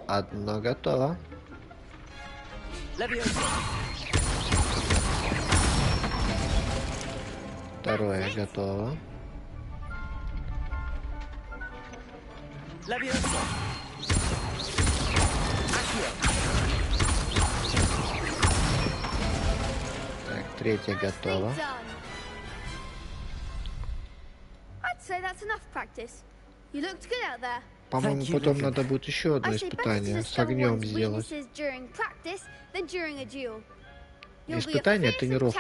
Одно готово. Второе готово. Так, третье готово. I'd say that's enough practice. You looked good out there. По-моему, потом надо будет еще одно испытание с огнем сделать. Испытание, тренировка.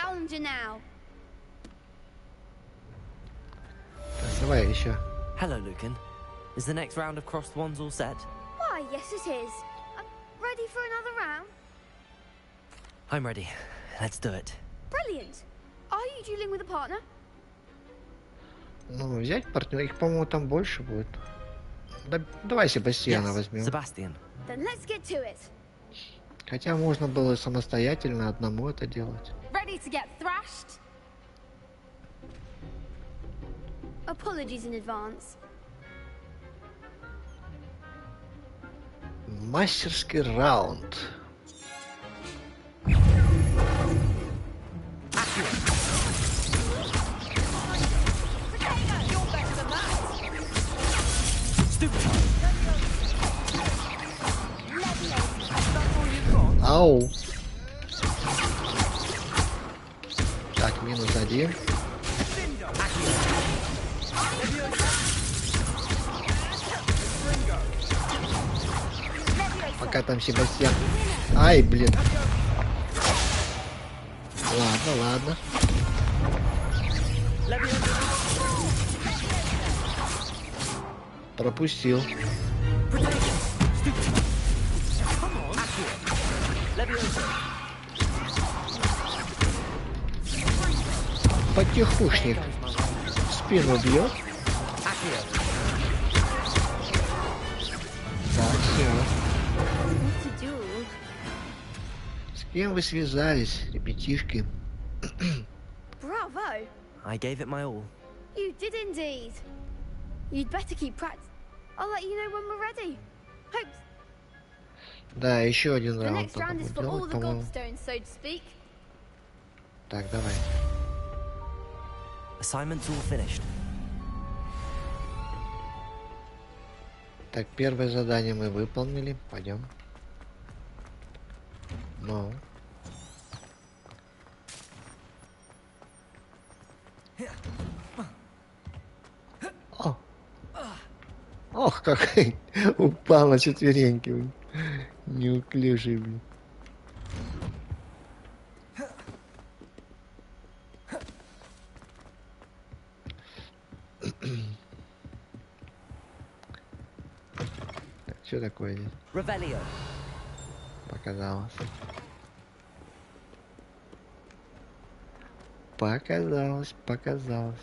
Давай еще. Hello, Lucan. Is the next round of crossed wands all set? Why, yes it is. Ready for another round? I'm ready. Let's do it. Brilliant. Are you dueling with a partner? Ну, взять партнера, их, по-моему, там больше будет. Да, давай Себастьяна возьмем. Sebastian. Then let's get to it. Хотя можно было самостоятельно одному это делать. Ready to get thrashed? Apologies in advance. Мастерский раунд. Ау. Так, минус 1. Пока там Себастьян. Ай, блин. Ладно, ладно. Пропустил. Потихушник. В спину бьет. Так, все. С кем вы связались, ребятишки? Bravo! I gave it my all. You did indeed. You'd better keep practice. I'll let you know when we're ready. Hope Да, еще один the раунд next round is надо for all делать, the по-моему. gobstones, so to speak. Так, давай. Assignment's all finished. Так, первое задание мы выполнили. Пойдем. Ну. О. Ох, как упал на четвереньки. Блин. Неуклюжий, блин. Так, что такое здесь? Revelio. Показалось. Показалось, показалось.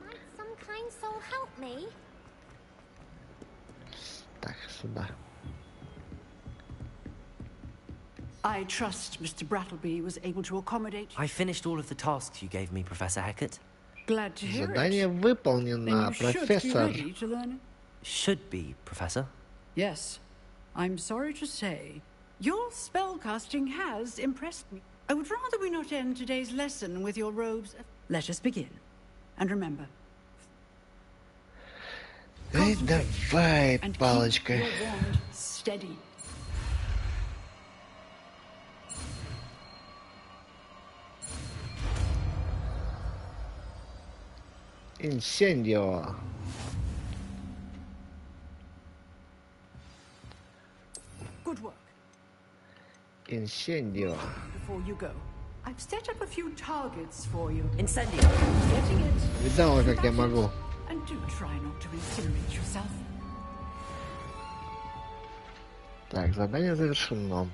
Might some kind soul help me? Так, сюда. I trust Mr. Brattleby was able to accommodate. I finished all of the tasks you gave me, Professor Hackett. Glad to hear Задание it. выполнено, Then you should be профессор. ready to learn it. Should be, Professor. Yes, I'm sorry to say, your spellcasting has impressed me. I would rather we not end today's lesson with your robes. Let us begin. And remember, Эй, давай, and keep палочка. your wand steady. Инсендио. Good work. Инсендио. Before you go, I've set up a few targets for you. Incendio. Getting it? Видала, как я могу? And do try not to incinerate yourself. Так, задание завершено.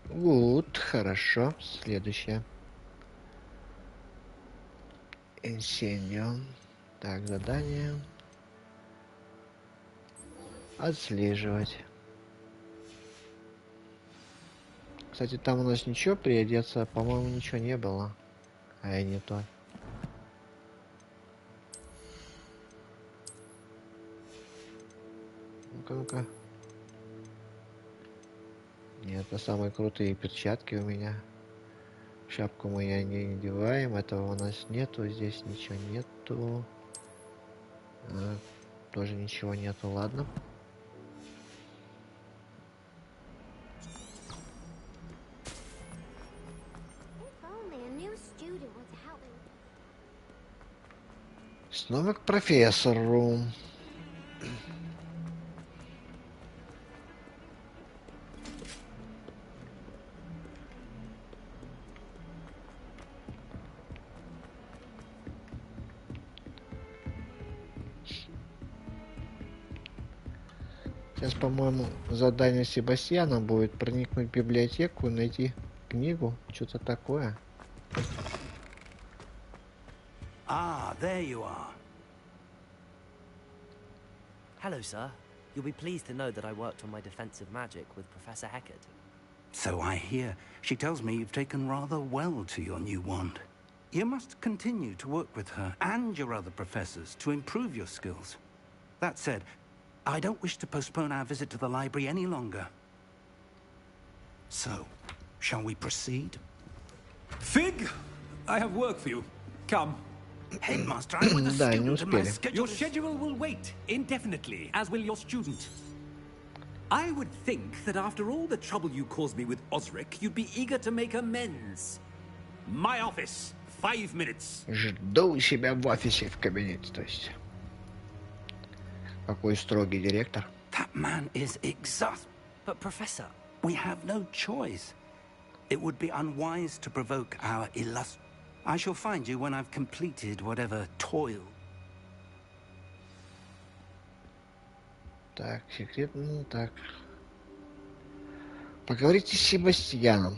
Гуд, хорошо. Следующее. Инсендио. Так, задание. Отслеживать. Кстати, там у нас ничего приодеться, по-моему, ничего не было. А и не то. Ну-ка, ну-ка. Нет, это самые крутые перчатки у меня. Шапку мы не надеваем, этого у нас нету, здесь ничего нету. Тоже ничего нету, ладно. If only a new student were to help me. Снова к профессору. Сейчас, по-моему, задание Себастьяна будет проникнуть в библиотеку, найти книгу, что-то такое. Ah, there you are. Hello, sir. You'll be pleased to know that I worked on my defensive magic with Professor Hackett. So I hear. She tells me you've taken rather well to your new wand. You must continue to work with her and your other professors to improve your skills. That said, I don't wish to postpone our visit to the library any longer. So, shall we proceed? Fig, I have work for you. Come. Headmaster, I'm with a student and my schedule Your is... schedule will wait indefinitely, as will your student. I would think that after all the trouble you caused me with Osric, you'd be eager to make amends. My office, 5 minutes. Жду у себя в офисе, в кабинете, то есть. Какой строгий директор. That man is exhausted. But, Professor, We have no choice. It would be unwise to provoke our I shall find you when I've completed whatever toil. Так, секретно, так. Поговорите с Себастьяном.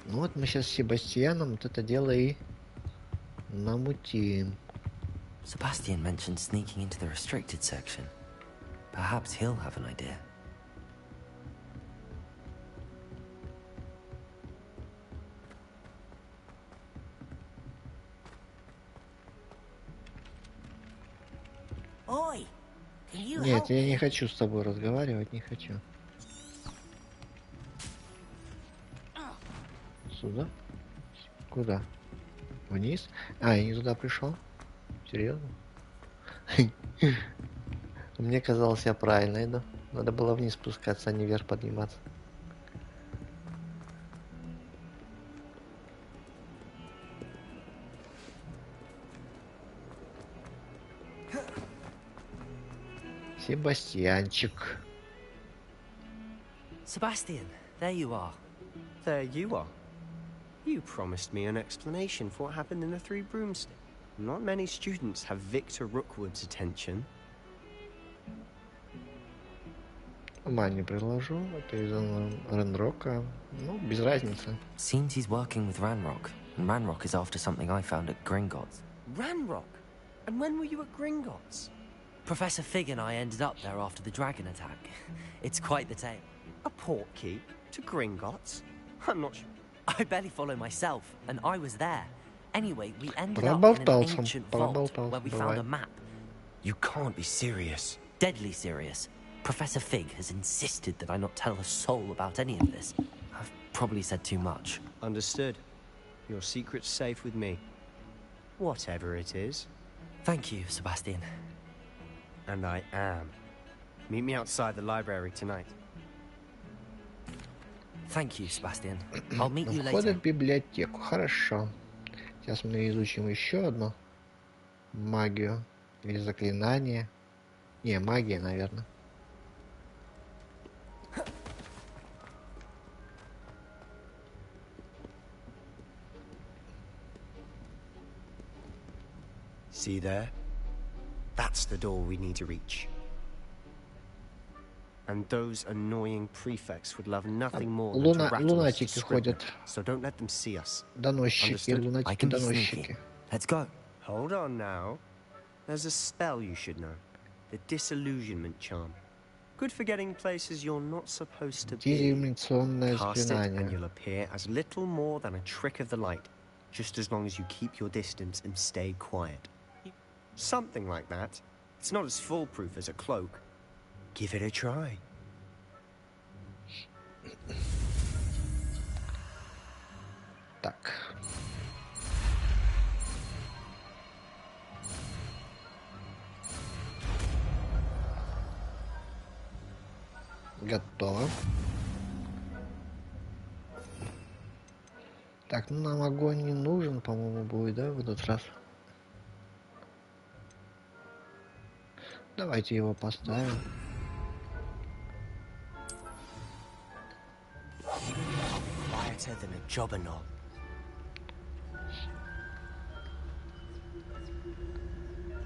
Ну вот мы сейчас с Себастьяном вот это дело и намутим. Sebastian mentioned sneaking into the restricted section. Perhaps he'll have an idea. Oi, can you Нет, help я me? не хочу с тобой разговаривать, не хочу. Сюда? Куда? Вниз? А, я не туда пришел? Серьезно? Мне казалось, я правильно иду. Надо было вниз спускаться, а не вверх подниматься. Себастьянчик. Sebastian, there you are. There you are. You promised me an explanation for what happened in the Three Broomsticks. Not many students have Victor Rookwood's attention. Ума не приложу. Это из Ранрока. Ну, без разницы. Seems he's working with Ranrock, and Ranrock is after something I found at Gringotts. Ranrock? And when were you at Gringotts? Professor Fig and I ended up there after the dragon attack. It's quite the tale. A portkey to Gringotts? I'm not sure. I barely follow myself, and I was there. Anyway, we ended up in an ancient vault where we found a map. You can't be serious. Deadly serious. Professor Fig has insisted that I not tell a soul about any of this. I've probably said too much. Understood. Your secret's safe with me. Whatever it is. Thank you, Sebastian. And I am. Meet me outside the library tonight. Thank you, Sebastian. I'll meet you Входит later. в библиотеку. Хорошо. Сейчас мы изучим еще одну магию или заклинание. Не, магия, наверное. See there? That's the door we need to reach. And those annoying prefects would love nothing more than to rattle us to Лунатики Scribner. ходят. So don't let them see us. Доносчики, Understood? лунатики-доносчики. Let's go. Hold on now. There's a spell you should know. The disillusionment charm. Good for getting places you're not supposed to be. Дезиллюминационное Cast it and заклинание. you'll appear as little more than a trick of the light, just as long as you keep your distance and stay quiet. Something like that. It's not as foolproof as a cloak. Give it a try. Так. Готово. Так, ну нам огонь не нужен, по-моему, будет, да, в этот раз? Давайте его поставим. Quieter than a jobberknoll.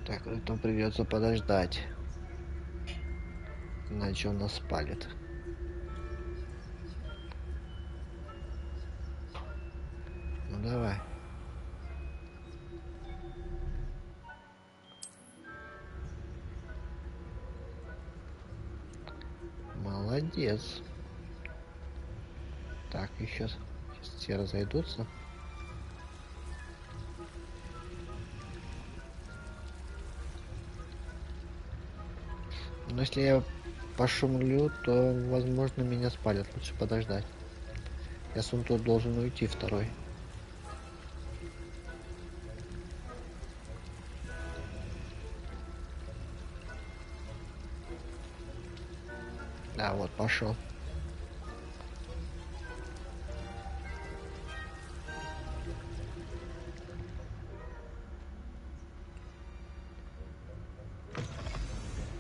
Так, это придется подождать. Иначе он нас спалит. Ну давай. Молодец. Так, еще сейчас все разойдутся. Но если я пошумлю, то, возможно, меня спалят. Лучше подождать. Сейчас он тут должен уйти, второй. Да, вот, пошел.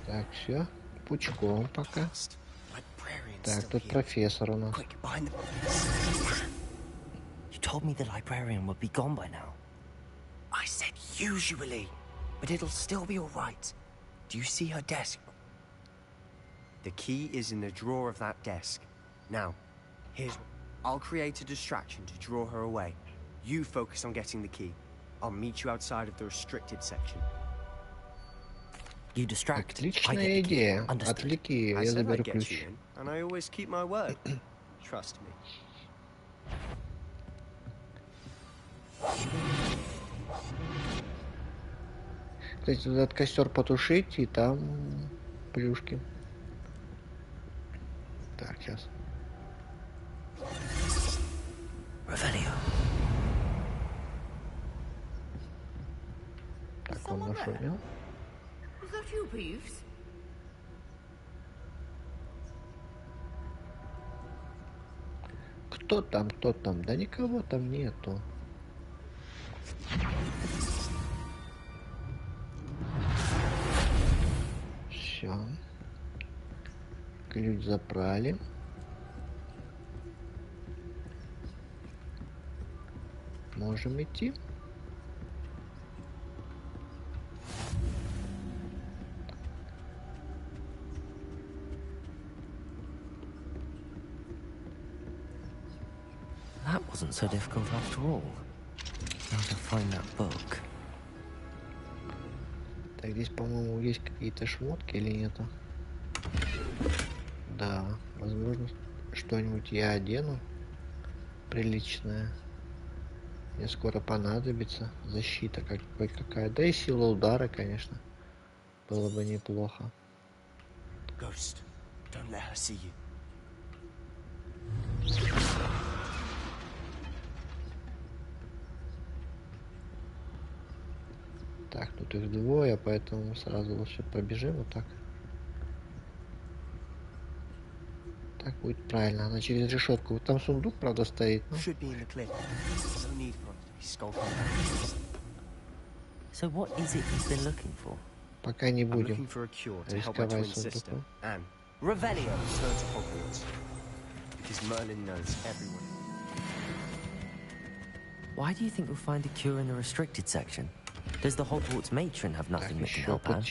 Так, все. пучком пока. Так, тут профессор у нас. You told me the librarian would be gone by now. I said usually, but it'll still be all right. Do you see her desk? The key is in the drawer of that desk. Now, I'll create a distraction to draw her away. You focus on getting the key. I'll meet you outside of the restricted section. You distract. Отличная идея. Отвлеки ее, я заберу ключ. And I always keep my word. Trust me. Кстати, этот костер потушить, и там плюшки. Так, сейчас. Так, он нашумел. Is that you, Peeves? Кто там, кто там? Да никого там нету. Все. Ключ забрали. Можем идти. That wasn't so difficult after all. Now to find that book. Так, здесь, по-моему, есть какие-то шмотки или нету? Да, возможно, что-нибудь я одену приличное. Мне скоро понадобится защита какая. Да и сила удара, конечно. Было бы неплохо. Ghost, don't let her see you. Так, тут их двое, поэтому сразу лучше побежим вот так. Так будет правильно. Она через решетку. Вот там сундук, правда, стоит. Но... So what is it you've been looking for? Пока не будем рисковать сундуком. Revelio return to Hogwarts. Because Merlin knows everyone. Why do you think we'll find a cure in the restricted section? Does the Hogwarts matron have nothing that can help her?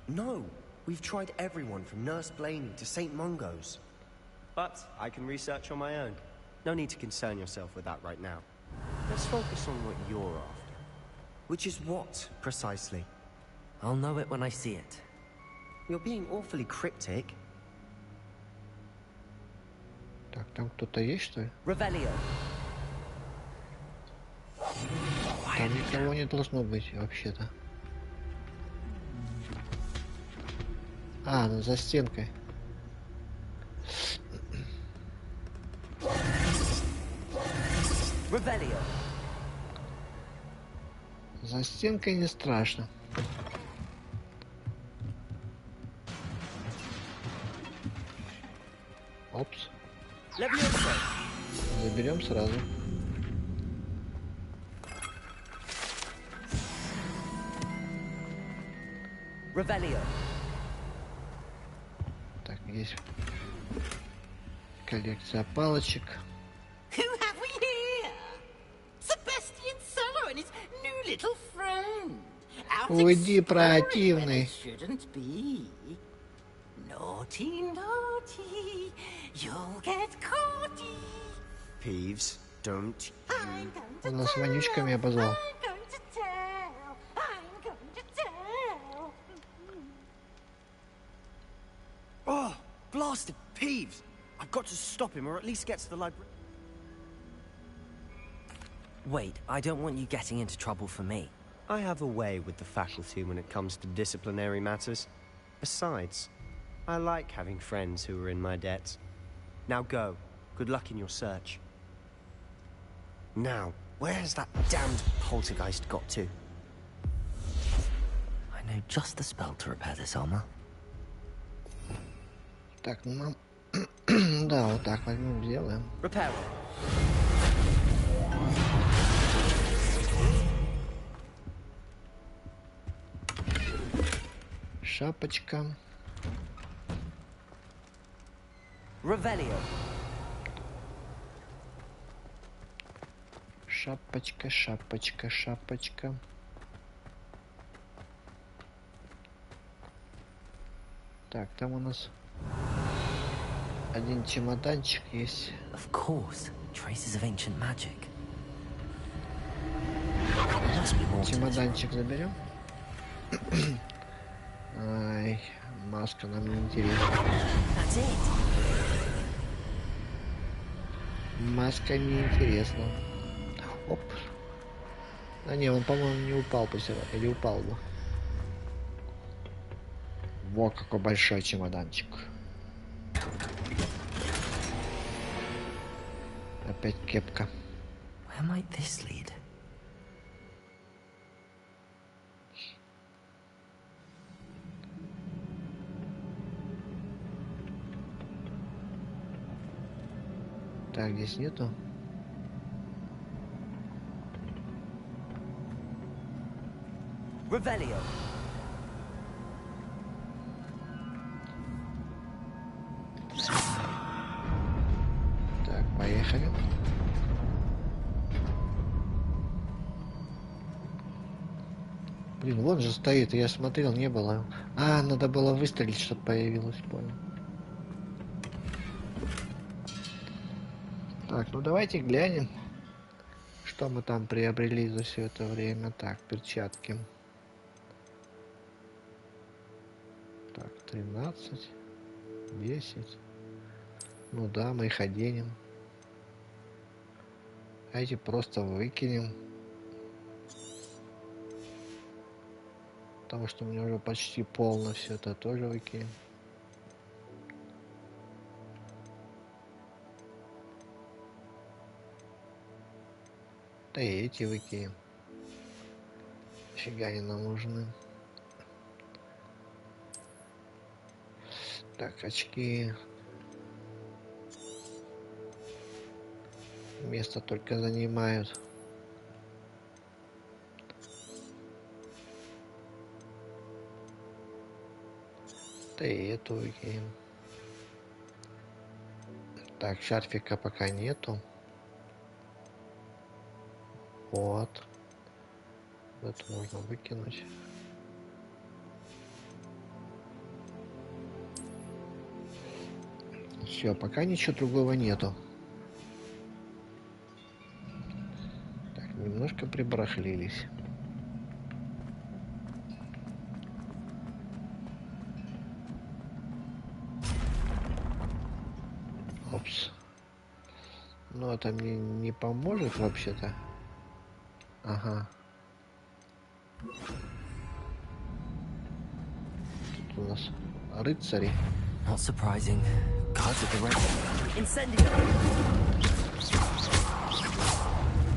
No, we've tried everyone from Nurse Blaney to St. Mungo's. But I can research on my own. No need to concern yourself with that right now. Let's focus on what you're after. Which is what, precisely? I'll know it when I see it. You're being awfully cryptic. Так, там кто-то есть, что ли? Revelio. Там никого не должно быть, вообще-то. А, ну за стенкой. Revelio. За стенкой не страшно. Опс. Заберем сразу. Revelio. Так, есть коллекция палочек. Who have we here? Sebastian Solo and his new little friend. Уйди, противный. Shouldn't be. Naughty, naughty. You'll get caughty. Peeves, don't you... Он нас вонючками обозвал. I'm going to tell. I'm going to tell. Oh, blasted Peeves! I've got to stop him, or at least get to the library. Wait, I don't want you getting into trouble for me. I have a way with the faculty when it comes to disciplinary matters. Besides, I like having friends who are in my debt. Now go. Good luck in your search. Now, where has that damned poltergeist got to? I know just the spell to repair this armor. Так, ну нам... да, вот так возьмем, сделаем. Repair. Шапочка. Revelio. Шапочка, шапочка, шапочка. Так, там у нас один чемоданчик есть. Of course, traces of ancient magic. Чемоданчик заберем. Ай, маска нам не интересна. Маска не интересна. Оп. А не, он, по-моему, не упал после. Или упал бы. Во, какой большой чемоданчик. Опять кепка. Where might this lead? Так, здесь нету. Revelio. Так, поехали. Блин, вон же стоит, я смотрел, не было. А, надо было выстрелить, чтобы появилось, понял. Так, ну давайте глянем, что мы там приобрели за все это время. Так, перчатки. Так, 13, 10. Ну да, мы их оденем. А эти просто выкинем. Потому что у меня уже почти полно все это тоже выкинем. Да и эти выкинем. Фига они нам нужны. Так, очки. Место только занимают. Да и эту выкинем. Так, шарфика пока нету. Вот. Это можно выкинуть. Все, пока ничего другого нету. Так, немножко прибарахлились. Опс. Ну, это мне не поможет вообще-то. Ага. Тут у нас рыцари. Not surprising. Cards at the ready. Incendio.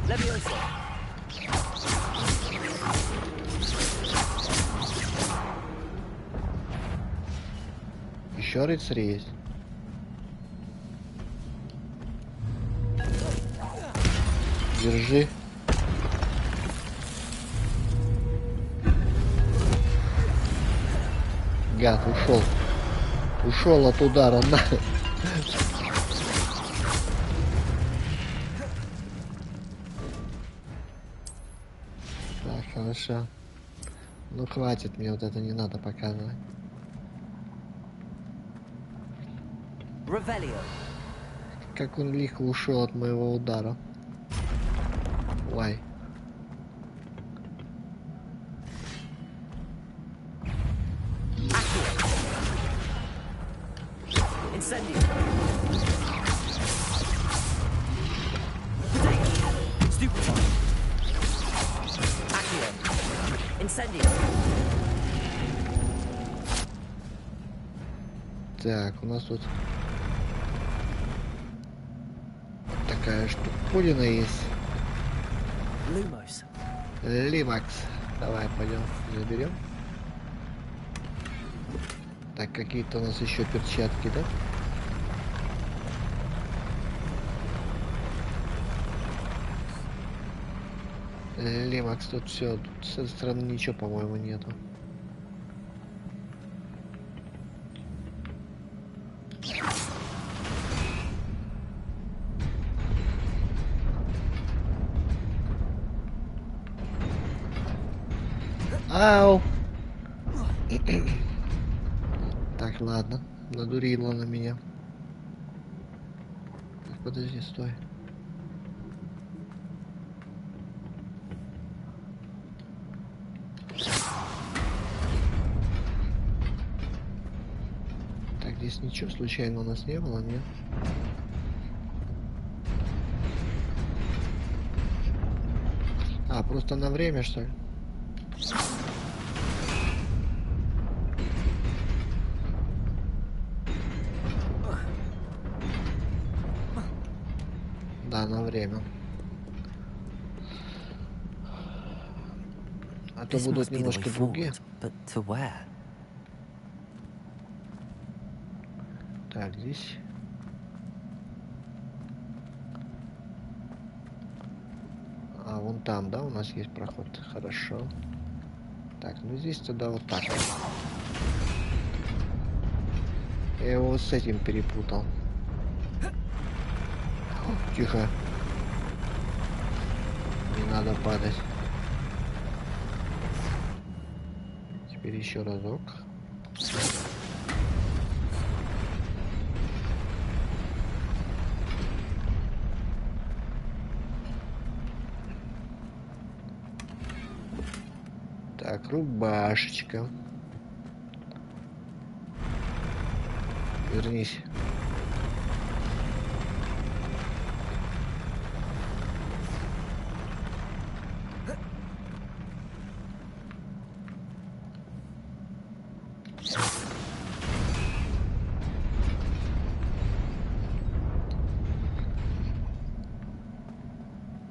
Levioso. Еще рыцари есть. Держи. Гад, ушел. Ушел от удара на. Так, хорошо. Ну хватит, мне вот это не надо показывать. Revelio. Как он лихо ушел от моего удара. Ой. Incendio. Stupefy. Accio. Incendio. Так, у нас тут вот такая штуковина есть. Lumos. Лимакс. Давай, пойдем, заберем. Так, какие-то у нас еще перчатки, да? Лимакс, тут все, тут с этой стороны ничего, по-моему, нету. Ау! Так, ладно. Надурила на меня. Подожди, стой. Так, здесь ничего случайно у нас не было, нет? А, просто на время, что ли? Да, на время. А то будут немножко другие. Так, здесь. А, вон там, да, у нас есть проход. Хорошо. Так, ну здесь тогда вот так. Я его вот с этим перепутал. Тихо. Не надо падать. Теперь еще разок. Так, рубашечка. Вернись.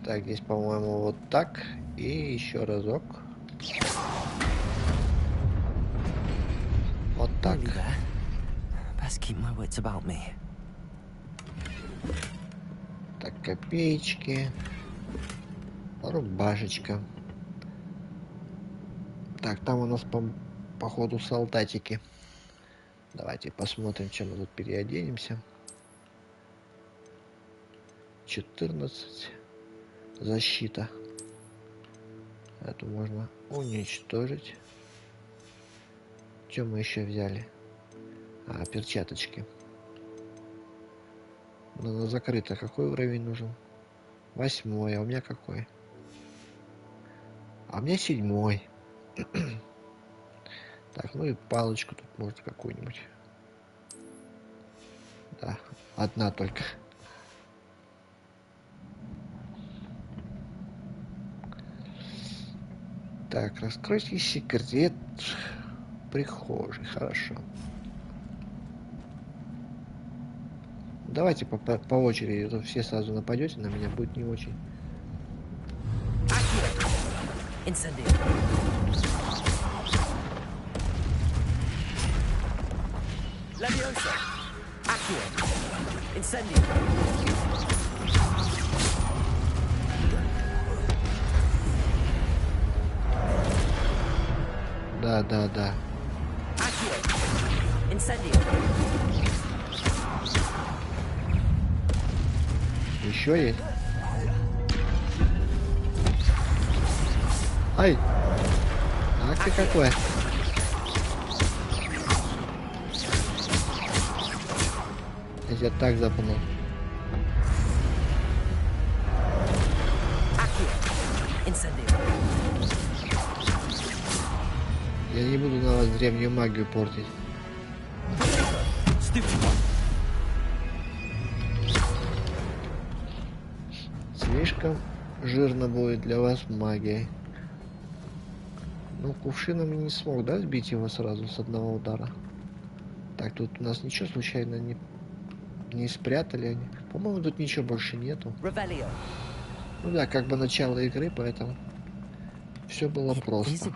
Так, здесь, по-моему, вот так. И еще разок. Вот так. Так, копеечки. Рубашечка. Так, там у нас походу солдатики. Давайте посмотрим, чем мы тут переоденемся. 14. Защита. Эту можно уничтожить. Что мы еще взяли? А, перчаточки. Но она закрыта. Какой уровень нужен? 8. А у меня какой? А у меня 7. Так, ну и палочку тут может какую-нибудь. Да, одна только. Так, раскройте секрет прихожей. Хорошо. Давайте по очереди, а то все сразу нападете на меня, будет не очень. Leviosa! Accio! Incendio! Да. Accio! Incendio! Еще есть? Ай! Ах ты какой! Я тебя так запнул. Я не буду на вас древнюю магию портить. Слишком жирно будет для вас магией. Ну, кувшином не смог, да, сбить его сразу с одного удара? Так, тут у нас ничего случайно не спрятали они. По-моему, тут ничего больше нету. Ну да, как бы начало игры, поэтому все было просто.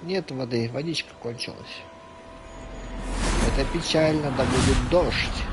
Нет воды, водичка кончилась. Это печально, да будет дождь.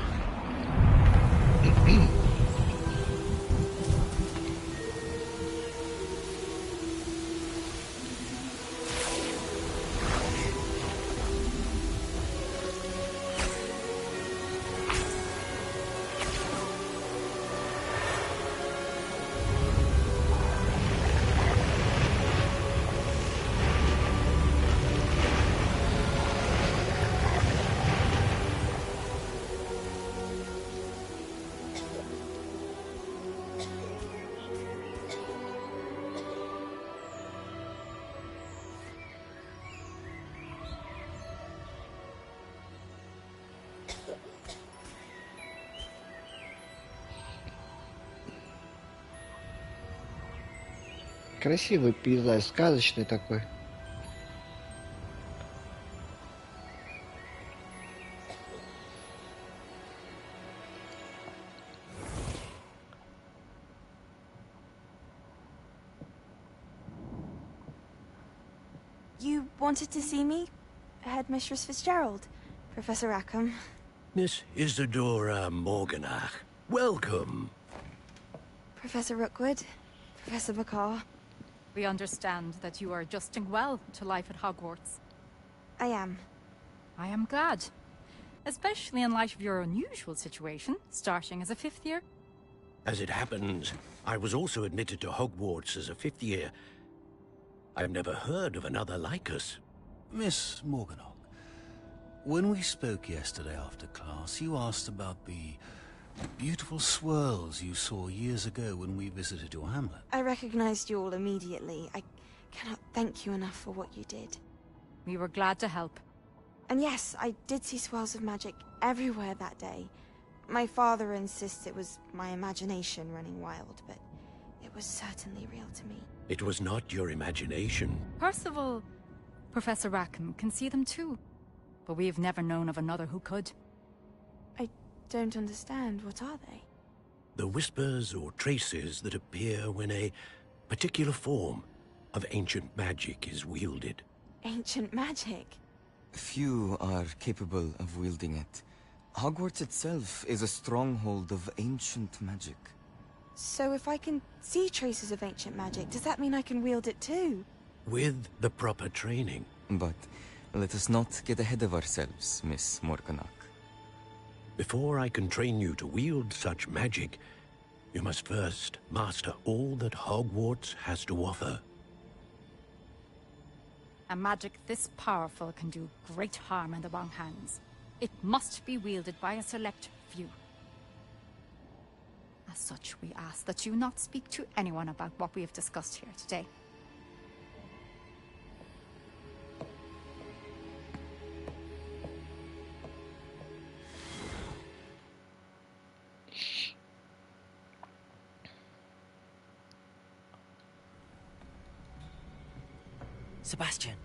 Красивый пейзаж, сказочный такой. You wanted to see me? Headmistress Fitzgerald, Professor Rackham. Miss Isadora Morganach, welcome. Professor Rookwood, Professor Bakar. We understand that you are adjusting well to life at Hogwarts. I am. I am glad. Especially in light of your unusual situation, starting as a 5th year. As it happens, I was also admitted to Hogwarts as a 5th year. I've never heard of another like us. Miss Morganach, when we spoke yesterday after class, you asked about the beautiful swirls you saw years ago when we visited your hamlet. I recognized you all immediately. I cannot thank you enough for what you did. We were glad to help. And yes, I did see swirls of magic everywhere that day. My father insists it was my imagination running wild, but it was certainly real to me. It was not your imagination. Percival, Professor Rackham can see them too. But we have never known of another who could. I don't understand. What are they? The whispers or traces that appear when a particular form of ancient magic is wielded. Ancient magic? Few are capable of wielding it. Hogwarts itself is a stronghold of ancient magic. So if I can see traces of ancient magic, does that mean I can wield it too? With the proper training. But let us not get ahead of ourselves, Miss Morganach. Before I can train you to wield such magic, you must first master all that Hogwarts has to offer. A magic this powerful can do great harm in the wrong hands. It must be wielded by a select few. As such, we ask that you not speak to anyone about what we have discussed here today. Sebastian.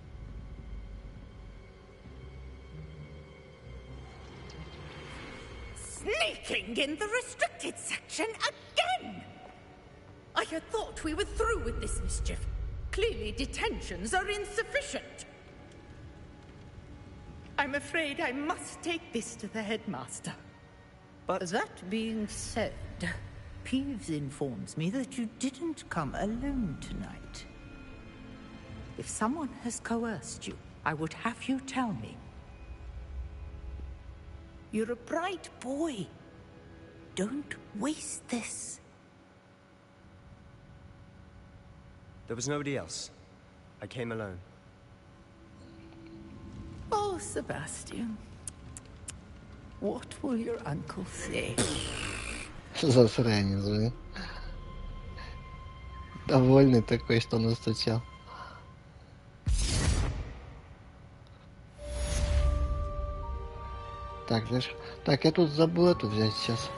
Sneaking in the restricted section again! I had thought we were through with this mischief. Clearly detentions are insufficient. I'm afraid I must take this to the headmaster. But that being said, Peeves informs me that you didn't come alone tonight. If someone has coerced you, I would have you tell me. You're a bright boy. Don't waste this. There was nobody else. I came alone. Oh, Sebastian. What will your uncle say? Засранец, блин. Довольный такой, что настучал. Так, знаешь... Так, я тут забыл эту взять сейчас.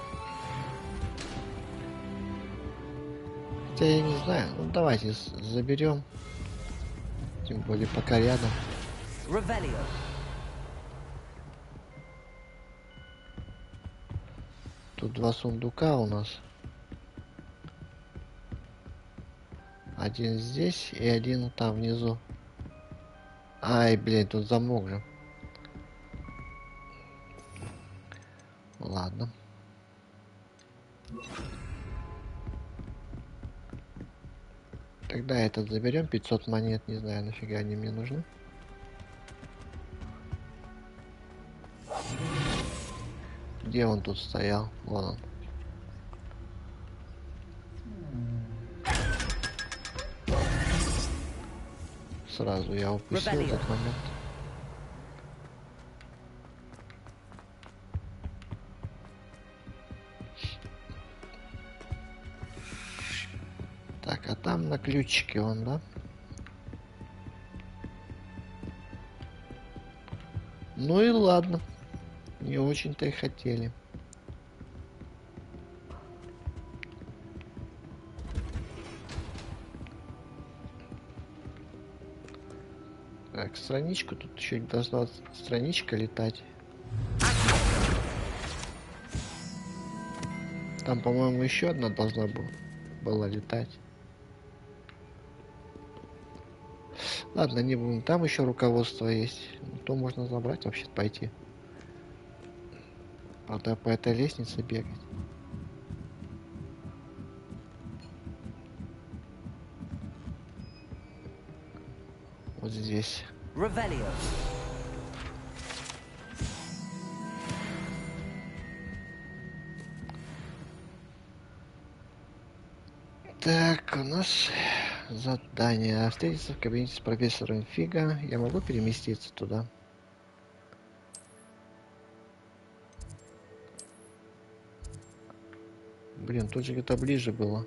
Хотя я не знаю. Ну, давайте заберем. Тем более пока рядом. Тут два сундука у нас. Один здесь и один там внизу. Ай, блин, тут замок же. Ладно. Тогда этот заберем. 500 монет. Не знаю, нафига они мне нужны. Где он тут стоял? Вон он. Сразу я упустил этот момент. Так, а там на ключике он, да? Ну и ладно. Не очень-то и хотели. Так, страничку. Тут еще должна страничка летать. Там, по-моему, еще одна должна была летать. Ладно, не будем. Там еще руководство есть. То можно забрать, вообще пойти. Правда, по этой лестнице бегать. Вот здесь. Так, у нас задание. Встретиться в кабинете с профессором Фига. Я могу переместиться туда? Блин, тут же где-то ближе было.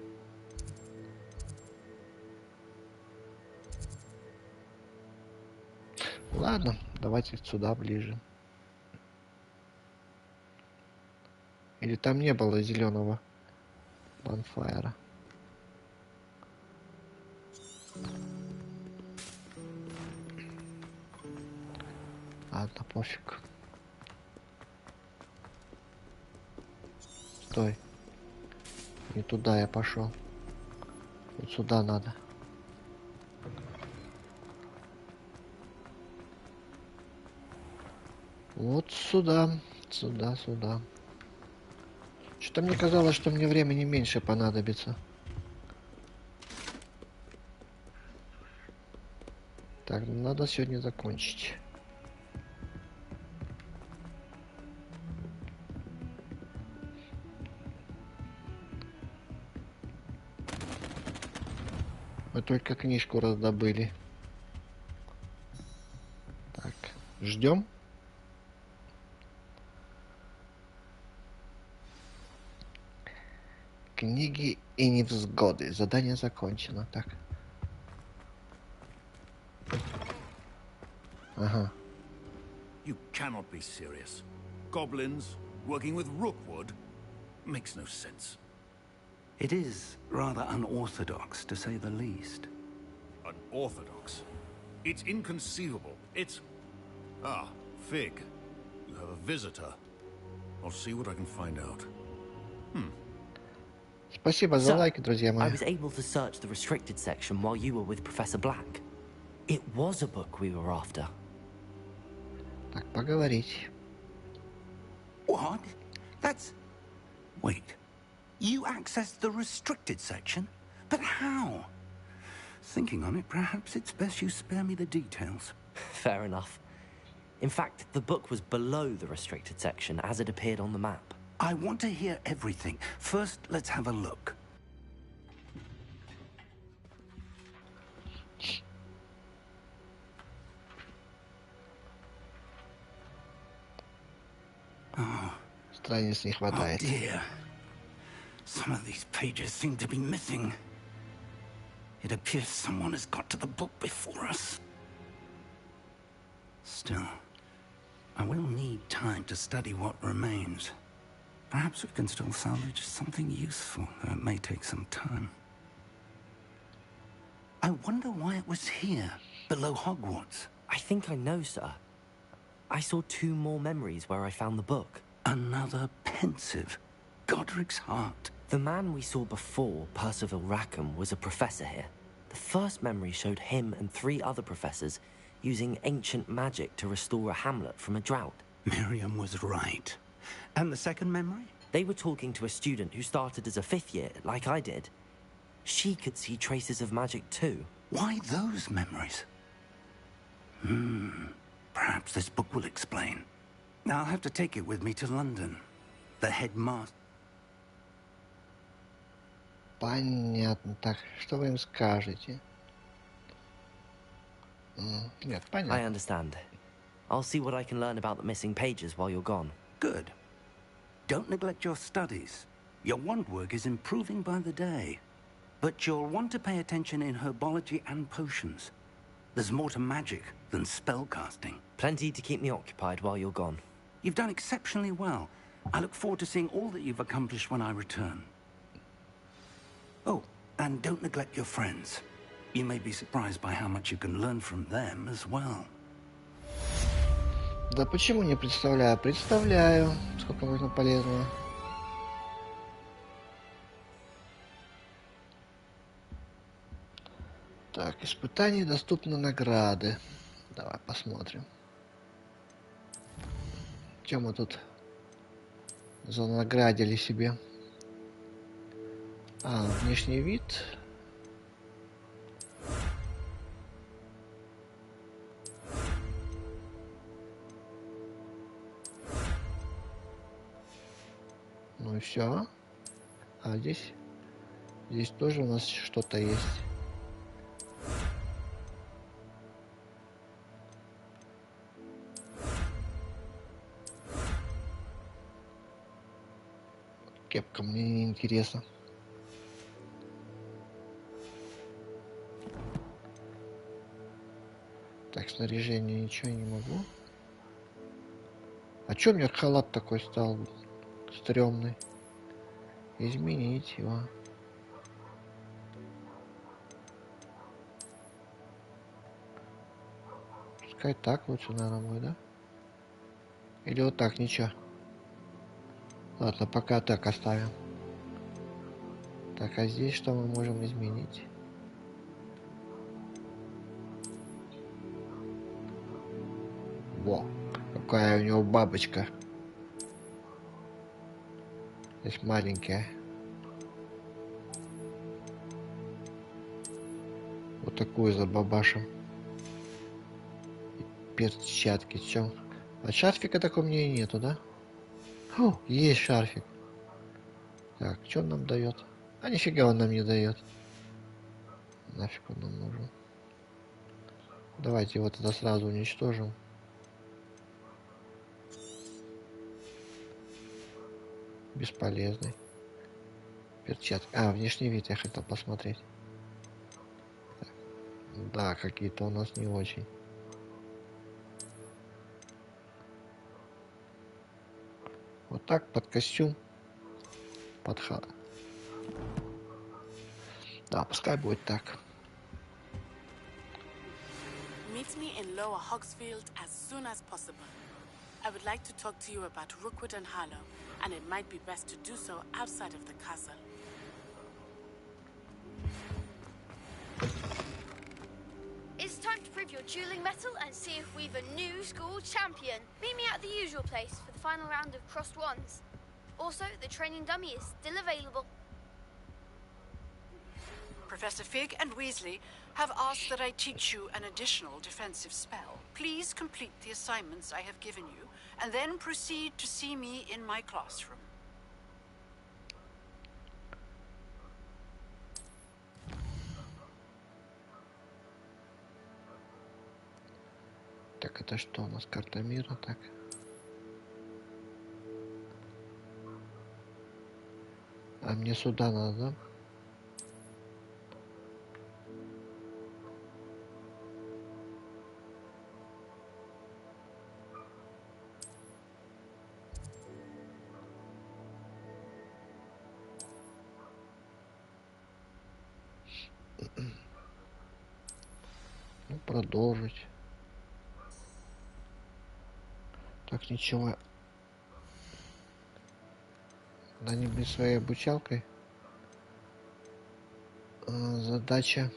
Ладно, давайте сюда ближе. Или там не было зеленого бонфайра? Ладно, пофиг. Стой. Не туда я пошел. Вот сюда надо. Вот сюда. Сюда. Что-то мне казалось, что мне времени меньше понадобится. Так, надо сегодня закончить. Мы только книжку раздобыли. Так, ждем. Книги и невзгоды. Задание закончено. Так. Ага. You cannot be serious. Goblins working with rookwood makes no sense. It is rather unorthodox, to say the least. Unorthodox? It's inconceivable. It's... Ah, Fig. You have a visitor. I'll see what I can find out. Спасибо за лайки, друзья мои. I was able to search the restricted section while you were with Professor Black. It was a book we were after. Так, поговорить. What? That's... Wait. You accessed the restricted section? But how? Thinking on it, perhaps it's best you spare me the details. Fair enough. In fact, the book was below the restricted section as it appeared on the map. I want to hear everything. First, let's have a look. Oh. Страниц не хватает. Oh dear. Some of these pages seem to be missing. It appears someone has got to the book before us. Still, I will need time to study what remains. Perhaps we can still salvage something useful, though it may take some time. I wonder why it was here, below Hogwarts. I think I know, sir. I saw 2 more memories where I found the book. Another pensive. Godric's heart. The man we saw before, Percival Rackham, was a professor here. The first memory showed him and 3 other professors using ancient magic to restore a hamlet from a drought. Miriam was right. And the second memory? They were talking to a student who started as a 5th year, like I did. She could see traces of magic too. Why those memories? Perhaps this book will explain. I'll have to take it with me to London. The headmaster... Понятно. Так, что вы им скажете? Нет, понятно. I understand. I'll see what I can learn about the missing pages while you're gone. Good. Don't neglect your studies. Your wand work is improving by the day. But you'll want to pay attention in herbology and potions. There's more to magic than spellcasting. Plenty to keep me occupied while you're gone. You've done exceptionally well. I look forward to seeing all that you've accomplished when I return. Oh, and don't neglect your friends. You may be surprised by how much you can learn from them as well. Да почему не представляю? Представляю, сколько можно полезного. Так, испытания доступны награды. Давай посмотрим. Чем мы тут занаградили себе? Внешний вид. Ну и все. А здесь тоже у нас что-то есть. Кепка мне не интересна. Так, снаряжение ничего не могу. А чё у меня халат такой стал стрёмный? Изменить его. Пускай так лучше, наверное, будет, да? Или вот так, ничего. Ладно, пока так оставим. Так, а здесь что мы можем изменить? Во, какая у него бабочка. Здесь маленькая. Вот такую забабашим. И перчатки. Чем? А шарфика такого мне и нету, да? О, есть шарфик. Так, что он нам дает? А нифига он нам не дает. Нафиг он нам нужен. Давайте его тогда сразу уничтожим. Бесполезный. Перчатки. Внешний вид я хотел посмотреть. Так. Да, какие-то у нас не очень. Вот так, под костюм. Под халат. Да, пускай будет так. Meet me in Lower Hogsfield as soon as possible. I would like to talk to you about Rookwood and Harlow, and it might be best to do so outside of the castle. It's time to prove your dueling mettle and see if we've a new school champion. Meet me at the usual place for the final round of crossed wands. Also, the training dummy is still available. Professor Fig and Weasley have asked that I teach you an additional defensive spell. Please complete the assignments I have given you, and then proceed to see me in my classroom. Так, это что у нас? Карта мира, так. А мне сюда надо, да? Ну, продолжить. Так, ничего. Да не быть своей обучалкой. Задача.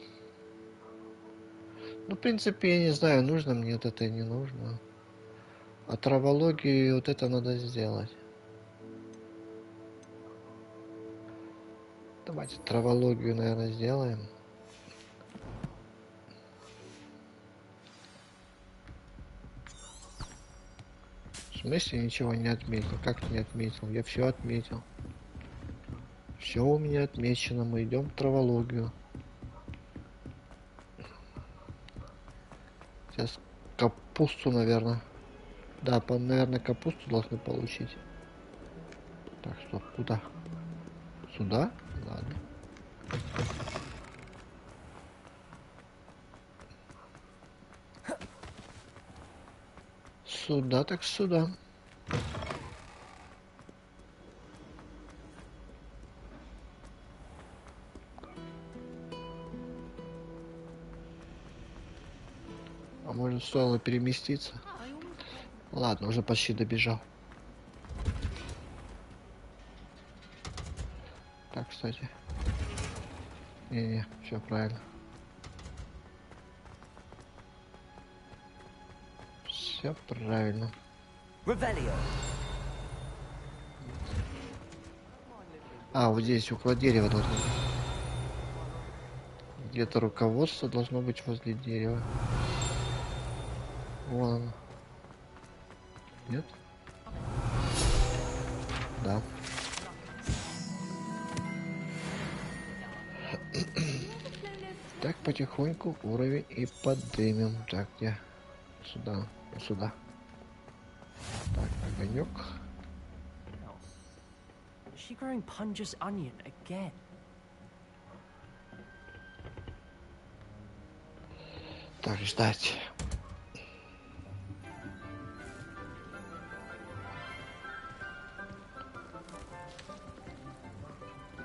Ну, в принципе, я не знаю, нужно мне вот это и не нужно. А травологию вот это надо сделать. Давайте травологию, наверное, сделаем. В смысле ничего не отметил? Как не отметил? Я все отметил. Все у меня отмечено. Мы идем в травологию. Сейчас капусту, наверное. Да, наверное, капусту должны получить. Так, стоп, куда? Сюда? Ладно. Сюда, так сюда. А может, стоило переместиться? Ладно, уже почти добежал. Так, кстати. Не-не, все правильно. Все правильно. А, вот здесь около дерева должно быть. Где-то руководство должно быть возле дерева. Вон оно. Нет? Да. Так, потихоньку уровень и поднимем. Так, где? Сюда. Сюда. Так, огонек. She growing Punja's onion again. Так, ждать.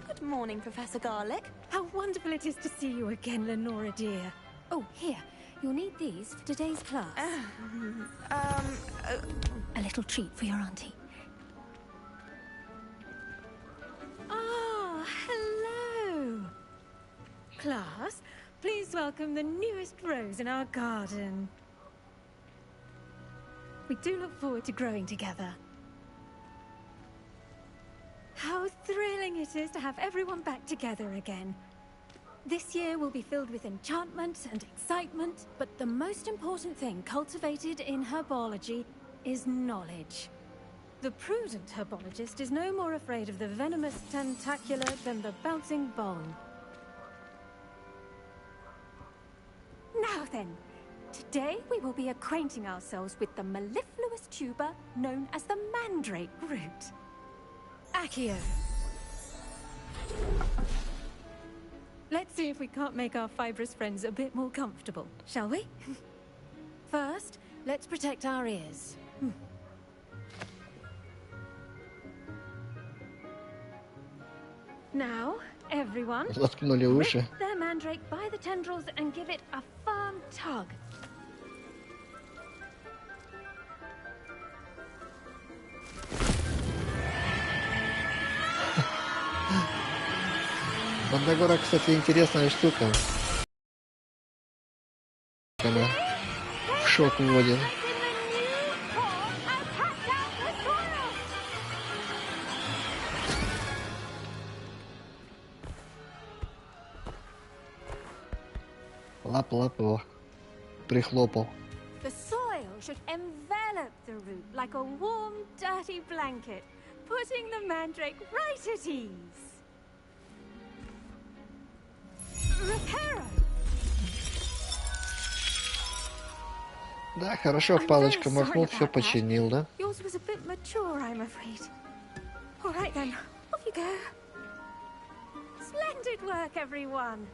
Good morning, Professor Garlick. How wonderful it is to see you again, Lenora dear. Oh, here. You'll need these for today's class. A little treat for your auntie. Ah, hello. Class, please welcome the newest rose in our garden. We do look forward to growing together. How thrilling it is to have everyone back together again. This year will be filled with enchantment and excitement, but the most important thing cultivated in herbology is knowledge. The prudent herbologist is no more afraid of the venomous tentacular than the bouncing bone. Now then, today we will be acquainting ourselves with the mellifluous tuber known as the mandrake root. Accio. Let's see if we can't make our fibrous friends a bit more comfortable, shall we? First, let's protect our ears. Now, everyone, Заткнули уши. grip their mandrake by the tendrils and give it a firm tug. Мандагора, кстати, интересная штука. Она в шок вводит. Лап-лап его прихлопал. The soil should envelop the root like a warm, dirty blanket, putting the mandrake right at ease. Reparo! Да, хорошо, палочка махнул, все починил, да? Yours was a bit mature, I'm afraid. All right then, off you go. Splendid work, everyone.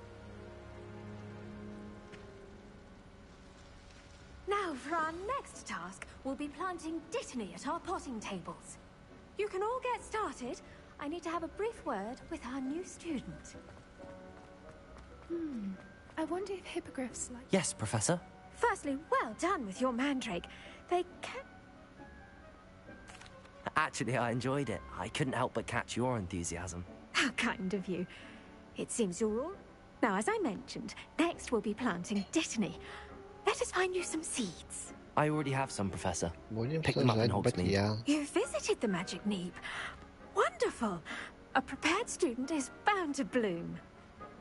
Now, for our next task, we'll be planting dittany at our potting tables. You can all get started. I need to have a brief word with our new student. I wonder if hippogriffs like... Yes, Professor. Firstly, well done with your mandrake. They can... Actually, I enjoyed it. I couldn't help but catch your enthusiasm. How kind of you. It seems you're all... Now, as I mentioned, next we'll be planting dittany. Let us find you some seeds. I already have some, Professor. Будем Pick them up in сажать Hogsmeade. бадьян. You visited the Magic Neep. Wonderful. A prepared student is bound to bloom.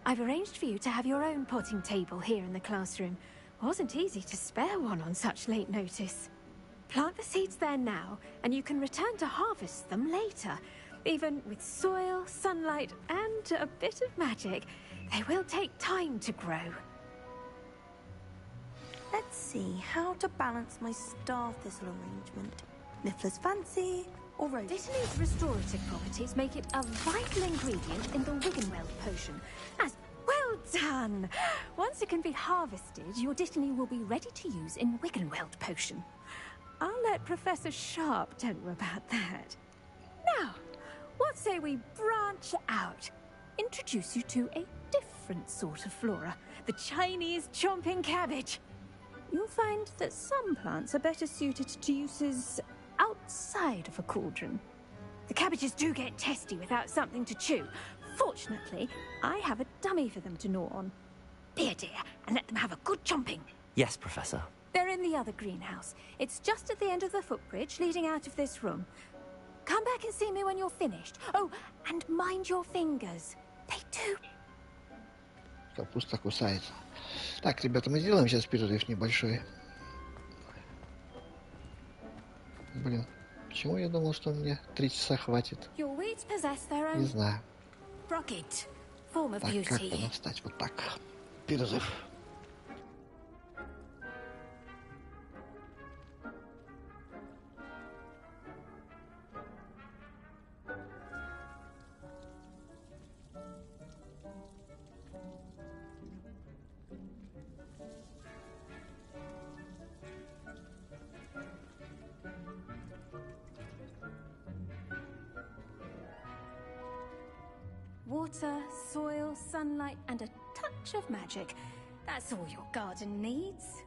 I've arranged for you to have your own potting table here in the classroom. Wasn't easy to spare one on such late notice. Plant the seeds there now, and you can return to harvest them later. Even with soil, sunlight, and a bit of magic, they will take time to grow. Let's see how to balance my star thistle arrangement. Niffler's fancy or rose? Dittany's restorative properties make it a vital ingredient in the Wiggenweld potion. As well done! Once it can be harvested, your Dittany will be ready to use in Wiggenweld potion. I'll let Professor Sharp tell you about that. Now, what say we branch out? Introduce you to a different sort of flora, the Chinese chomping cabbage. You'll find that some plants are better suited to uses outside of a cauldron. The cabbages do get testy without something to chew. Fortunately, I have a dummy for them to gnaw on. Be a dear and let them have a good chomping. Yes, Professor. They're in the other greenhouse. It's just at the end of the footbridge leading out of this room. Come back and see me when you're finished. Oh, and mind your fingers. They do. Капуста кусается. Так, ребята, мы сделаем сейчас перерыв небольшой. Блин, почему я думал, что мне 3 часа хватит? Your weeds possess their Не own знаю. rocket, form of Так, как beauty. бы встать вот так. Перерыв. Water, soil, sunlight, and a touch of magic. That's all your garden needs.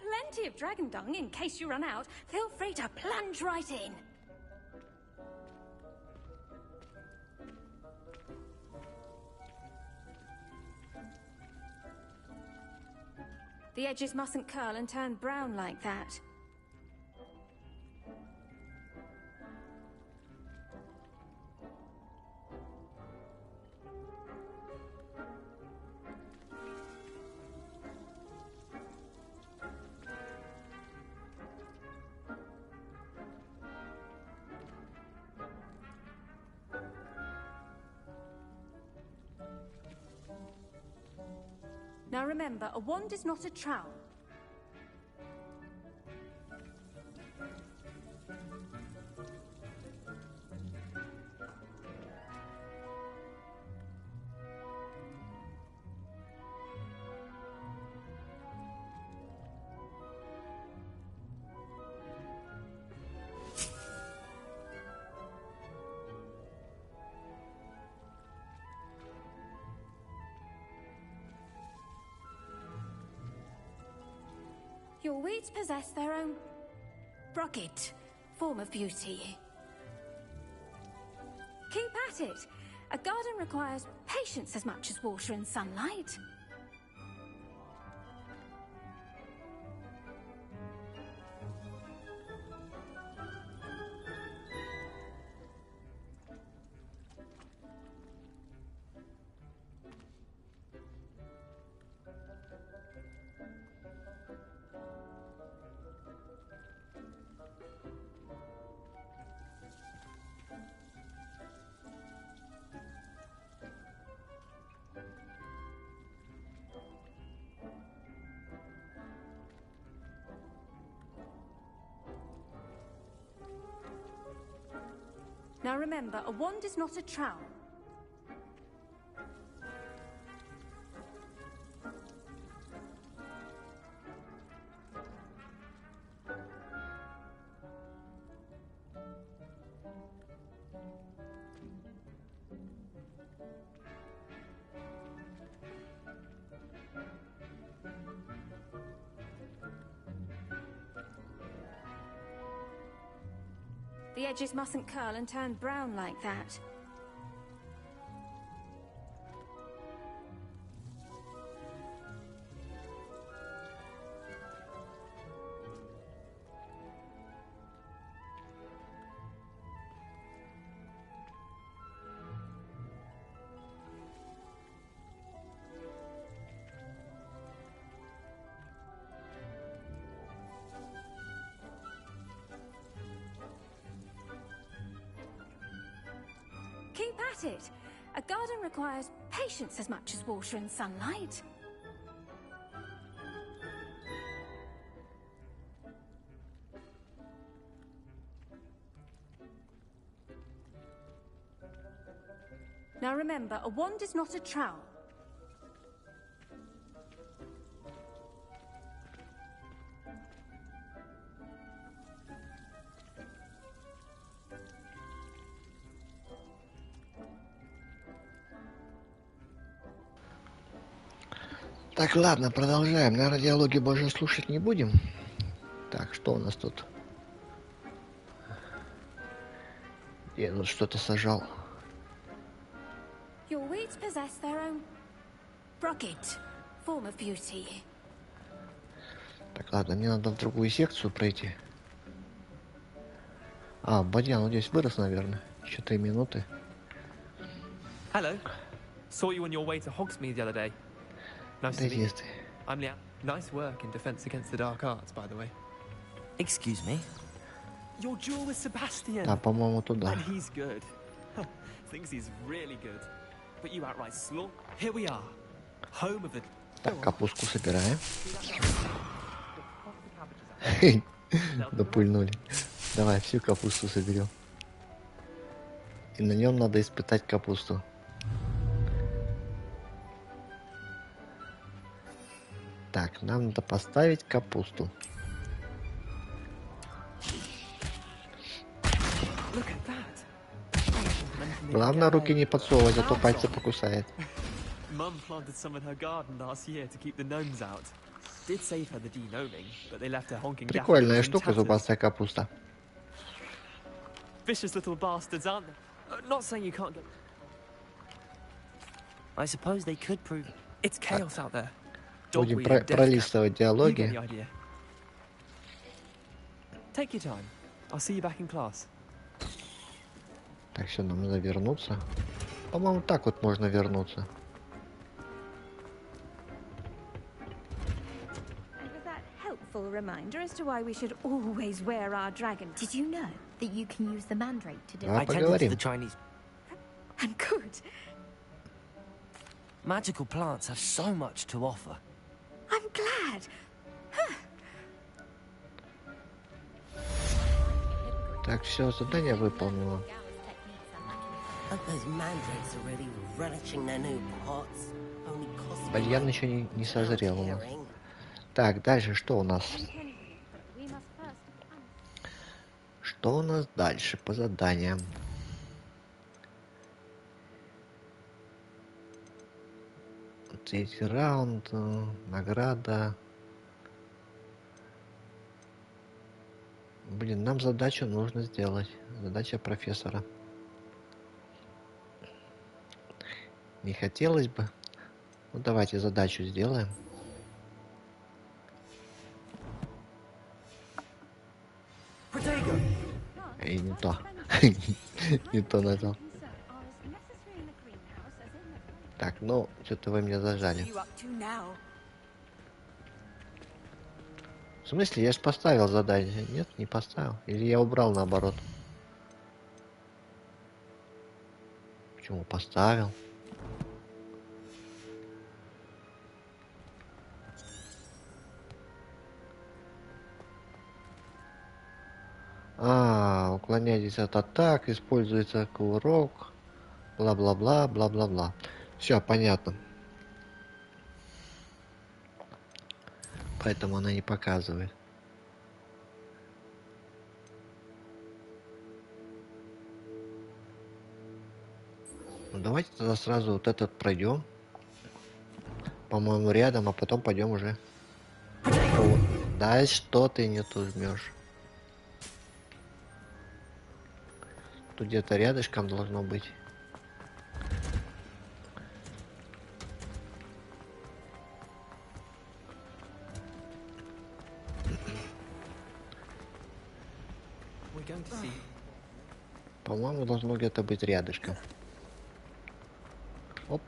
Plenty of dragon dung in case you run out. Feel free to plunge right in. The edges mustn't curl and turn brown like that. Now remember, a wand is not a trowel. Your weeds possess their own rocket, form of beauty. Keep at it. A garden requires patience as much as water and sunlight. Now remember, a wand is not a trowel. The edges mustn't curl and turn brown like that. Keep at it. A garden requires patience as much as water and sunlight. Now remember, a wand is not a trowel. Так, ладно, продолжаем. Наверное, диалоги больше слушать не будем. Так, что у нас тут? Я тут что-то сажал. Your weeds possess their own rugged form of beauty. Так, ладно, мне надо в другую секцию пройти. А, Бадьян, вот здесь вырос, наверное. Еще 3 минуты. Hello. Saw you on your way to Hogsmeade the other day. Nice to meet you. I'm Liam. Nice work in Defense Against the Dark Arts, by the way. Excuse me? Your duel with Sebastian. А, по-моему, туда. And he's good. Thinks he's really good. But you outright slaughter. Here we are. Home of the... Так, капустку собираем. Допульнули. Давай, всю капусту соберем. И на нем надо испытать капусту. Так, нам надо поставить капусту. Главное, руки не подсовывать, а то пальцы покусает. Mum planted some in her garden last year to keep the gnomes out. Did save her the de-gnoming, but they left her honking Прикольная daffodils in штука, tatters. зубастая капуста. Vicious little bastards, aren't they? Not saying you can't get... I suppose they could prove... It's chaos out there. Будем пролистывать диалоги. Take your time. I'll see you back in class. Так, все, нам надо вернуться. По-моему, так вот можно вернуться. Was that helpful reminder as to why we should always wear our dragon? Did you know that you can use the mandrake to do I tended to the Chinese. And good. Magical plants have so much to offer. I'm glad. Так, все, задание выполнено. Бадьян еще не созрел у нас. Так, дальше что у нас? Что у нас дальше по заданиям? Третий раунд, награда. Блин, нам задачу нужно сделать. Задача профессора. Не хотелось бы. Ну давайте задачу сделаем. И не то. Не то нажал. Так, ну, что-то вы меня зажали. В смысле, я же поставил задание. Нет, не поставил. Или я убрал наоборот. Почему поставил? А, уклоняйтесь от атак, используется кувырок, бла-бла-бла, бла-бла-бла. Все понятно. Поэтому она не показывает. Ну, давайте тогда сразу вот этот пройдем. По-моему, рядом, а потом пойдем уже. Да, что ты не тут жмешь? Тут где-то рядышком должно быть. По-моему, должно где-то быть рядышком. Оп.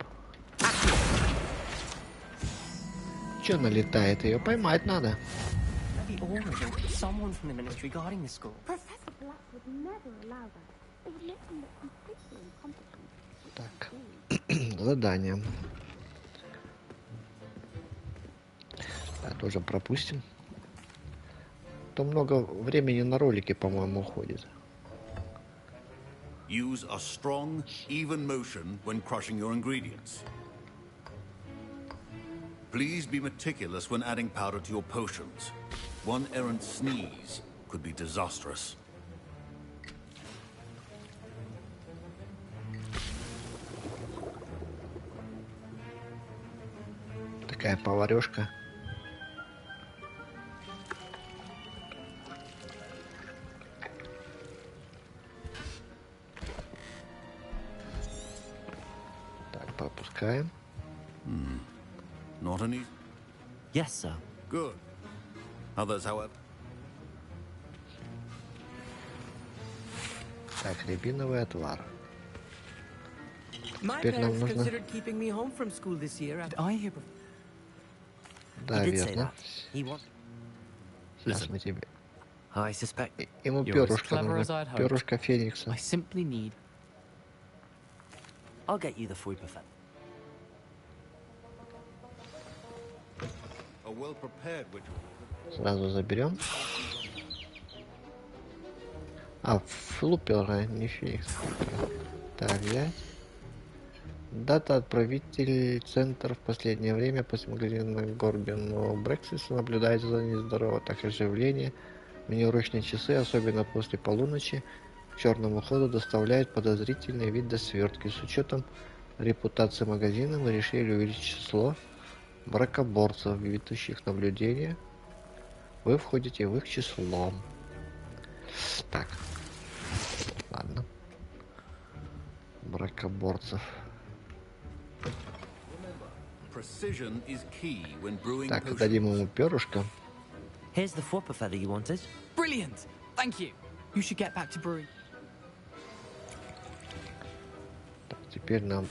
Чё налетает? Ее поймать надо. Так. Задание. Да, тоже пропустим. То много времени на ролики, по-моему, уходит. Use a strong, even motion when crushing your ingredients. Please be meticulous when adding powder to your potions. One errant sneeze could be disastrous. Такая поварешка. Пропускаем. Not any. Yes, sir. Good. Others, however. Так, рябиновый отвар. My Теперь нам parents нужно... considered keeping me home from school this year. Did I hear? Да, верно. Сейчас мы тебе... Ему перышко нужно. Перышко Феникса. I simply need. I'll get you the food buffet. A well-prepared witch. Сразу заберем. А, флупера, не Феникс. Так, взять. Дата отправитель центр в последнее время после магазина Горбин Брексиса наблюдается за нездоровым так оживление. Внеурочные часы, особенно после полуночи, к черному ходу доставляют подозрительный вид до свертки. С учетом репутации магазина мы решили увеличить число бракоборцев, ведущих наблюдения. Вы входите в их число. Так. Ладно. Бракоборцев. Так, дадим ему перышко. Here's the four feather you wanted. Brilliant! Thank you. You should get back to brewing. Так, теперь нам...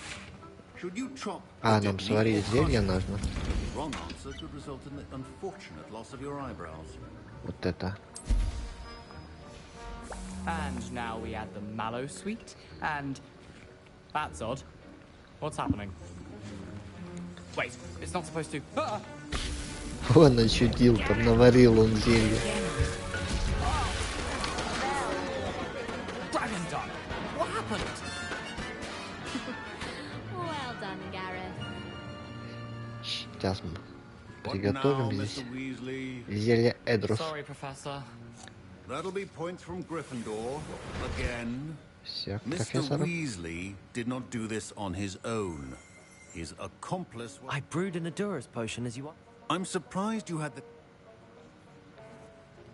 А, нам сварить зелье нужно. Вот это. And now we add the mallow sweet, and that's odd. What's happening? Wait, it's not supposed to. Ah! Он очудил, там наварил он зелье. What happened? Well done, Gareth. Сейчас мы приготовим здесь зелье Эдрус. Sorry, Professor. That'll be points from Gryffindor again. Все, Mr. Weasley did not do this on his own. His accomplice. I brewed an Adura's potion as you want. I'm surprised you had the.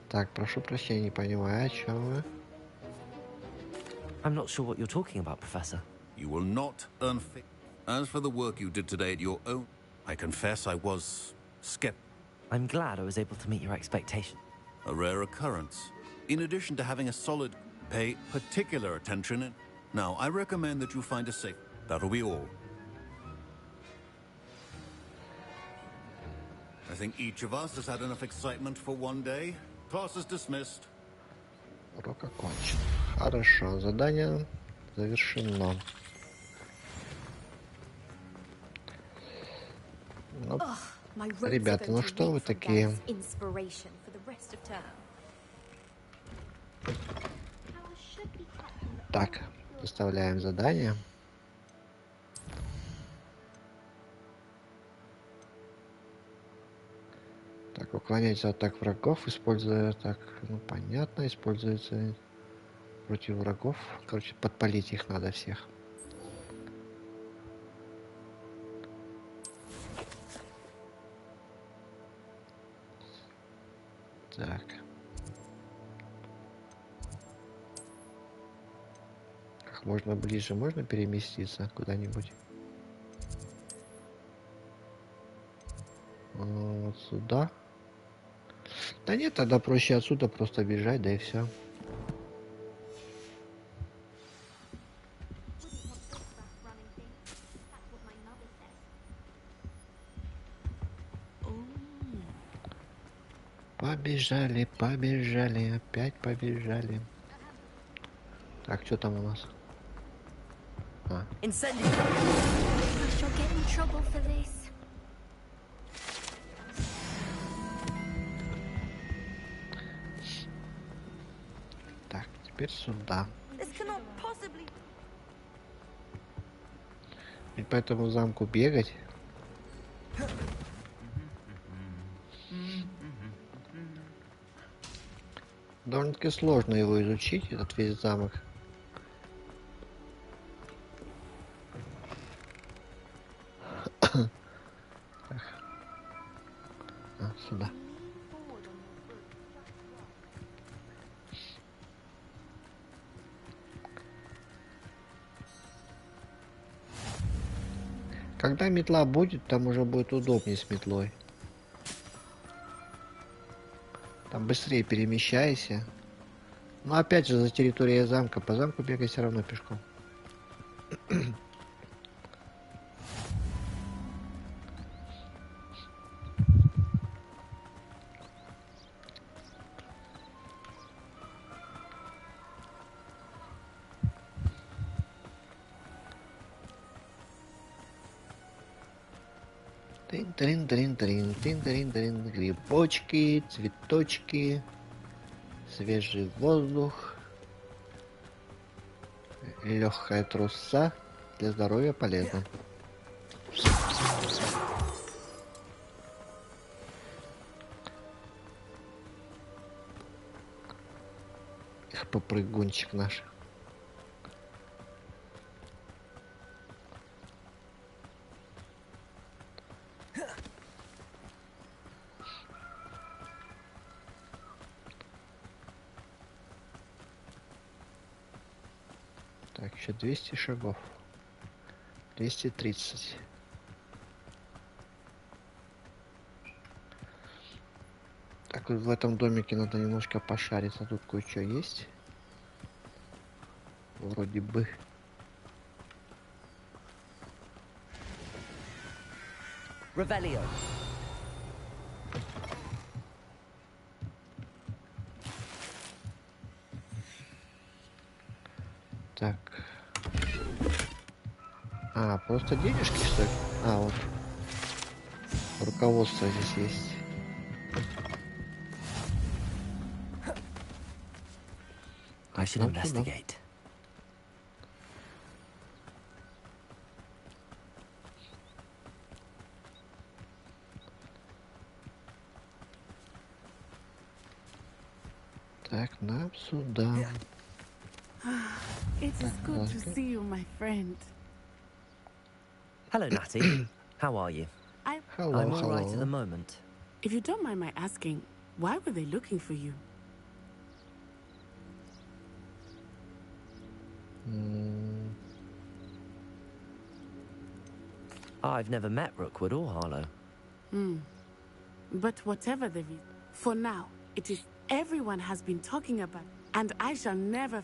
Так, прошу прощения, не понимаю, о чем вы. I'm not sure what you're talking about, Professor. You will not earn. As for the work you did today at your own, I confess I was skeptical. I'm glad I was able to meet your expectation. A rare occurrence. In addition to having a solid, pay particular attention. Now, I recommend that you find a safe. That'll be all. I think each of us has had enough excitement for one day. Class is dismissed. Урок окончен. Хорошо, задание завершено. Ну, ребята, ну что вы такие? Так, доставляем задание. Так, уклоняйся от атак врагов, используя так, ну понятно, используется против врагов. Короче, подпалить их надо всех. Так. Как можно ближе, можно переместиться куда-нибудь? Вот сюда. Да нет, тогда проще отсюда просто бежать, да и все. Побежали, побежали, опять побежали. Так, что там у нас? А. Так, теперь сюда. И по этому замку бегать. Довольно-таки сложно его изучить, этот весь замок. Сюда. Когда метла будет, там уже будет удобнее с метлой. Там быстрее перемещайся. Но опять же за территорией замка. По замку бегать все равно пешком. Тин-трин-трин-трин, тин-трин-трин. Грибочки, цветочки, свежий воздух, легкая труса, для здоровья полезно. Эх, попрыгунчик наш. Так, еще 200 шагов. 230. Так, вот в этом домике надо немножко пошариться. Тут кое-что есть. Вроде бы. Revelio. Так. А, просто денежки, что ли? А, вот. Руководство здесь есть. I should investigate. Так, нам сюда. It is good to see you, my friend. Hello, Natty. How are you? Hello, I'm all right at the moment. If you don't mind my asking, why were they looking for you? I've never met Rookwood or Harlow. But whatever the reason, for now, it is everyone has been talking about, and I shall never.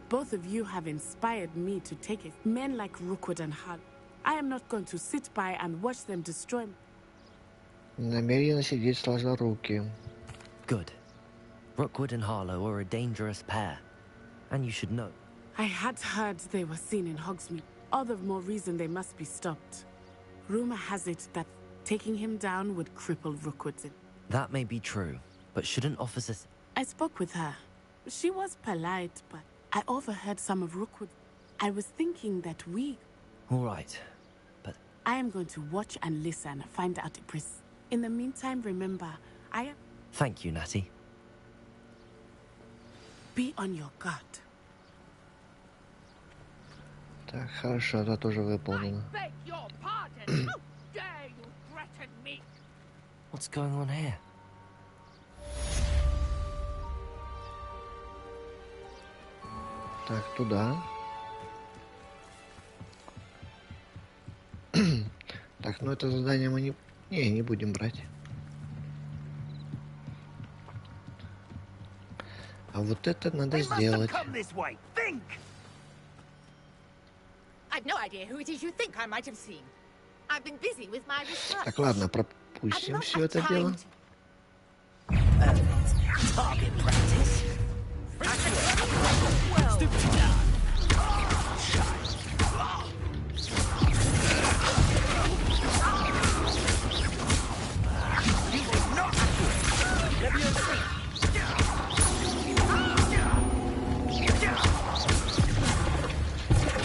Both of you have inspired me to take it. Men like Rookwood and Harlow. I am not going to sit by and watch them destroy me. Намеренно сидеть сложа руки. Good. Rookwood and Harlow are a dangerous pair, and you should know. I had heard they were seen in Hogsmeade. All the more reason they must be stopped. Rumor has it that taking him down would cripple Rookwood. That may be true, But shouldn't officers... I spoke with her. She was polite, but I overheard some of Rookwood. I was thinking that we... All right, but... I am going to watch and listen, find out if... In the meantime, remember, I am... Thank you, Natty. Be on your guard. Так, хорошо, это тоже выполнено. What's going on here? Так, туда. Так, ну это задание мы не будем брать. А вот это надо сделать. Так, ладно, пропустим все это дело.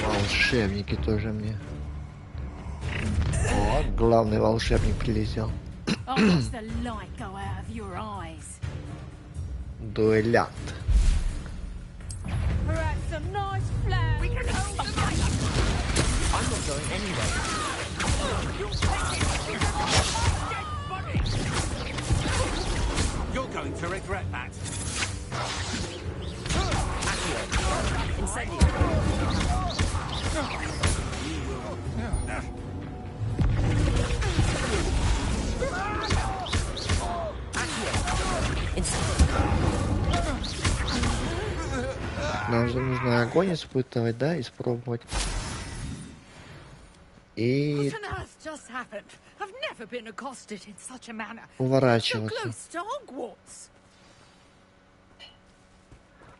Волшебники тоже мне. О, главный волшебник прилетел. Дуэлянт. You're going to regret that. Нам же нужно огонь испытывать, да, испробовать. И уворачиваться.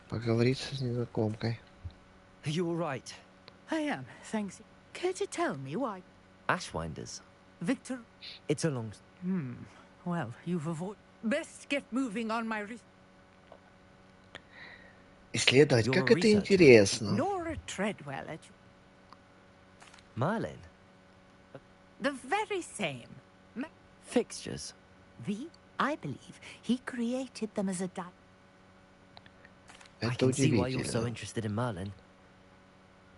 Поговорить с незнакомкой. Are you all right? I am, thanks. Care to tell me why? Ashwinders. Victor? It's a long... Well, you've avoided... Best get moving on my... Исследовать, как это интересно. Nora Treadwell at... Merlin? The very same. Fixtures? I believe he created them as a... I can see why you're so interested in Merlin.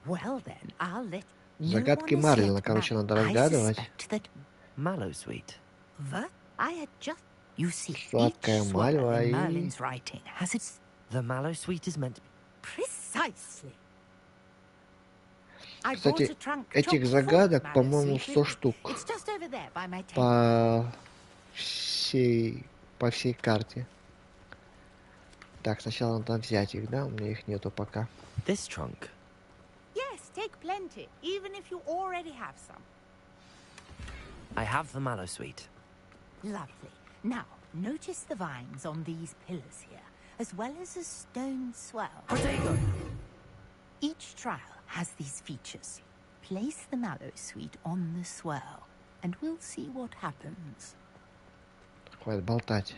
Well then, I'll let... Загадки Марлина, короче, надо разгадывать. Mallow Sweet. I had just... You see, Сладкая мальва и... Merlin's writing has its... The Mallow Sweet is meant to be... Precisely. Кстати, этих загадок, по-моему, 100 штук. По всей карте. Так, сначала надо взять их, да? У меня их нету пока. This trunk. Yes, take plenty, even if you already have some. I have the Mallow Sweet. Lovely. Now, notice the vines on these pillars here, as well as a stone swell. Potato! Each trial has these features. Place the Mallow Sweet on the swell, and we'll see what happens. Хватит болтать.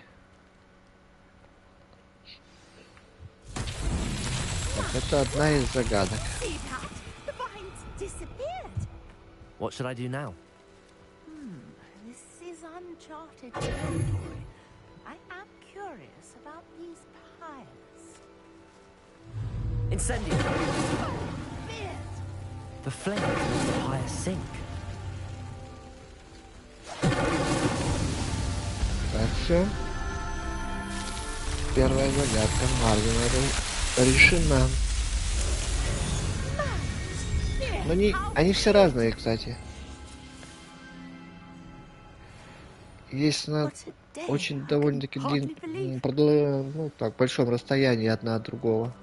Так, это одна из загадок. What should I do now? This is uncharted territory. I am curious about these piles. Incendio! The flame makes the pyre sink. Так, все. Первая загадка Марлина решена. Но они все разные, кстати. Есть на очень довольно-таки ну, так, большом расстоянии одна от другого.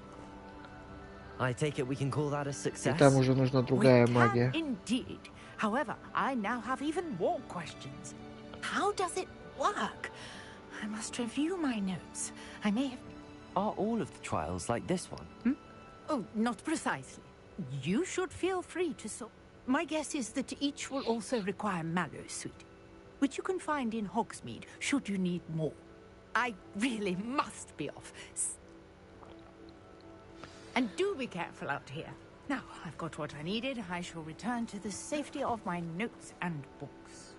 I take it we can call that a success. И там уже нужна другая магия. Indeed. However, I now have even more questions. How does it work? I must review my notes. I may have... Are all of the trials like this one? Oh, not precisely. You should feel free to sort. My guess is that each will also require Mallow Sweet, which you can find in Hogsmeade, should you need more. I really must be off. And do be careful out here. Now, I've got what I needed. I shall return to the safety of my notes and books.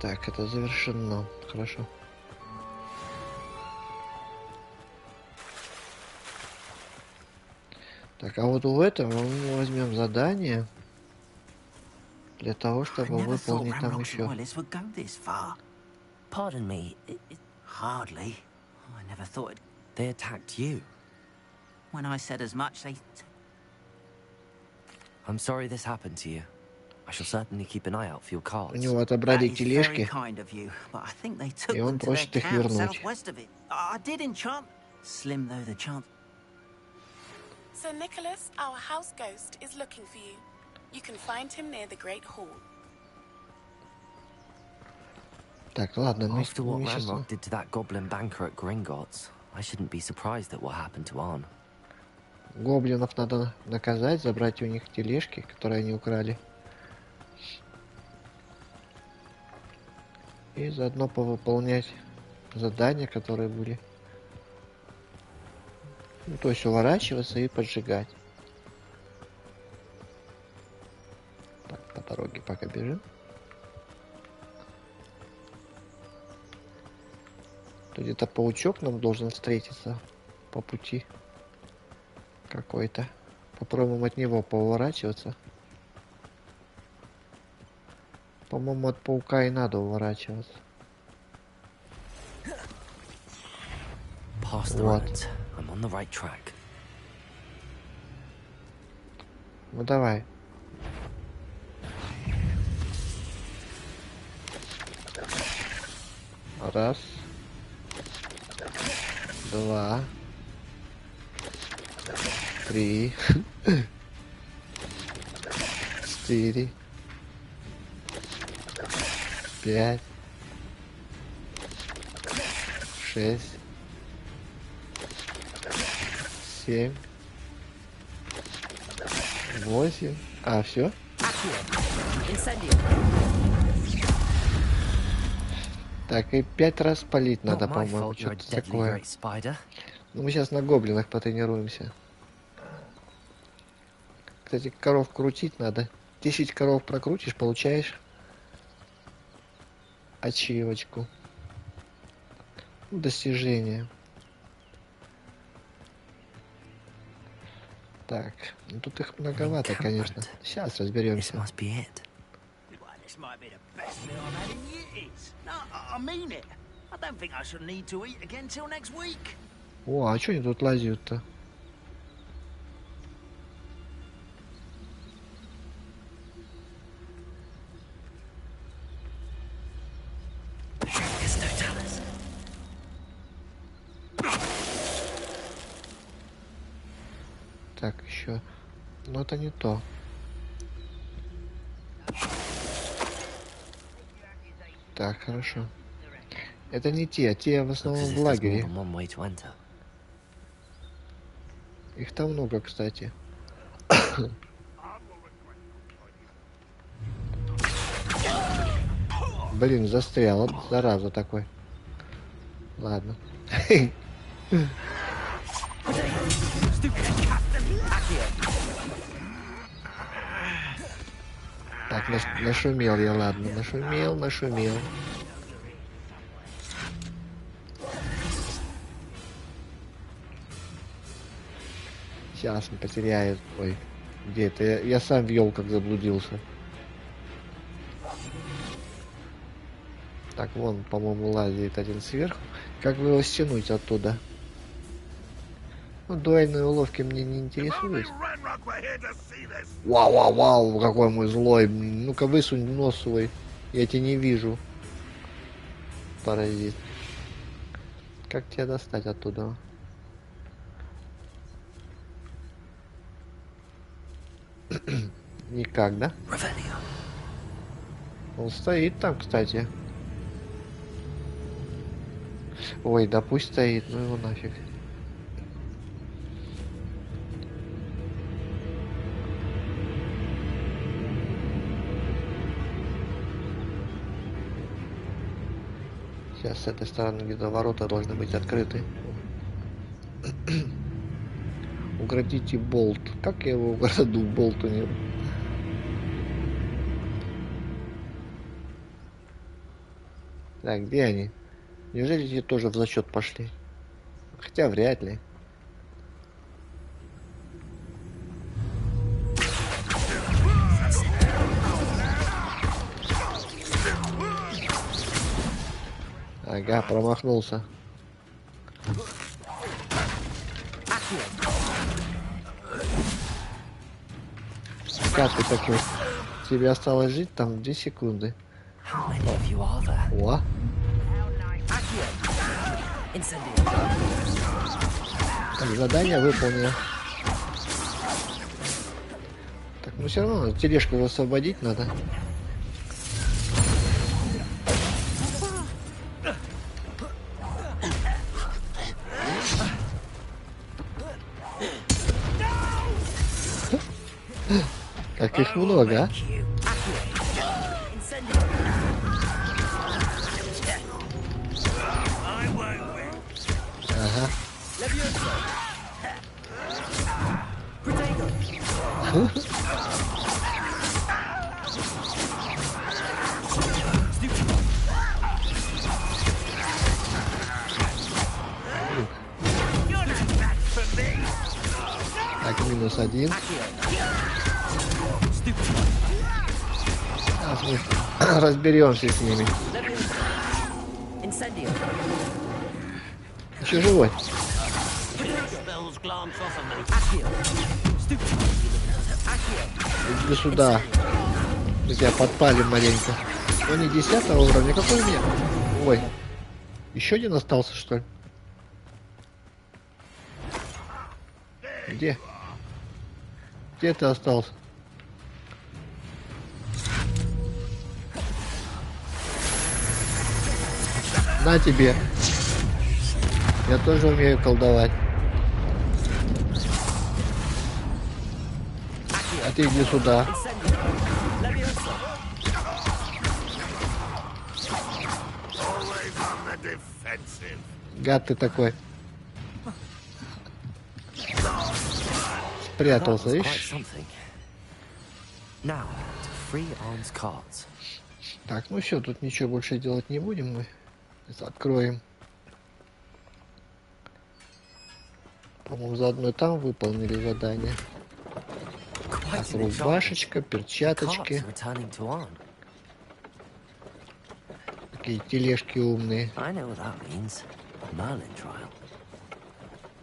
Так, это завершено. Хорошо. Так, а вот в этом мы возьмем задание для того, чтобы выполнить там еще. Pardon me. Hardly. I never thought they attacked you. When I said as much, they... I'm sorry this happened to you. I shall certainly keep an eye out for your cards. У него отобрали тележки, и он просит их вернуть. I did enchant. Slim though the chance. Sir Nicholas, our house ghost, is looking for you. You can find him near the Great Hall. Так, ладно, мы After what сейчас... Ranrock did to that goblin banker at Gringotts, I shouldn't be surprised at what happened to Arn. Гоблинов надо наказать, забрать у них тележки, которые они украли. И заодно повыполнять задания, которые были. Ну, то есть уворачиваться и поджигать. Так, по дороге пока бежим. Тут где-то паучок нам должен встретиться по пути какой-то. Попробуем от него поворачиваться. По-моему, от паука и надо уворачиваться. Вот. Ну давай. Раз. Два. Три. Четыре. 5, 6, 7, 8. А, все? Так, и 5 раз палить надо, по-моему, что-то такое. Ну, мы сейчас на гоблинах потренируемся. Кстати, коров крутить надо. 10 коров прокрутишь, получаешь ачивочку. Достижение. Так, ну тут их многовато, конечно. Сейчас разберемся. О, а что они тут лазят-то? Так, еще. Но это не то. Так, хорошо. Это не те, те в основном в лагере. Их там много, кстати. Блин, застрял. Вот зараза такой. Ладно. Так, нашумел я, ладно. Нашумел. Сейчас он потеряет. Ой, где это? Я сам в елках заблудился. Так, вон, по-моему, лазит один сверху. Как бы его стянуть оттуда? Ну, дуэльные уловки мне не интересуют. Вау, какой мой злой. Ну-ка, высунь нос свой. Я тебя не вижу. Паразит. Как тебя достать оттуда? Никак, да? Он стоит там, кстати. Ой, да пусть стоит, ну его нафиг. Сейчас с этой стороны где-то ворота должны быть открыты. Укротите болт. Как я его украду, болт у него? Так, где они? Неужели эти тоже в зачет пошли? Хотя вряд ли. Ага, промахнулся. Как ты такой? Тебе осталось жить там 2 секунды. О! Так, задание выполнено. Так, ну все равно тележку освободить надо. Как их много, а? Ага. Так, -1. Сейчас мы разберемся с ними. Еще живой. Иди сюда. Мы тебя подпалим маленько. Он не 10-го уровня. Какой у меня? Ой. Еще один остался, что ли? Где? Где ты остался? На тебе. Я тоже умею колдовать. А ты иди сюда. Гад ты такой. Спрятался, видишь? Так, ну все, тут ничего больше делать не будем мы. Откроем. По-моему, заодно и там выполнили задание. Так, рубашечка, перчаточки. Такие тележки умные.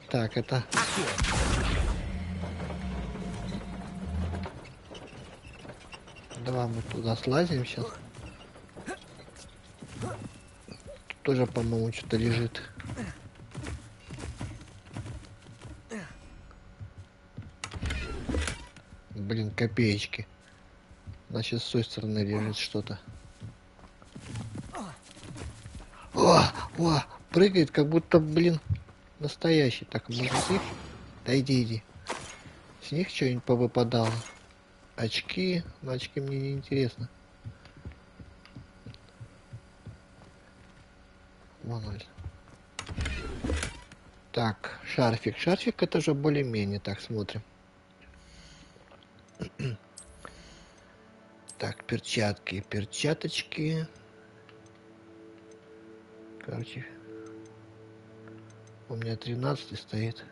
Так, это... Давай мы туда слазим сейчас. Тут тоже, по-моему, что-то лежит. Блин, копеечки. Значит, с той стороны лежит что-то. О, прыгает, как будто, блин, настоящий. Так, может, с них? Да иди. С них что-нибудь повыпадало. Очки. Но очки мне не интересно. Вон он. Так, шарфик. Шарфик это же более-менее. Так, смотрим. Так, перчатки. Перчаточки. Короче. У меня 13 стоит.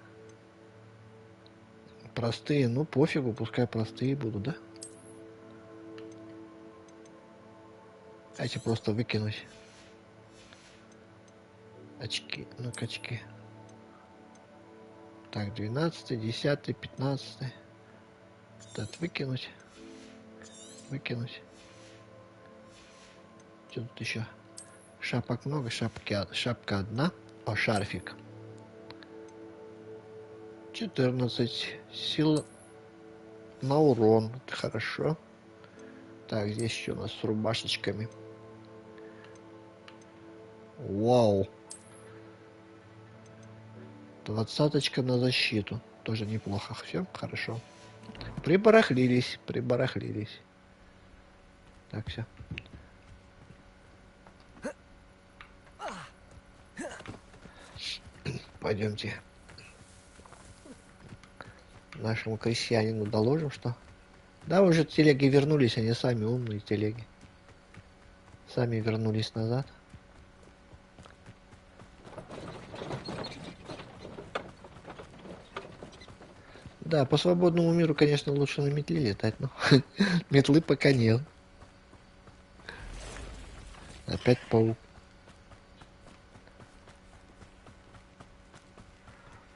Простые, ну пофигу, пускай простые будут, да? Эти просто выкинуть. Очки, ну-ка очки. Так, 12, 10, 15. Так, выкинуть. Выкинуть. Что тут еще? Шапок много, шапка одна. О, шарфик. 14 сил на урон. Хорошо. Так, здесь еще у нас с рубашечками. Вау. 20-очка на защиту. Тоже неплохо. Все, хорошо. Прибарахлились. Так, все. Пойдемте. Нашему крестьянину доложим, что... Да, уже телеги вернулись, они сами умные телеги. Сами вернулись назад. Да, по свободному миру, конечно, лучше на метле летать, но метлы пока нет. Опять паук.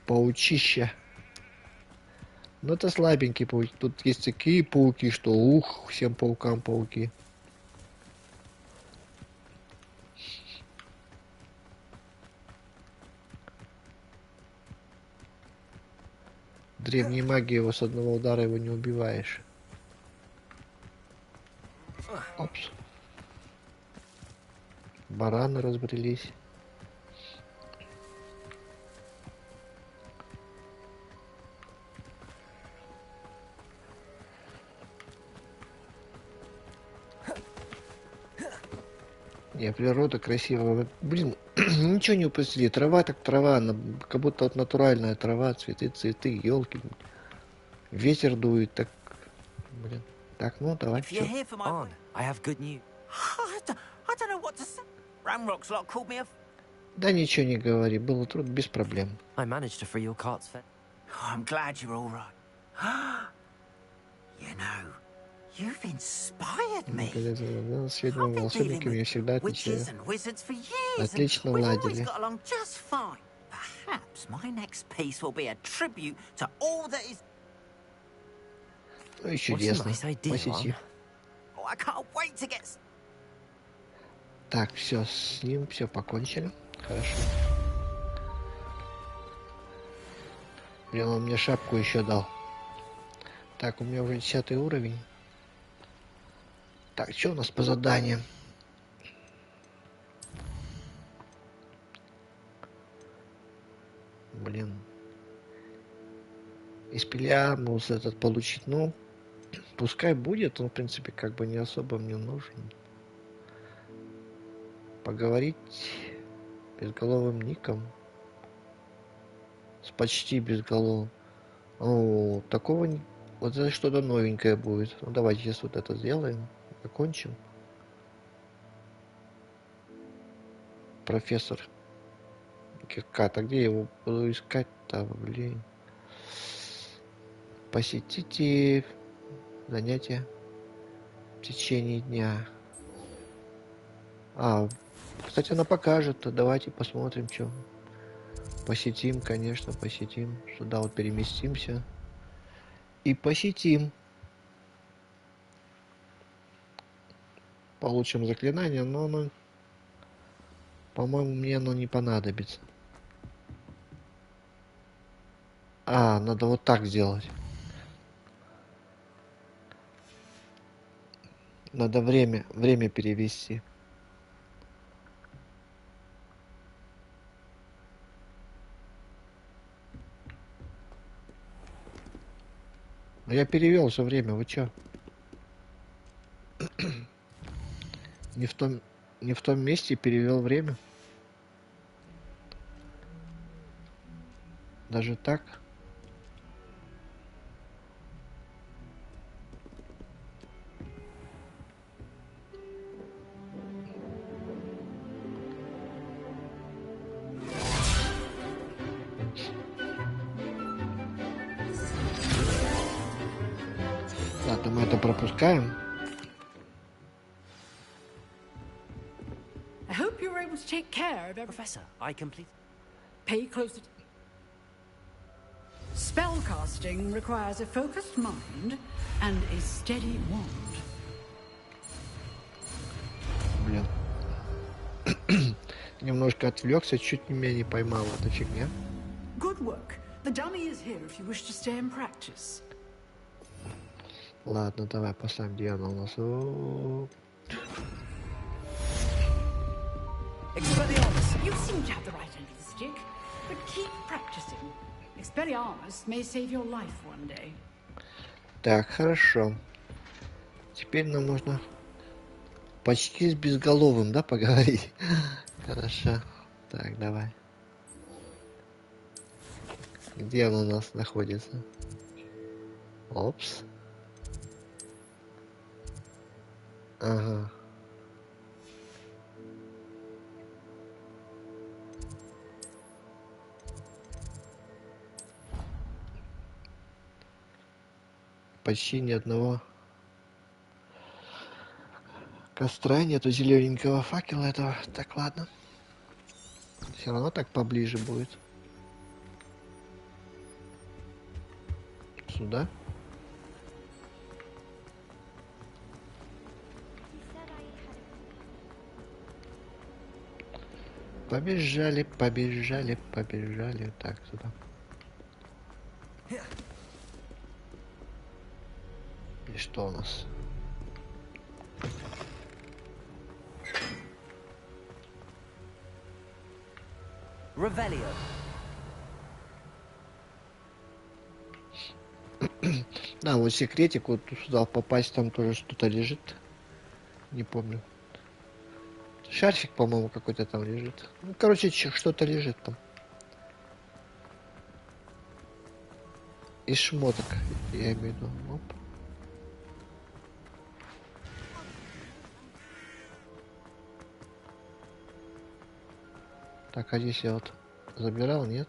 Паучища. Ну это слабенький паук. Тут есть такие пауки, что ух, всем паукам пауки. Древней магии его с одного удара его не убиваешь. Опс. Бараны разбрелись. Не, природа красивая. Блин, ничего не упустили. Трава так трава, она как будто вот натуральная трава, цветы, цветы, елки. Ветер дует, так, блин. Так, ну давай. If you're here for my I have good news. I don't know what to say. Ramrock's lot called me a... Да ничего не говори, было трудно, без проблем. I managed to free your cart's fence. Oh, I'm glad you're all right. You know, you've inspired me. С ведьмами волшебниками я всегда отвечаю. Отлично ладили. Perhaps my next piece will be a tribute to all that is... Ну и чудесно. Посети. Oh, I can't wait to get... Так, все, с ним все покончили. Хорошо. Блин, он мне шапку еще дал. Так, у меня уже 10 уровень. Так, что у нас по заданиям? Блин. Испелиармус этот получить, ну, пускай будет, он, в принципе, как бы не особо мне нужен. Поговорить безголовым ником. С почти безголовым. О, такого... Вот это что-то новенькое будет. Ну, давайте сейчас вот это сделаем. Закончим. Профессор Кирката. Где я его буду искать-то, блин? Посетите занятия в течение дня. А, кстати, она покажет. Давайте посмотрим, что. Посетим, конечно, посетим. Сюда вот переместимся. И посетим. Получим заклинание, но оно, по-моему, мне оно не понадобится. А, надо вот так сделать. Надо время перевести. Но я перевел все время, вы чё? Не в том месте перевел время. Даже так. Ладно, мы это пропускаем. I hope you're able to take care of everything. Professor, I complete. Pay close attention. Spellcasting requires a focused mind and a steady wand. Блин. Немножко отвлекся, чуть меня не поймал эта фигня. Good work. The dummy is here if you wish to stay and practice. Ладно, давай поставим, где она у нас. You seem to have the right end of the stick, but keep practicing. Expelliarmus may save your life one day. Так, хорошо. Теперь нам нужно почти с безголовым, да, поговорить? Хорошо. Так, давай. Где он у нас находится? Опс. Ага. Почти ни одного костра, нету зелененького факела этого. Так, ладно. Все равно так поближе будет. Сюда. Побежали, побежали, побежали. Так, сюда. И что у нас? Revelio. Да, вот секретик, вот сюда попасть, там тоже что-то лежит. Не помню. Шарфик, по-моему, какой-то там лежит. Ну, короче, что-то лежит там. Из шмоток, я имею в виду. Оп. Так, а здесь я вот забирал, нет?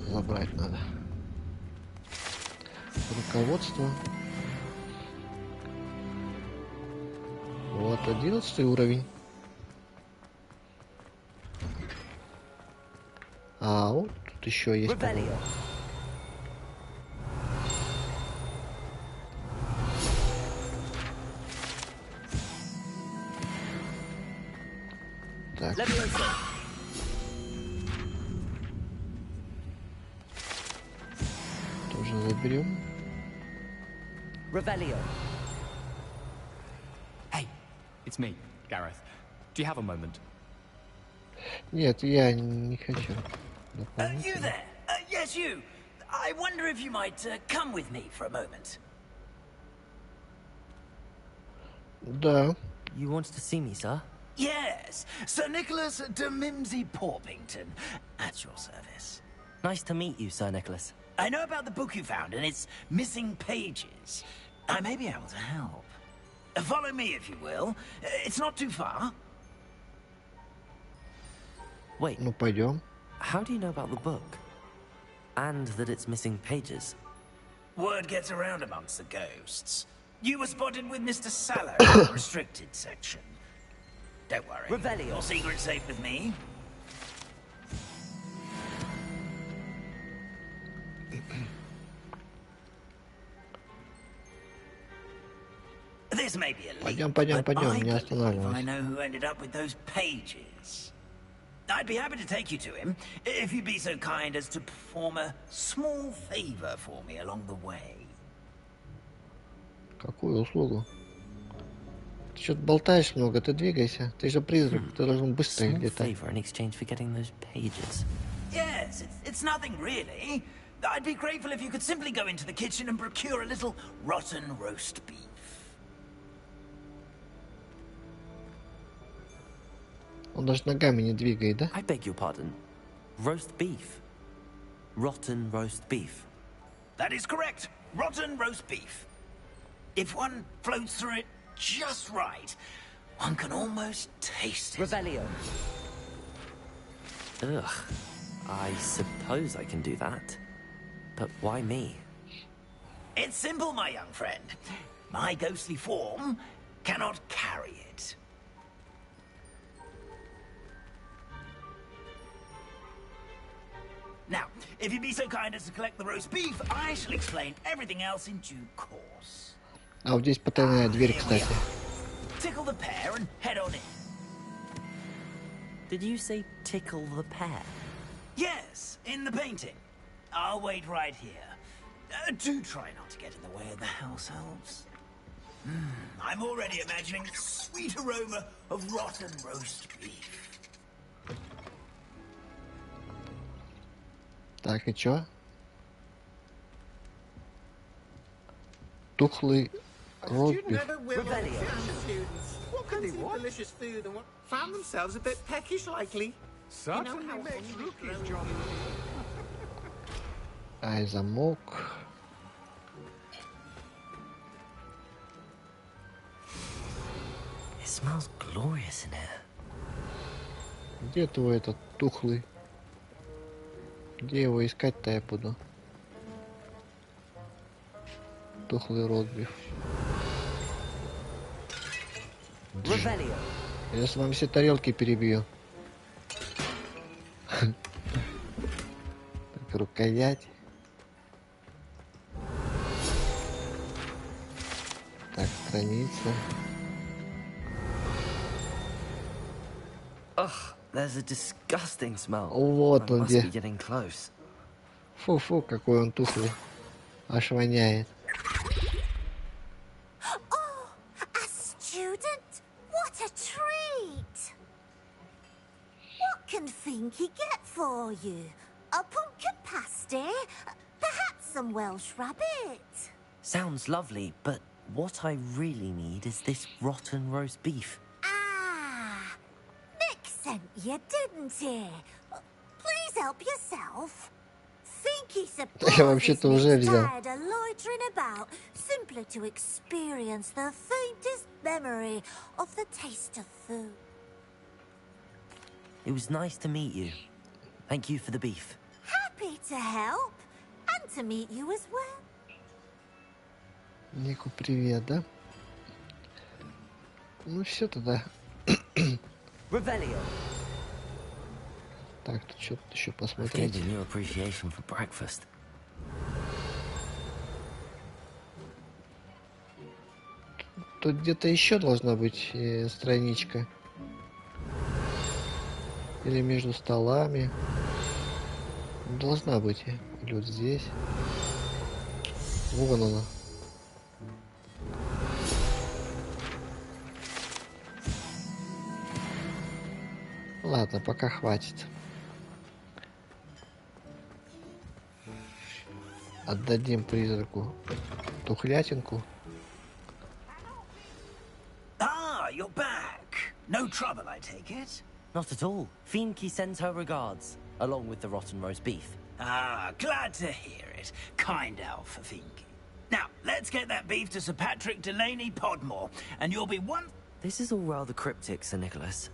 Забрать надо. Руководство. Вот, 11 уровень. А, вот тут еще есть. Так. Тоже заберем. Revelio. Hey, it's me, Gareth. Do you have a moment? Нет, я не хочу. You there? Yes, you. I wonder if you might come with me for a moment. Да. You wanted to see me, sir? Yes, Sir Nicholas de Mimsy Porpington, at your service. Nice to meet you, Sir Nicholas. I know about the book you found and its missing pages. I may be able to help. Follow me, if you will. It's not too far. Wait. Ну, пойдем. How do you know about the book? And that it's missing pages? Word gets around amongst the ghosts. You were spotted with Mr. Salah in the restricted section. Don't worry. Revelio. Your secret's safe with me. This may be a leap, Пойдем, but пойдем, I не believe останавливайся. I know who ended up with those pages. I'd be happy to take you to him, if you'd be so kind as to perform a small favor for me along the way. Какую услугу? Ты что-то болтаешь много, ты двигайся. Ты же призрак, ты должен быстро где-то. Favor in exchange for getting those pages. Yes, it's nothing really. I'd be grateful if you could simply go into the kitchen and procure a little rotten roast beef. Он даже ногами не двигает, да? I beg your pardon. Roast beef. Rotten roast beef. That is correct. Rotten roast beef. If one floats through it just right, one can almost taste it. Revelio. Ugh. I suppose I can do that. But why me? It's simple, my young friend. My ghostly form cannot carry it. Now, if you'd be so kind as to collect the roast beef, I shall explain everything else in due course. А вот здесь потайная дверь, кстати. Tickle the pear and head on in. Did you say tickle the pear? Yes, in the painting. I'll wait right here. Do try not to get in the way of the house elves. I'm already imagining the sweet aroma of rotten roast beef. Так, и чё? Тухлый ростбиф. What can they want? Delicious food and what found themselves a bit peckish likely. Ай, замок. It smells glorious in here. Где твой этот тухлый? Где его искать-то я буду? Тухлый ростбиф. Я с вами все тарелки перебью. Так, рукоять. Так, страница. Ugh, there's a disgusting smell. Вот I он must где. be getting close. Фу-фу, какой он тухлый. Аж воняет. Oh, a student? What a treat! What can Finky get for you? A pumpkin pasty? Perhaps some Welsh rabbit? Sounds lovely, but what I really need is this rotten roast beef. Ah, Nick sent you, didn't he? Please help yourself. Finky Я вообще-то уже взял. tired of loitering about simply to experience the faintest memory of the taste of food. It was nice to meet you. Thank you for the beef. Happy to help and to meet you as well. Нику привет, да? Ну все тогда. Так, тут что-то еще посмотреть. New appreciation for breakfast. Тут где-то еще должна быть страничка. Или между столами. Должна быть. Или вот здесь. Вон она. Ладно, пока хватит. Отдадим призраку тухлятинку. Ah, you're back. No trouble, I take it? Not at all. Fienke sends her regards, along with the rotten roast beef. Ah, glad to hear it. Kind elf for Finky. Now, let's get that beef to Sir Patrick Delaney Podmore, and you'll be one... This is all rather cryptic, Sir Nicholas.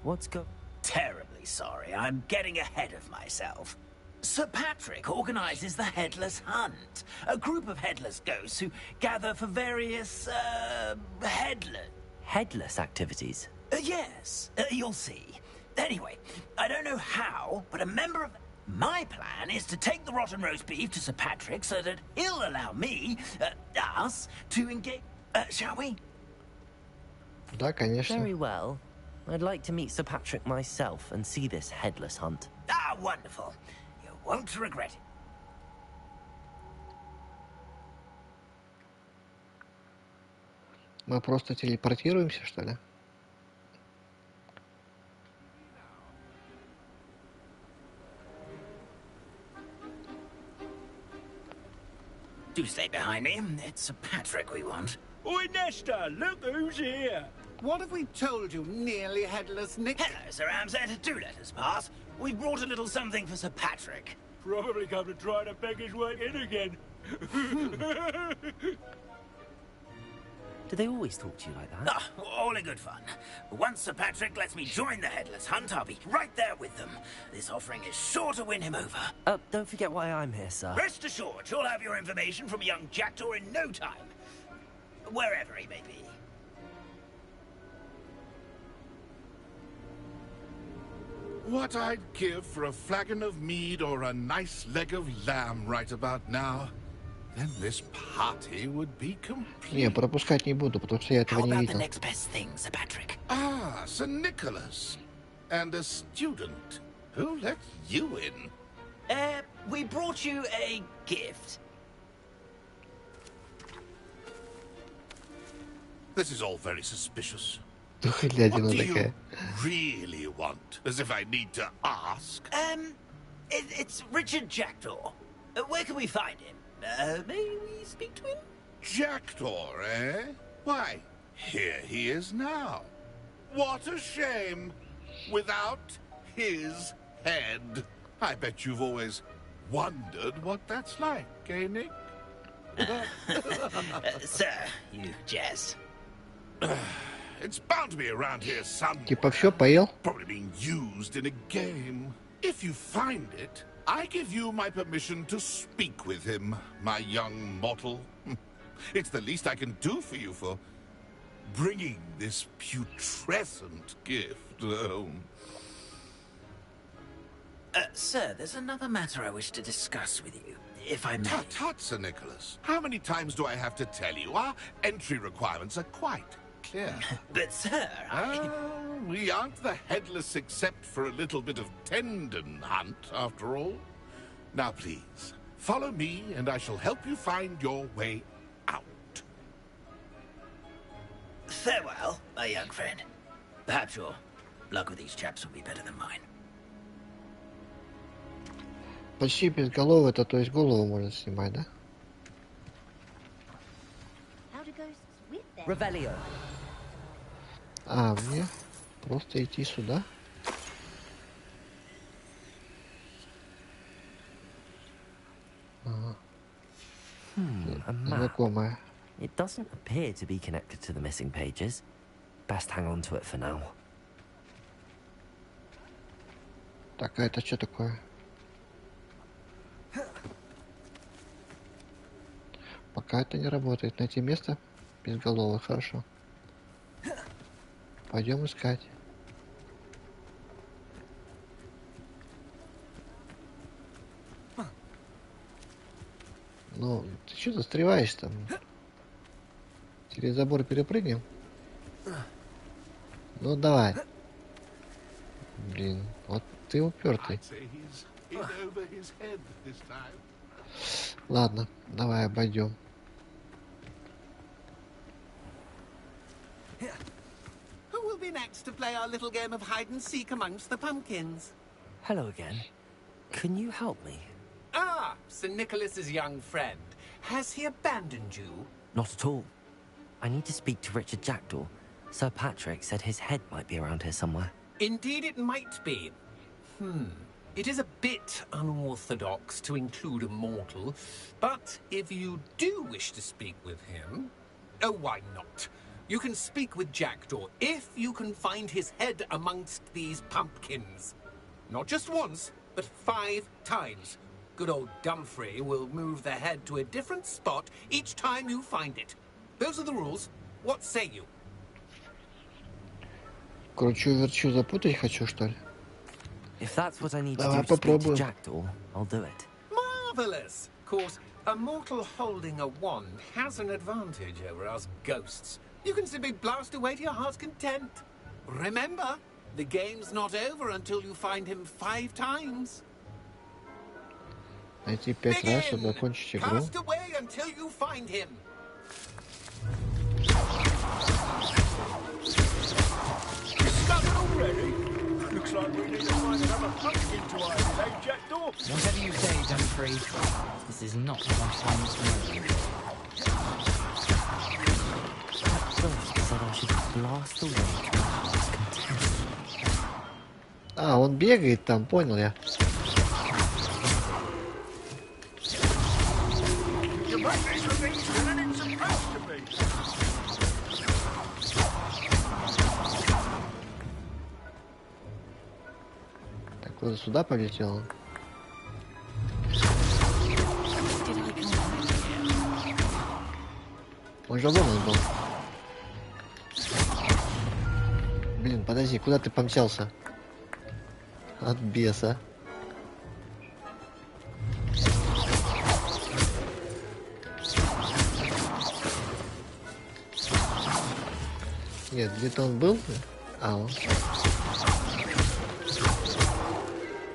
What's go... Terribly sorry, I'm getting ahead of myself. Sir Patrick organizes the Headless Hunt, a group of headless ghosts who gather for various, Headless activities? Yes, you'll see. Anyway, I don't know how, but a member of... My plan is to take the rotten roast beef to Sir Patrick so that he'll allow me, us, to engage... shall we? Да, конечно. Very well. I'd like to meet Sir Patrick myself and see this headless hunt. Ah, wonderful. You won't regret it. Мы просто телепортируемся, что ли? Do stay behind me. It's Sir Patrick we want. Oi, Nesta, look who's here. What have we told you, nearly headless Nick? Hello, Sir Ramsay. Do let us pass. We've brought a little something for Sir Patrick. Probably come to try to beg his way in again. Do they always talk to you like that? Ah, all in good fun. Once Sir Patrick lets me join the Headless Hunt, I'll be right there with them. This offering is sure to win him over. Don't forget why I'm here, sir. Rest assured, you'll have your information from a young jackdaw in no time. Wherever he may be. What I'd give for a flagon of mead or a nice leg of lamb right about now. Then this party would be complete. Не, пропускать не буду, потому что я этого How не about видел. the next best thing, Sir Patrick? Ah, Sir Nicholas. And a student. Who let you in? We brought you a gift. This is all very suspicious. Тухлятина What do you такая. really want? As if I need to ask. It's Richard Jackdaw. Where can we find him? May we speak to him? Jackdaw, eh? Why, here he is now. What a shame. Without his head. I bet you've always wondered what that's like, eh, Nick? Sir, you jest. It's bound to be around here somewhere. Типа все поел? Probably being used in a game. If you find it, I give you my permission to speak with him, my young mortal. It's the least I can do for you for bringing this putrescent gift home. Sir, there's another matter I wish to discuss with you, if I may. Tut, tut, Sir Nicholas. How many times do I have to tell you? Our entry requirements are quite clear. But, sir, we aren't the headless except for a little bit of tendon hunt, after all. Now, please, follow me, and I shall help you find your way out. Farewell, my young friend. Perhaps your luck with these chaps will be better than mine. Почти безголовый, это то есть голову можно снимать, да? Revelio. А, мне просто идти сюда? Ага. A map. Знакомая. It doesn't appear to be connected to the missing pages. Best hang on to it for now. Так, а это что такое? Пока это не работает. Найти место безголовое, хорошо. Пойдем искать. Ну, ты что застреваешь там? Через забор перепрыгнем? Ну давай. Блин, вот ты упертый. Ладно, давай обойдем. Who will be next to play our little game of hide and seek amongst the pumpkins? Hello again. Can you help me? Ah, Sir Nicholas's young friend. Has he abandoned you? Not at all. I need to speak to Richard Jackdaw. Sir Patrick said his head might be around here somewhere. Indeed it might be. It is a bit unorthodox to include a mortal, but if you do wish to speak with him, oh, why not? You can speak with Jackdaw if you can find his head amongst these pumpkins. Not just once, but 5 times. Good old Dumfrey will move the head to a different spot each time you find it. Those are the rules. What say you? Кручу-верчу, запутать хочу, что ли? If that's what I need to do to speak to Jackdaw, I'll do it. Marvelous! Of course, a mortal holding a wand has an advantage over us ghosts. You can simply blast away to your heart's content. Remember, the game's not over until you find him 5 times. Найти 5 раз, чтобы закончить игру. Cast away until you find him. Discovered already? Looks like we need to find another pumpkin to hide, eh, Jackdaw? Whatever you say, Dumfrey. This is not my time to know. That ghost said I should blast away to my heart's content. А, он бегает там, понял я. You make this look easier than it's supposed to be. Так, вот сюда полетел. Он же вон он был. Блин, подожди, куда ты помчался? От беса. Нет, где-то он был. А, он.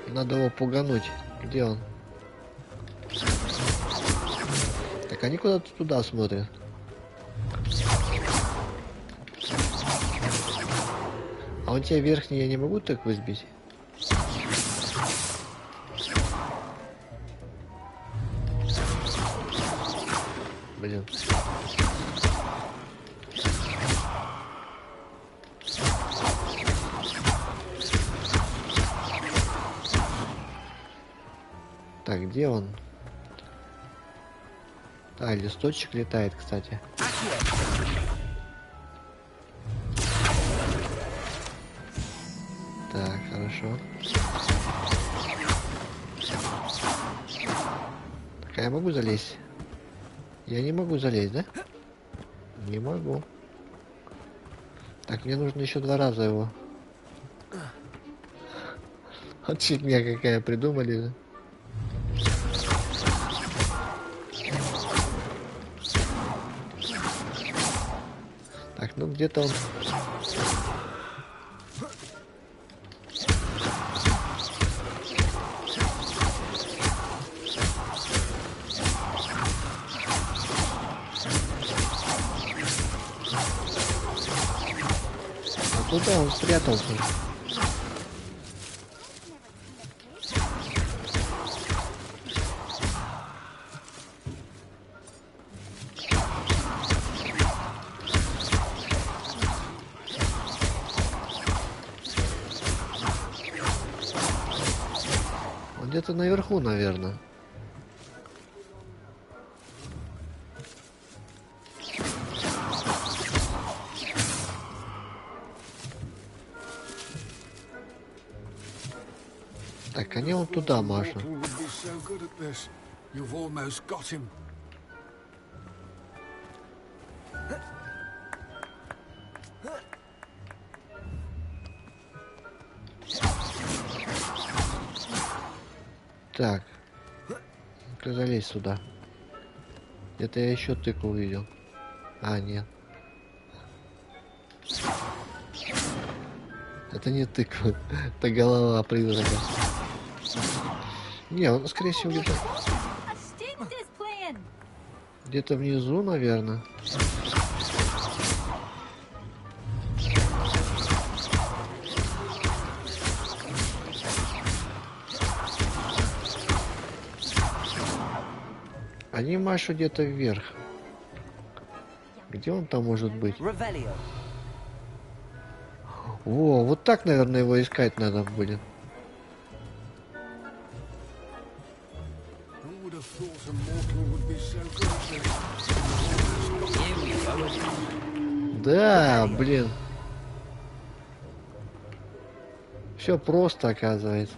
Надо его пугануть. Где он? Так они куда-то туда смотрят. А он тебя верхний я не могу так высбить? Блин. Так, где он? А, листочек летает, кстати. Так, хорошо. Так, а я могу залезть? Я не могу залезть, да? Не могу. Так, мне нужно еще 2 раза его. Вот фигня какая придумали. Так, ну где-то он... А куда он спрятался? Где-то наверху, наверное. Так, они вот туда, Маша. Так, ты залезь сюда. Где-то я еще тыкву увидел. А, нет. Это не тыква, это голова призрака. Не, он, скорее всего, где-то внизу, наверное. Они машут где-то вверх. Где он там может быть? О, вот так, наверное, его искать надо будет. Да, блин. Все просто, оказывается.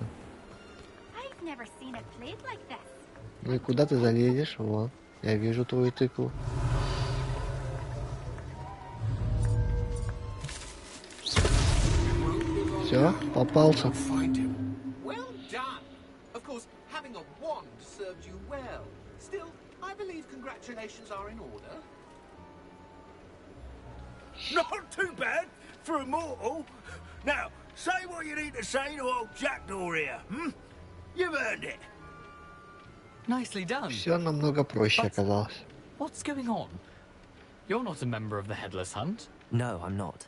Ну и куда ты залезешь? Вот, я вижу твою тыкву. Все, попался. Well done. Of course, having a wand served you well. Still, I believe congratulations are in order. Not too bad for a mortal. Now, say what you need to say to old Jackdaw here, hmm? You've earned it. Nicely done. Все намного проще оказалось. What's going on? You're not a member of the Headless Hunt. No, I'm not.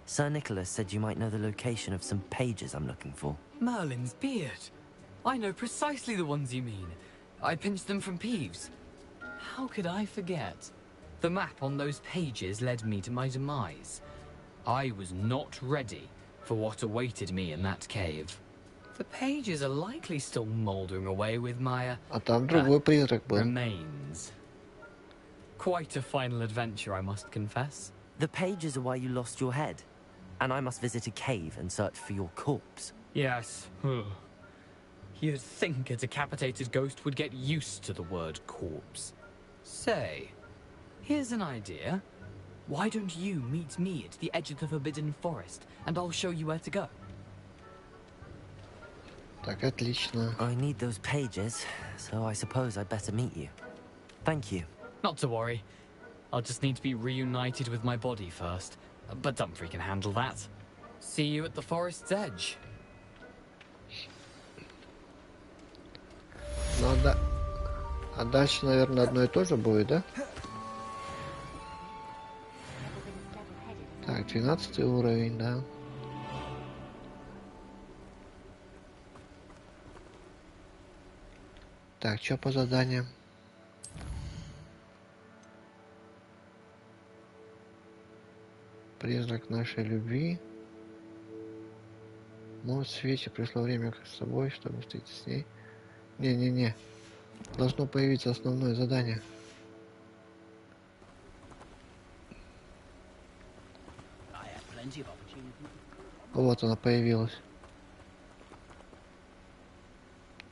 Sir Nicholas said you might know the location of some pages I'm looking for. Merlin's beard. I know precisely the ones you mean. I pinched them from Peeves. How could I forget? The map on those pages led me to my demise. I was not ready for what awaited me in that cave. The pages are likely still mouldering away with my remains. Quite a final adventure, I must confess. The pages are why you lost your head, and I must visit a cave and search for your corpse. Yes. You'd think a decapitated ghost would get used to the word corpse. Say, here's an idea. Why don't you meet me at the edge of the Forbidden Forest, and I'll show you where to go? Так, отлично. I need those pages, so I suppose I'd better meet you. Thank you. Not to worry. I'll just need to be reunited with my body first. But Dumfries can handle that. See you at the forest's edge. Ну да. А дальше, наверное, одно и то же будет, да? Так, 12 уровень, да. Так, что по заданиям? Призрак нашей любви. Может, в свете пришло время с собой, чтобы встретиться с ней. Не-не-не. Должно появиться основное задание. Вот она появилась.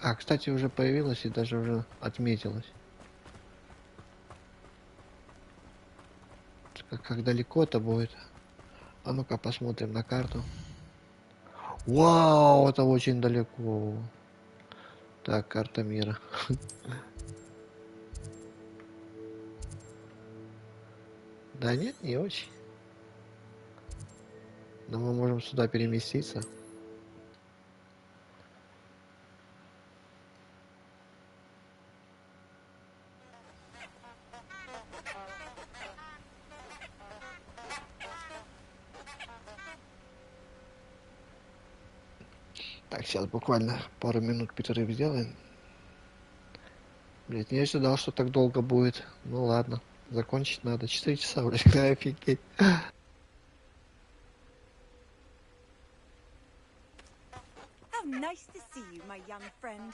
А, кстати, уже появилась и даже уже отметилась. Как далеко это будет? А ну-ка посмотрим на карту. Вау, это очень далеко. Так, карта мира. Да нет, не очень. Но мы можем сюда переместиться. Так, сейчас буквально пару минут перерыв сделаем. Блять, не ожидал, что так долго будет. Ну ладно, закончить надо. 4 часа, блядь, офигеть. How nice to see you, my young friend.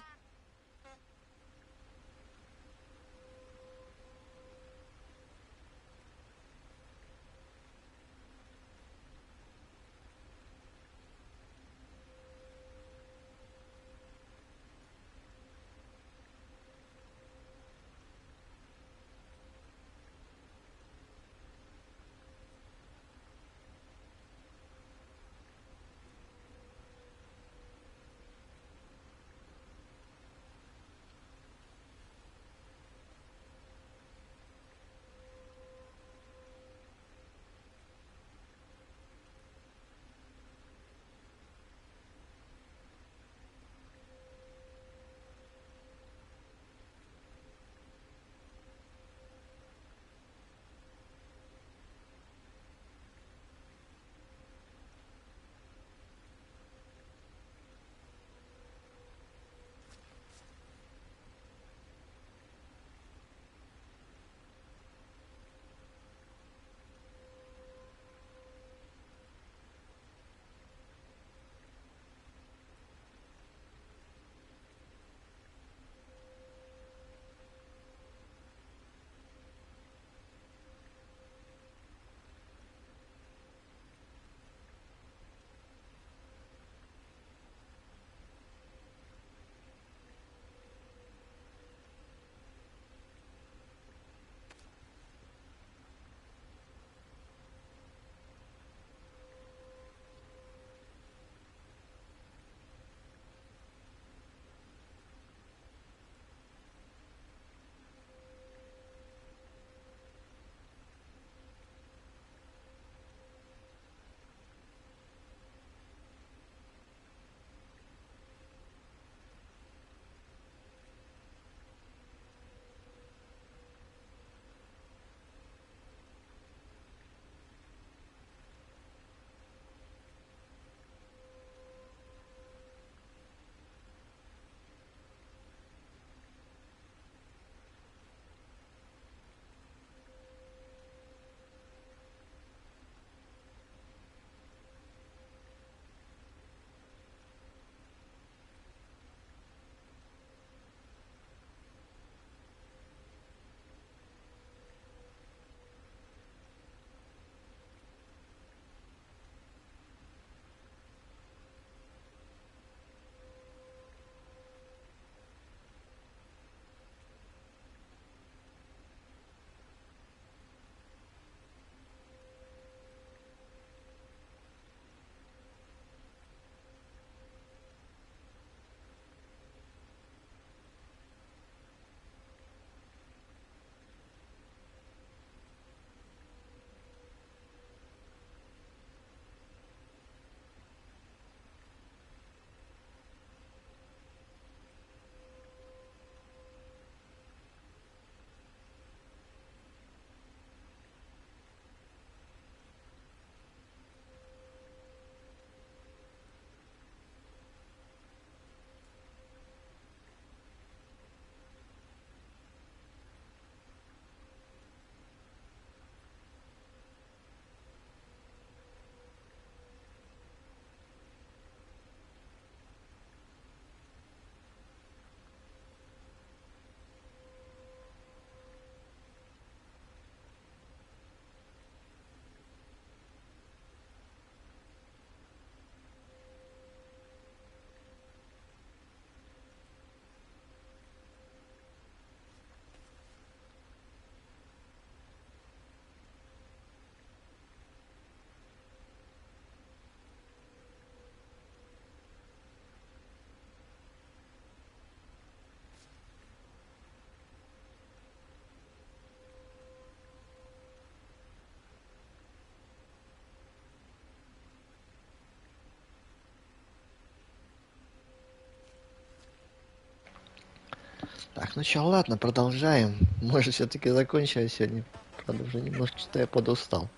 Так, ну чё, ладно, продолжаем. Может, все-таки закончили сегодня. Правда, уже немножко что я подустал,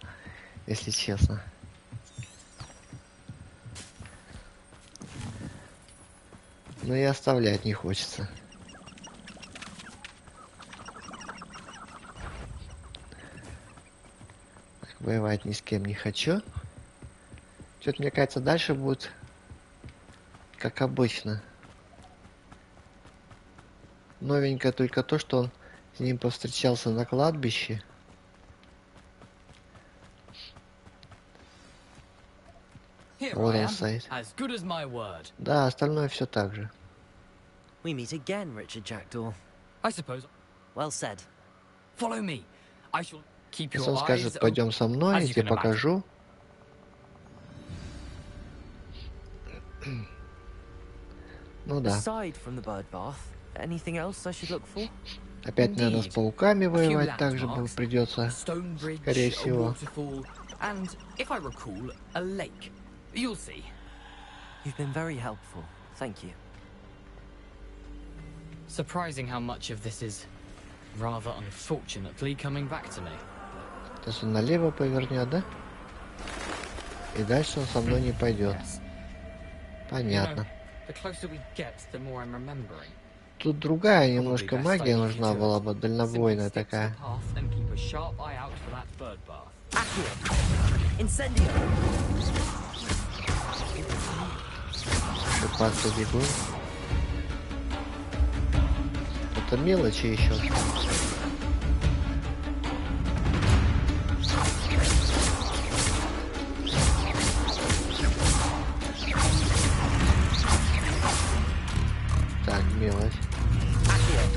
если честно. Но и оставлять не хочется. Воевать ни с кем не хочу. Что-то, мне кажется, дальше будет как обычно. Новенькое только то, что он с ним повстречался на кладбище. Вот он стоит. Да, остальное все так же. We meet again, Richard Jackdaw. I suppose. Well said. Follow me. I shall keep Если your он скажет, eyes пойдем со мной, я тебе покажу. Ну да. Aside from the bird bath, anything else I should look for? Опять, наверное, с пауками воевать также придется, скорее всего. And, if I recall, a lake. You'll see. You've been very helpful. Thank you. Surprising how much of this is, rather unfortunately, coming back to me. То есть он налево повернет, да? И дальше он со мной не пойдет. Понятно. Тут другая немножко магия нужна была бы, дальнобойная такая. Шипаться бегу. Это мелочи еще. Так, мелочь.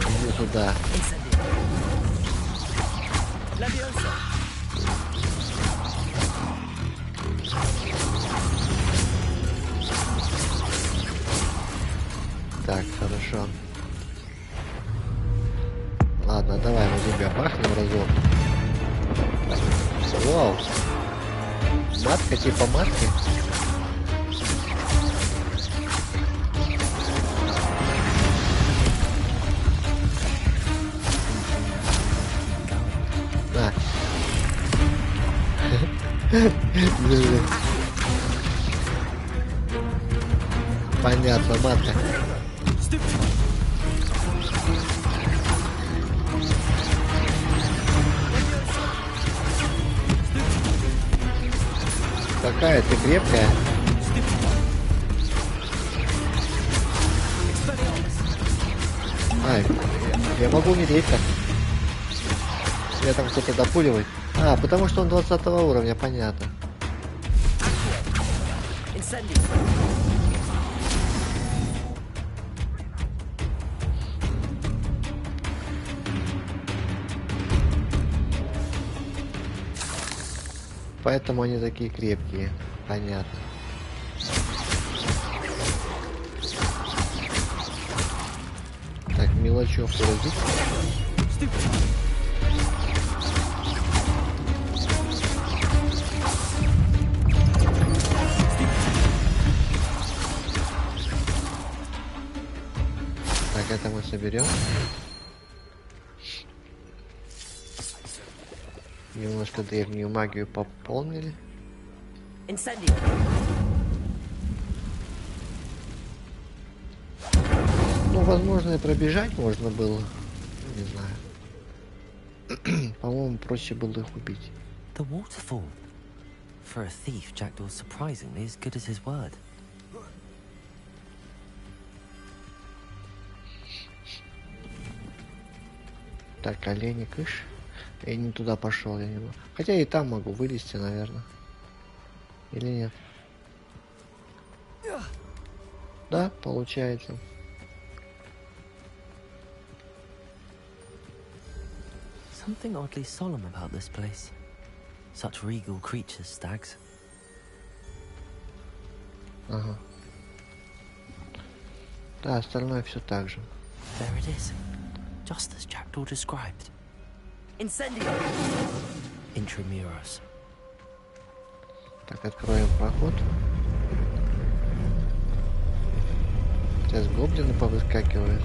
Иди туда. Так, хорошо. Ладно, давай мы тебя бахнем разок. Вау. Матка типа матки. Да. Понятно, матка. Какая ты крепкая. Ай, я могу умереть так. Меня там кто-то допуливает. А, потому что он 20 уровня, понятно. Поэтому они такие крепкие. Понятно. Так, мелочевку разбить. Так, это мы соберем. Немножко древнюю магию пополнили. Ну, возможно, и пробежать можно было. Не знаю. По-моему, проще было их убить. The waterfall. For a thief, Jackdaw's surprisingly as good as his word. Так, олени, кыш. Я не туда пошел, я не могу. Хотя и там могу вылезти, наверное. Или нет? Да, получается. Something oddly solemn about this place. Such regal creatures, stags. Ага. Да, остальное все так же. There it is. Just as Jackdaw described. Incendio! Intramuros. Так, откроем проход. Сейчас гоблины повыскакивают.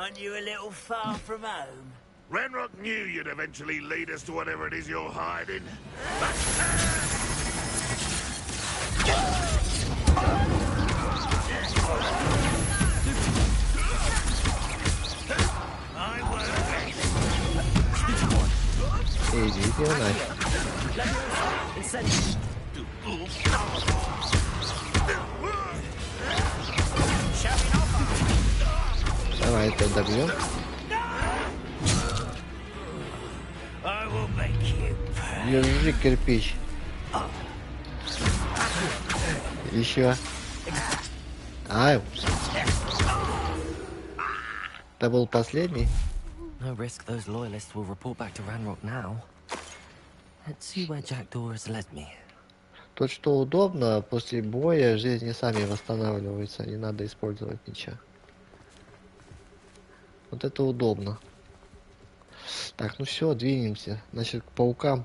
Aren't you a little far from home? Ranrock knew you'd eventually lead us to whatever it is you're hiding. Иди, нафиг. Давай это добьем. Держи кирпич. Еще. Ай. Это был последний. No risk those loyalists will report back to Ranrock now. Let's see where Jackdaw has led me. Тут что удобно, после боя жизни сами восстанавливаются, не надо использовать ничего. Вот это удобно. Так, ну все, двинемся. Значит, к паукам.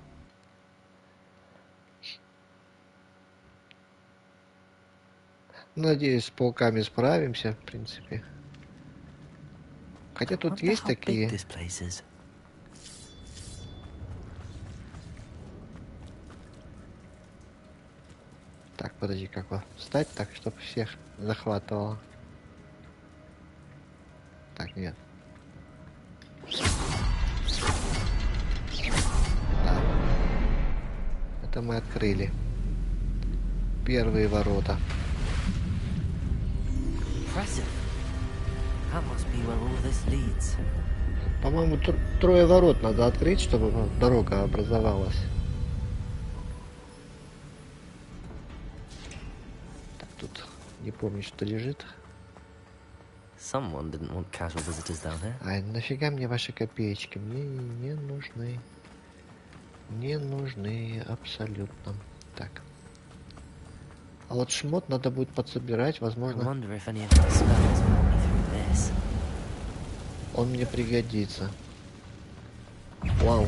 Надеюсь, с пауками справимся, в принципе. Хотя тут есть такие. Так, подожди, как вот встать так, чтобы всех захватывало. Так, нет. Да. Это мы открыли. Первые ворота. По-моему, трое ворот надо открыть, чтобы дорога образовалась. Так, тут не помню, что лежит. Ай, нафига мне ваши копеечки? Мне не нужны. Не нужны абсолютно. Так. А вот шмот надо будет подсобирать, возможно. Он мне пригодится. Вау.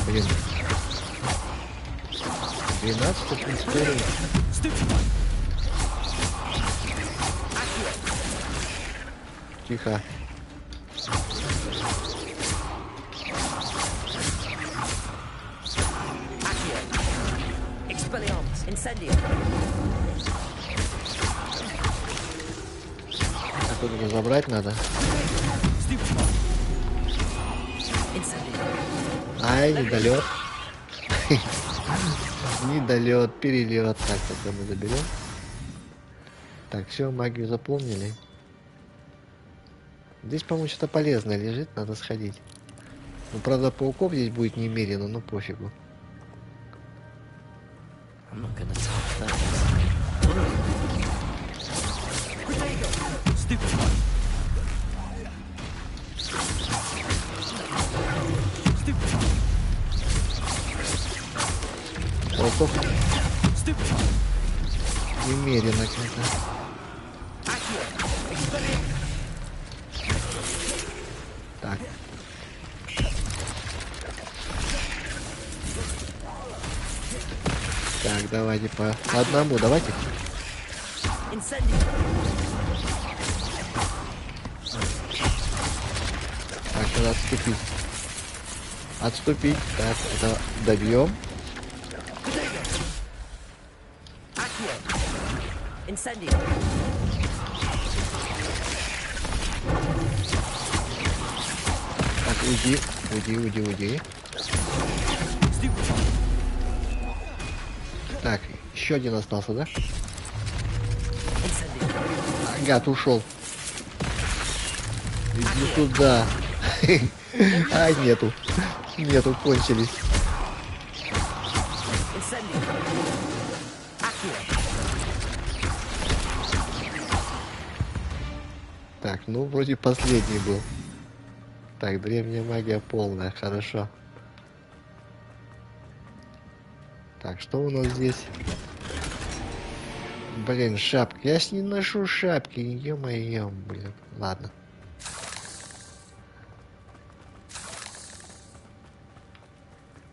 Блин. 12 в принципе. Тихо. Тут разобрать надо. Ай, недолет. Недолет, перелет. Так, тогда мы заберем. Так, все, магию запомнили. Здесь, по-моему, что-то полезное лежит, надо сходить. Ну, правда, пауков здесь будет немерено, но пофигу. Пауков немерено как-то. Так. Так, давайте по одному, давайте. Так, надо отступить. Отступить. Так, это добьем. Так, уйди. Так, еще один остался, да? Гад ушел. Иди туда. Ай, нету. Нету, кончились. Так, ну вроде последний был. Так, древняя магия полная, хорошо. Так, что у нас здесь? Блин, шапка. Я ж не ношу шапки, ё-моё, блин. Ладно.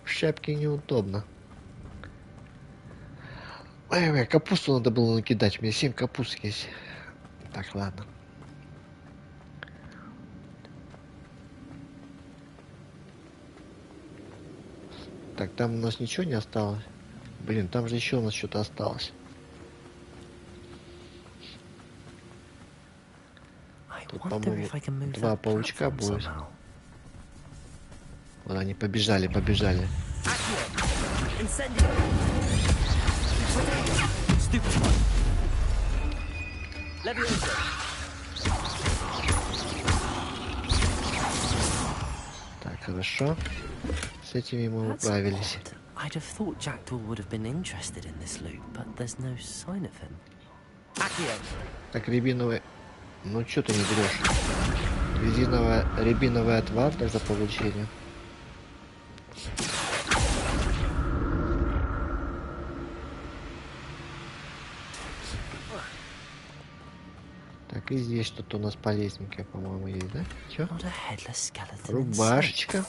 В шапке неудобно. Ой, капусту надо было накидать. У меня 7 капуст есть. Так, ладно. Так, там у нас ничего не осталось. Блин, там же еще у нас что-то осталось. Тут, по-моему, 2 паучка будет. Вот они побежали. Так, хорошо. С этими мы управились. I'd have thought Jackdaw would have been interested in this loot, but there's no sign of him. Так, рябиновый... Ну, что ты не берешь? Рябиновый отвар за получение. Так, и здесь что-то у нас полезненькое, по-моему, есть, да? Чё? Рубашечка.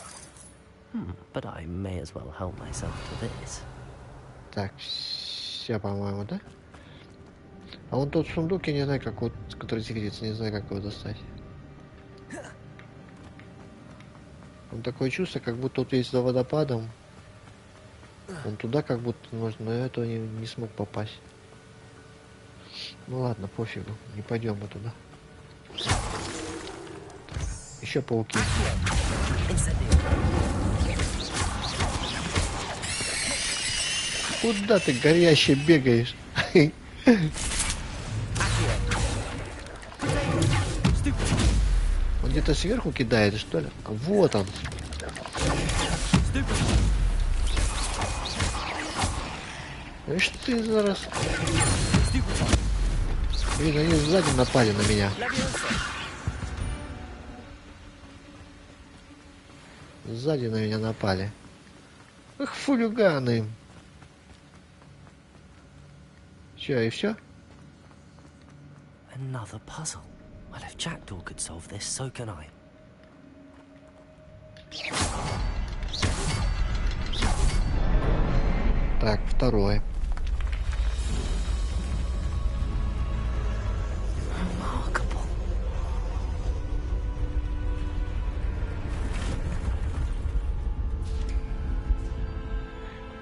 But I may as well help myself to this. Так, все, по-моему, да? А вон тот сундук, я не знаю, как вот, который светится, не знаю, как его достать. Он такое чувство, как будто вот есть за водопадом. Он туда как будто нужно, но я этого не смог попасть. Ну ладно, пофигу, не пойдем мы туда. Еще пауки. Куда ты горящий бегаешь? Он где-то сверху кидает, что ли? Вот он. Ишь ты зараз. Блин, они сзади напали на меня. Сзади на меня напали. Эх, фулиганы. Че, и все? Another puzzle. Well, if Jackdaw could solve this, so can I. Так, второе.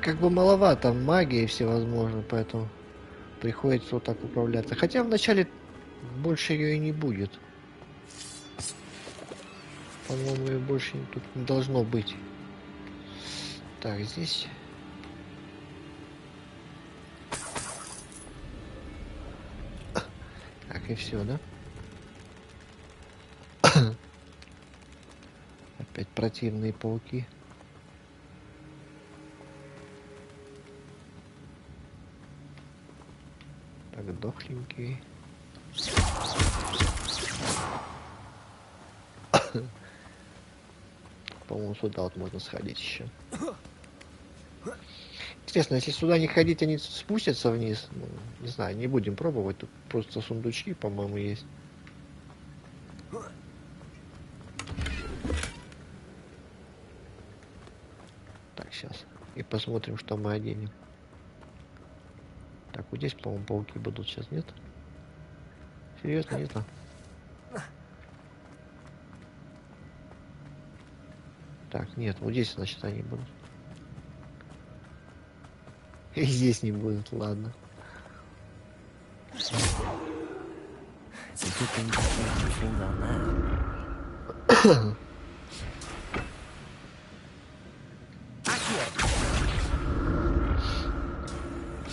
Как бы маловато магии всевозможно, поэтому приходится вот так управляться. Хотя вначале больше ее и не будет. По-моему, ее больше тут не должно быть. Так, здесь. Так, и все, да? Опять противные пауки. Так, дохленькие. По-моему, сюда вот можно сходить еще. Интересно, если сюда не ходить, они спустятся вниз. Ну, не знаю, не будем пробовать. Тут просто сундучки, по-моему, есть. Так, сейчас. И посмотрим, что мы оденем. Так, вот здесь, по-моему, пауки будут сейчас, нет? Серьезно, не знаю. Так, нет, вот здесь, значит, они будут. И здесь не будут, ладно.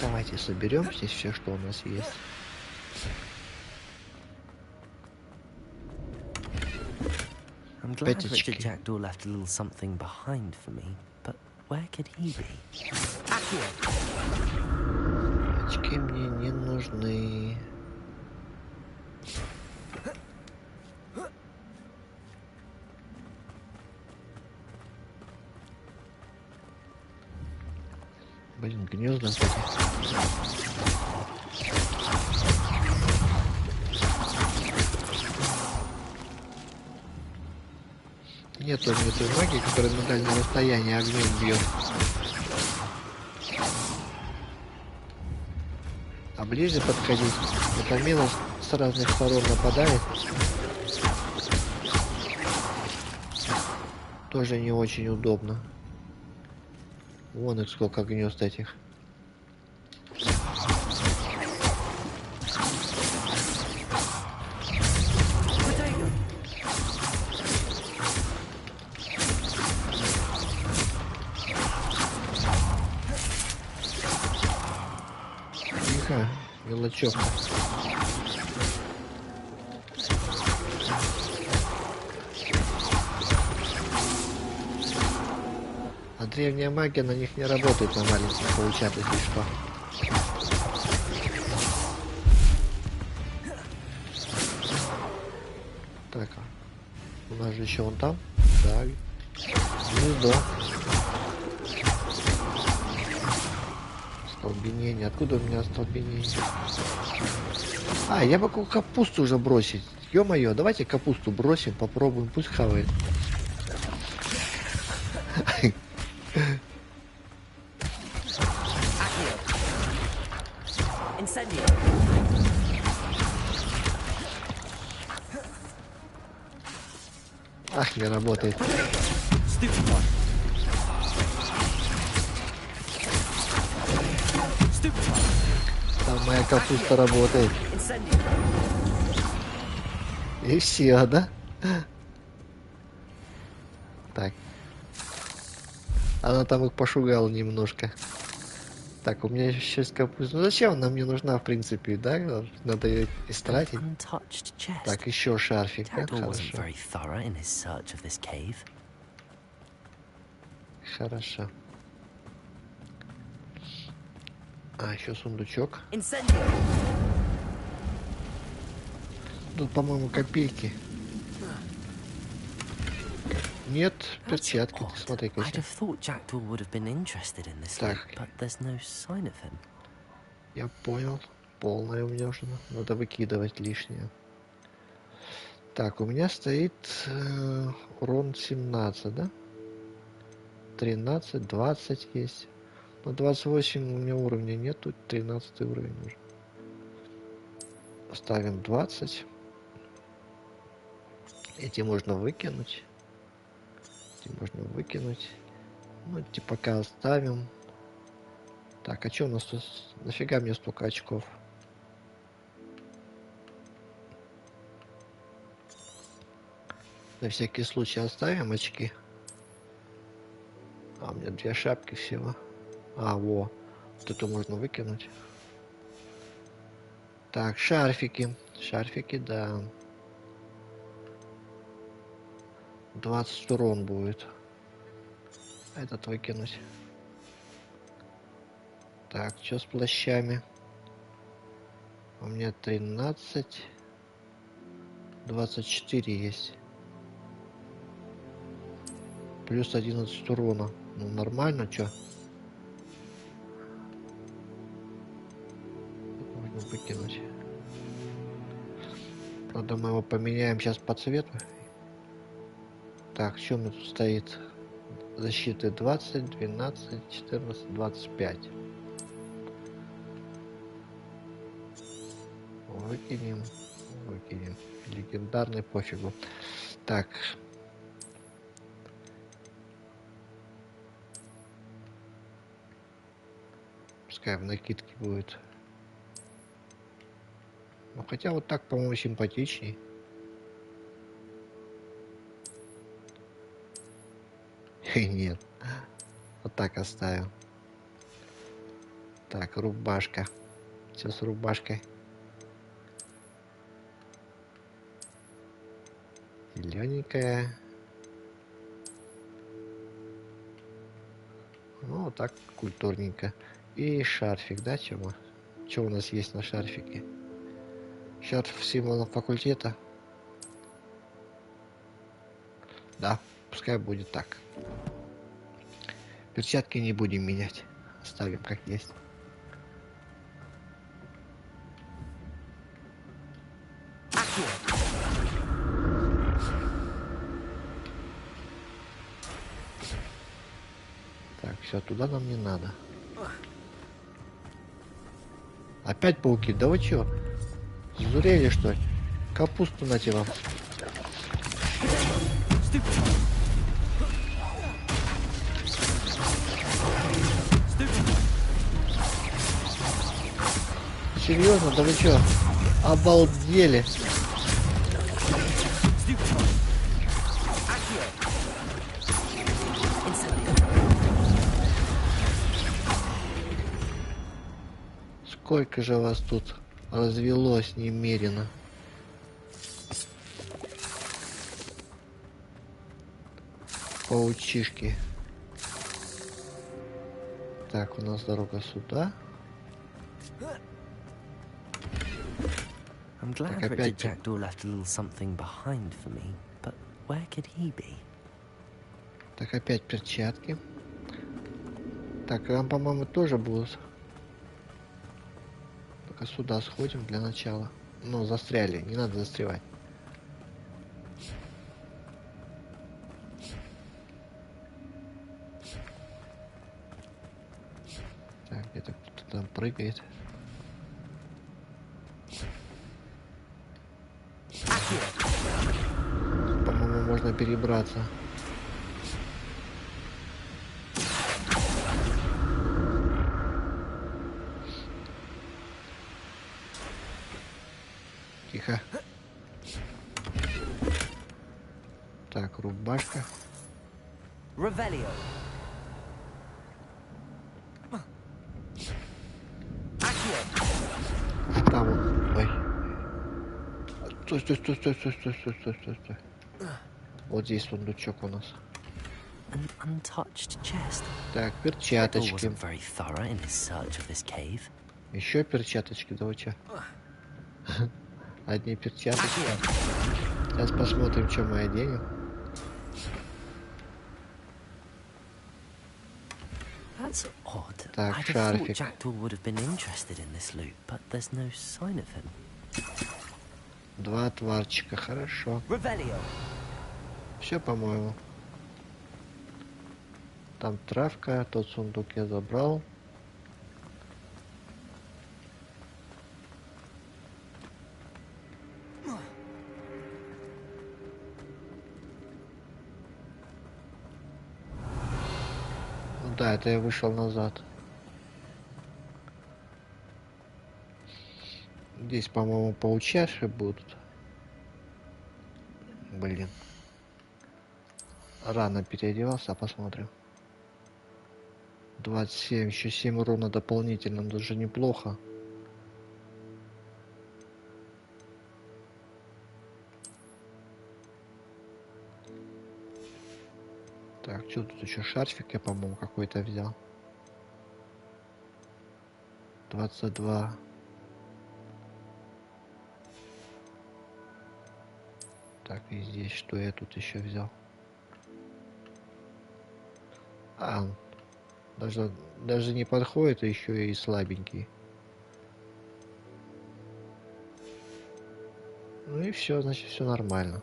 Давайте соберем здесь все, что у нас есть. I'm glad Richard Jackdaw left a little something behind for me, but where could he be? Очки мне не нужны. Блин, гнезда. Нету той магии, которая на дальнем расстоянии огнем бьет. А ближе подходить, это минус с разных сторон нападает. Тоже не очень удобно. Вон их сколько гнезд этих. Тихо, мелочевка. А древняя магия на них не работает, на маленьких паучат, если что. Так, у нас же еще вон там. Да. Гнездо. Столбенение. Откуда у меня столбенение? А, я могу капусту уже бросить. Ё-моё, давайте капусту бросим, попробуем, пусть хавает. Ах, не работает. Там моя капуста работает. И все, да? Так. Она там их пошугала немножко. Так, у меня еще 6 капуст. Ну зачем она мне нужна, в принципе, да? Надо ее истратить. Так, еще шарфик, да? Хорошо. Хорошо. А, еще сундучок. Тут, по-моему, копейки. Нет, перчатки. Ты смотри-ка. Так. Я понял. Полная у меня уже. Надо выкидывать лишнее. Так, у меня стоит урон 17, да? 13, 20 есть. Но 28 у меня уровня нет. Тут 13 уровень уже. Ставим 20. Эти можно выкинуть. Можно выкинуть. Ну, эти пока оставим. Так, а что у нас тут? Нафига мне столько очков? На всякий случай оставим очки. А, у меня 2 шапки всего. А, во. Вот это можно выкинуть. Так, шарфики. Шарфики, да. 20 урон будет. Этот выкинуть. Так, что с плащами? У меня 13. 24 есть. Плюс 11 урона. Ну, нормально, что? Можно выкинуть. Правда, мы его поменяем сейчас по цвету. Так, что у меня тут стоит? Защиты 20, 12, 14, 25. Выкинем. Выкинем. Легендарный, пофигу. Так. Пускай в накидке будет. Ну, хотя вот так, по-моему, симпатичней. Нет. Вот так оставим. Так, рубашка. Все с рубашкой. Зелененькая. Ну, вот так культурненько. И шарфик, да, чего? Что у нас есть на шарфике? Шарф символов факультета. Да, пускай будет так. Перчатки не будем менять. Оставим как есть. Так, все, туда нам не надо. Опять пауки, да вы чё? Сдурели, что ли? Капусту нате вам. Серьезно? Да вы чё? Обалдели. Сколько же вас тут развелось немерено. Паучишки. Так, у нас дорога сюда. I'm glad Richard Jackdaw left a little something behind for me, but where could he be? Так, опять перчатки. Так, нам, по-моему, тоже будут. Пока сюда сходим для начала. Ну, застряли, не надо застревать. Так, где-то кто-то там прыгает. По-моему, можно перебраться. Тихо. Так, рубашка. Revelio. Там он. Ой. Стой, стой, стой, стой, стой, стой, стой, стой, стой, стой. Вот здесь сундучок у нас. An untouched chest. Так, перчаточки. Еще перчаточки, да вы чё? Одни перчаточки. Сейчас посмотрим, что мы оденем. That's odd. Так, I'd have thought шарфик. Jackdaw would have been interested in this loot, but there's no sign of him. Два отварчика, хорошо. Все, по-моему. Там травка, тот сундук я забрал. Да, это я вышел назад. Здесь, по-моему, паучаши будут. Блин. Рано переодевался, посмотрим. 27, еще 7 урона дополнительно, даже неплохо. Так, что тут еще шарфик я, по-моему, какой-то взял. 22. Так, и здесь что я тут еще взял? А, даже не подходит, а еще и слабенький. Ну и все, значит, все нормально.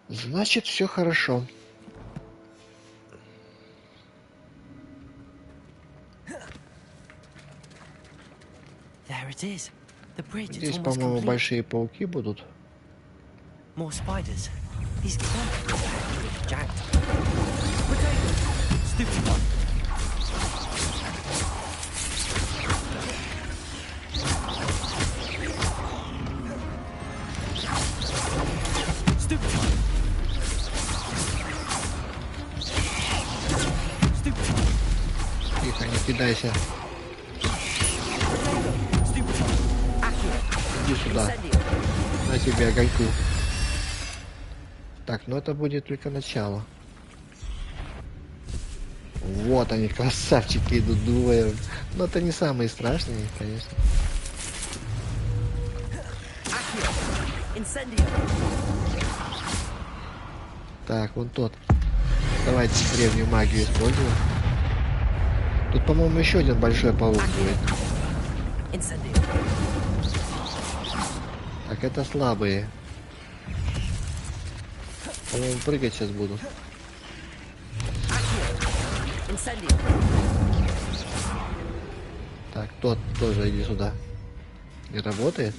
Значит, все хорошо. Здесь, по-моему, большие пауки будут. More spiders. These can't be Jack. Stupid one. Stupid one. Stupid one. Тихо, не кидайся. Иди сюда. На тебе огоньку. Так, ну это будет только начало. Вот они, красавчики, идут двое. Но это не самые страшные, конечно. Так, вон тот. Давайте древнюю магию используем. Тут, по-моему, еще один большой паук будет. Так, это слабые. По-моему, прыгать сейчас буду. Так, тот тоже иди сюда. Не работает?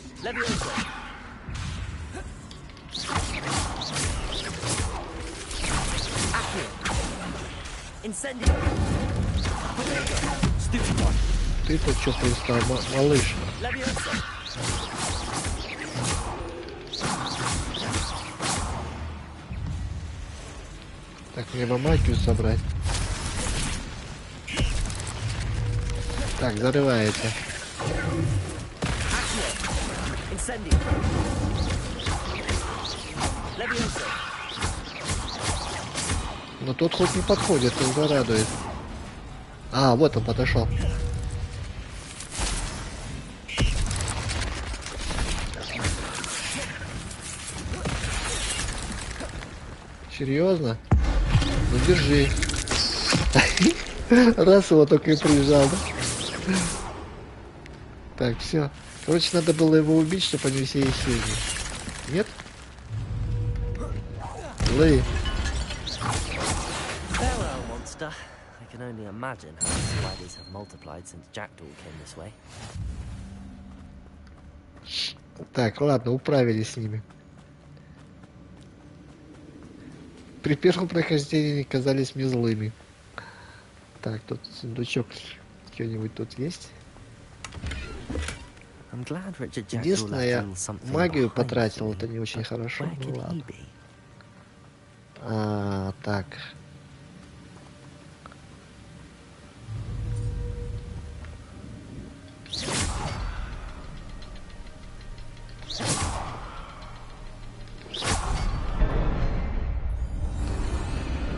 Ты тут что пристал, малыш? Так, мне бы магию собрать. Так, зарывается. Но тот хоть не подходит, он радует. А, вот он подошел. Серьезно? Ну держи. Раз его только и прижал, да? Так, все. Короче, надо было его убить, чтобы они все исчезли. Нет? Лови. Farewell, monster. I can only imagine how spiders have multiplied since Jackdaw came this way. Так, ладно, управились с ними. При первом прохождении они казались мне злыми. Так, тут сундучок что-нибудь тут есть? Единственное, я магию потратил, это не очень хорошо. Ну ладно. Так.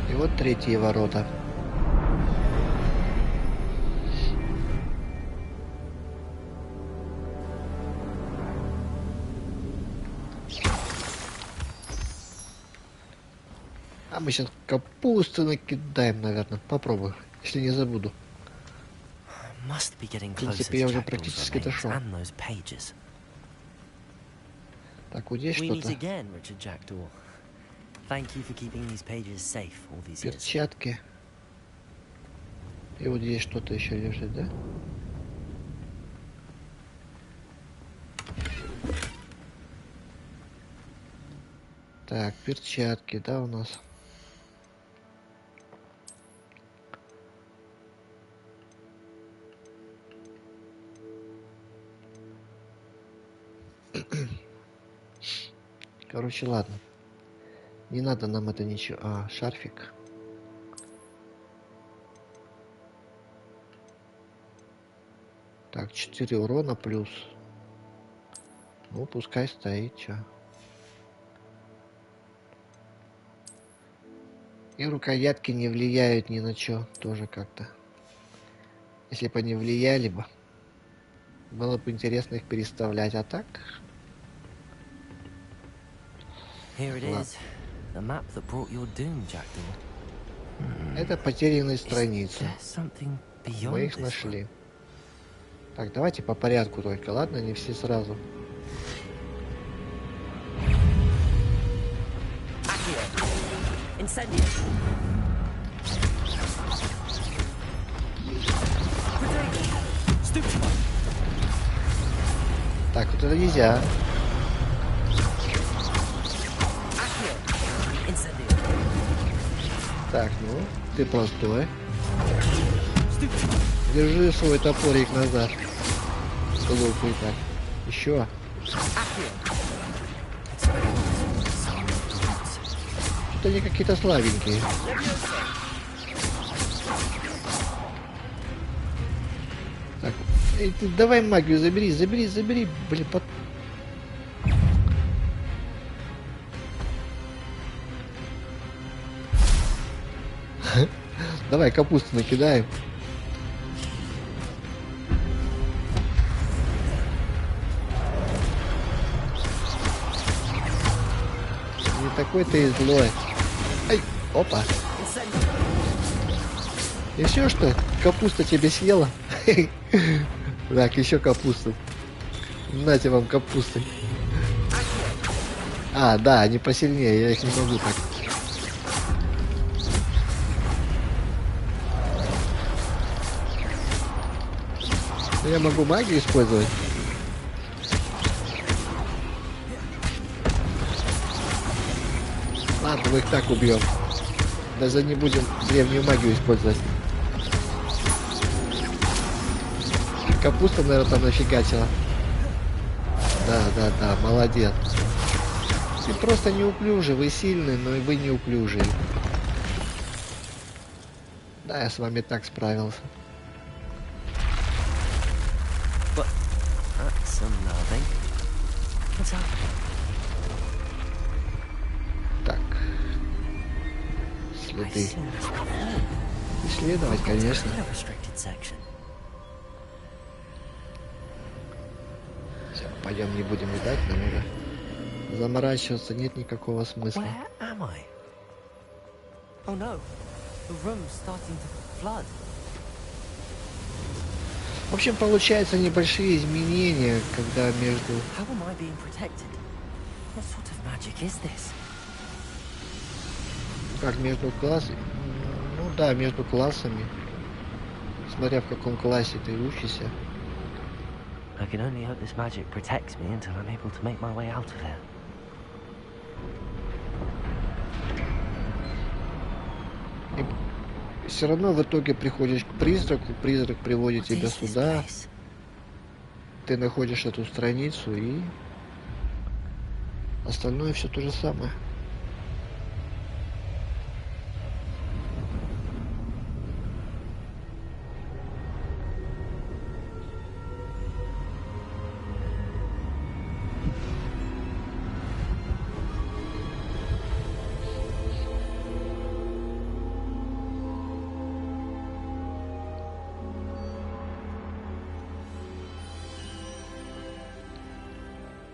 И вот третьи ворота. А мы сейчас капусты накидаем, наверное. Попробую, если не забуду. В принципе, я уже практически дошел. Так, вот здесь что-то. Перчатки. И вот здесь что-то еще лежит, да? Так, перчатки, да, у нас. Короче, ладно. Не надо нам это ничего. А, шарфик. Так, 4 урона плюс. Ну, пускай стоит, чё. И рукоятки не влияют ни на чё. Тоже как-то. Если бы они влияли бы, было бы интересно их переставлять. А так... Это потерянные страницы. Мы их нашли. Так, давайте по порядку только, ладно? Не все сразу. Так, вот это нельзя. Так, ну, ты простой. Держи свой топорик назад. Глупый так. Еще. Что-то они какие-то слабенькие. Так, эй, ты давай магию забери, блин, под... Давай капусту накидаем. Не такой ты и злой. Ай, опа. И все, что капуста тебе съела? Так, еще капусту. Нате вам капусты. А, да, они посильнее, я их не могу так. Я могу магию использовать. Мы их так убьем. Даже не будем древнюю магию использовать. Капуста, наверное, там нафигачила. Да, молодец. Ты просто неуклюжий, вы сильный, но и вы неуклюжий. Да, я с вами так справился. Так. Следы. Исследовать, конечно. Все, пойдем, не будем ждать, наверное. Заморачиваться нет никакого смысла. Oh no, the room's starting to flood. В общем, получаются небольшие изменения, когда между... How am I being protected? What sort of magic is this? Как между классами? Ну да, между классами. Смотря в каком классе ты учишься. I can only hope this magic protects me until I'm able to make my way out of here. И все равно в итоге приходишь к призраку, призрак приводит тебя сюда, ты находишь эту страницу и остальное все то же самое.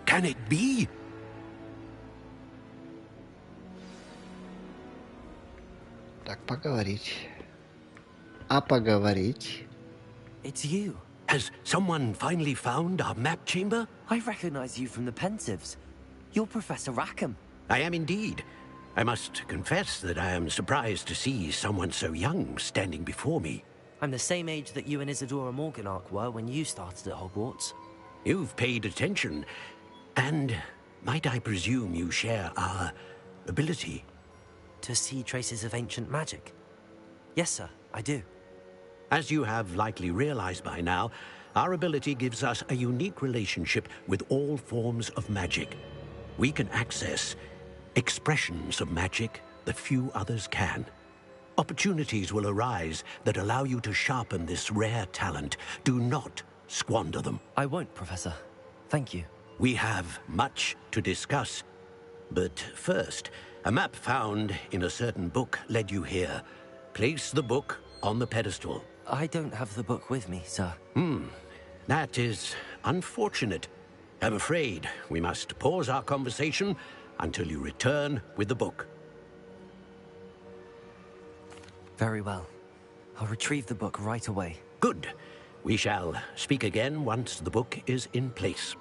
Can it be? Так, поговорить. А поговорить? It's you. Has someone finally found our map chamber? I recognize you from the Pensives. You're Professor Rackham. I am indeed. I must confess that I am surprised to see someone so young standing before me. I'm the same age that you and Isadora Morganach were when you started at Hogwarts. You've paid attention. And might I presume you share our ability? To see traces of ancient magic? Yes, sir, I do. As you have likely realized by now, our ability gives us a unique relationship with all forms of magic. We can access expressions of magic that few others can. Opportunities will arise that allow you to sharpen this rare talent. Do not squander them. I won't, Professor. Thank you. We have much to discuss. But first, a map found in a certain book led you here. Place the book on the pedestal. I don't have the book with me, sir. That is unfortunate. I'm afraid we must pause our conversation until you return with the book. Very well. I'll retrieve the book right away. Good. We shall speak again once the book is in place.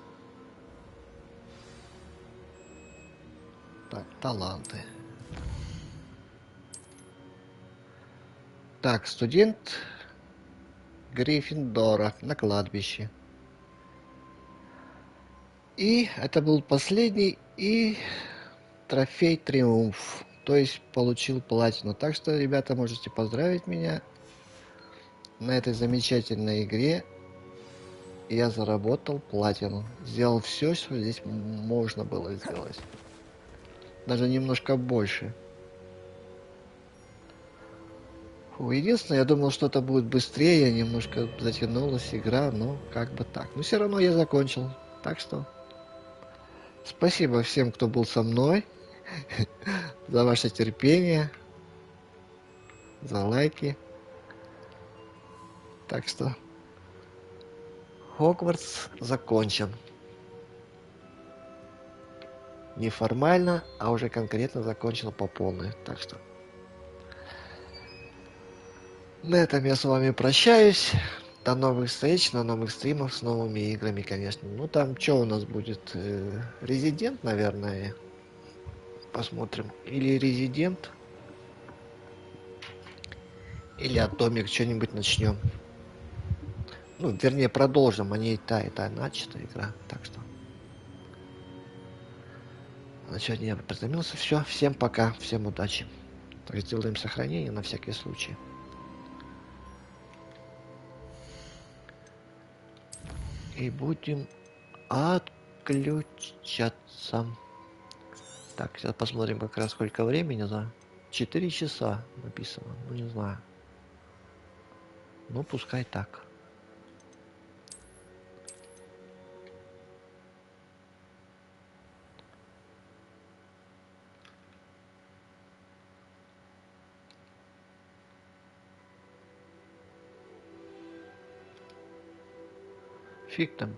Так, таланты. Так, студент Гриффиндора на кладбище. И это был последний и трофей триумф. То есть получил платину. Так что, ребята, можете поздравить меня на этой замечательной игре. Я заработал платину. Сделал все, что здесь можно было сделать. Даже немножко больше. Единственное, я думал, что это будет быстрее, немножко затянулась игра, но как бы так. Но все равно я закончил. Так что спасибо всем, кто был со мной, за ваше терпение, за лайки. Так что Хогвартс закончен. Не формально, а уже конкретно закончил по полной. Так что на этом я с вами прощаюсь. До новых встреч, на новых стримах с новыми играми, конечно. Ну там что у нас будет? Резидент, наверное. Посмотрим. Или Резидент. Или Атомик. Что-нибудь начнем. Ну, вернее, продолжим. Они и та начата игра. Так что На сегодня я приземлился. Все, всем пока, всем удачи. Так, сделаем сохранение на всякий случай. И будем отключаться. Так, сейчас посмотрим как раз сколько времени за 4 часа написано. Ну не знаю. Ну пускай так. Фиг там.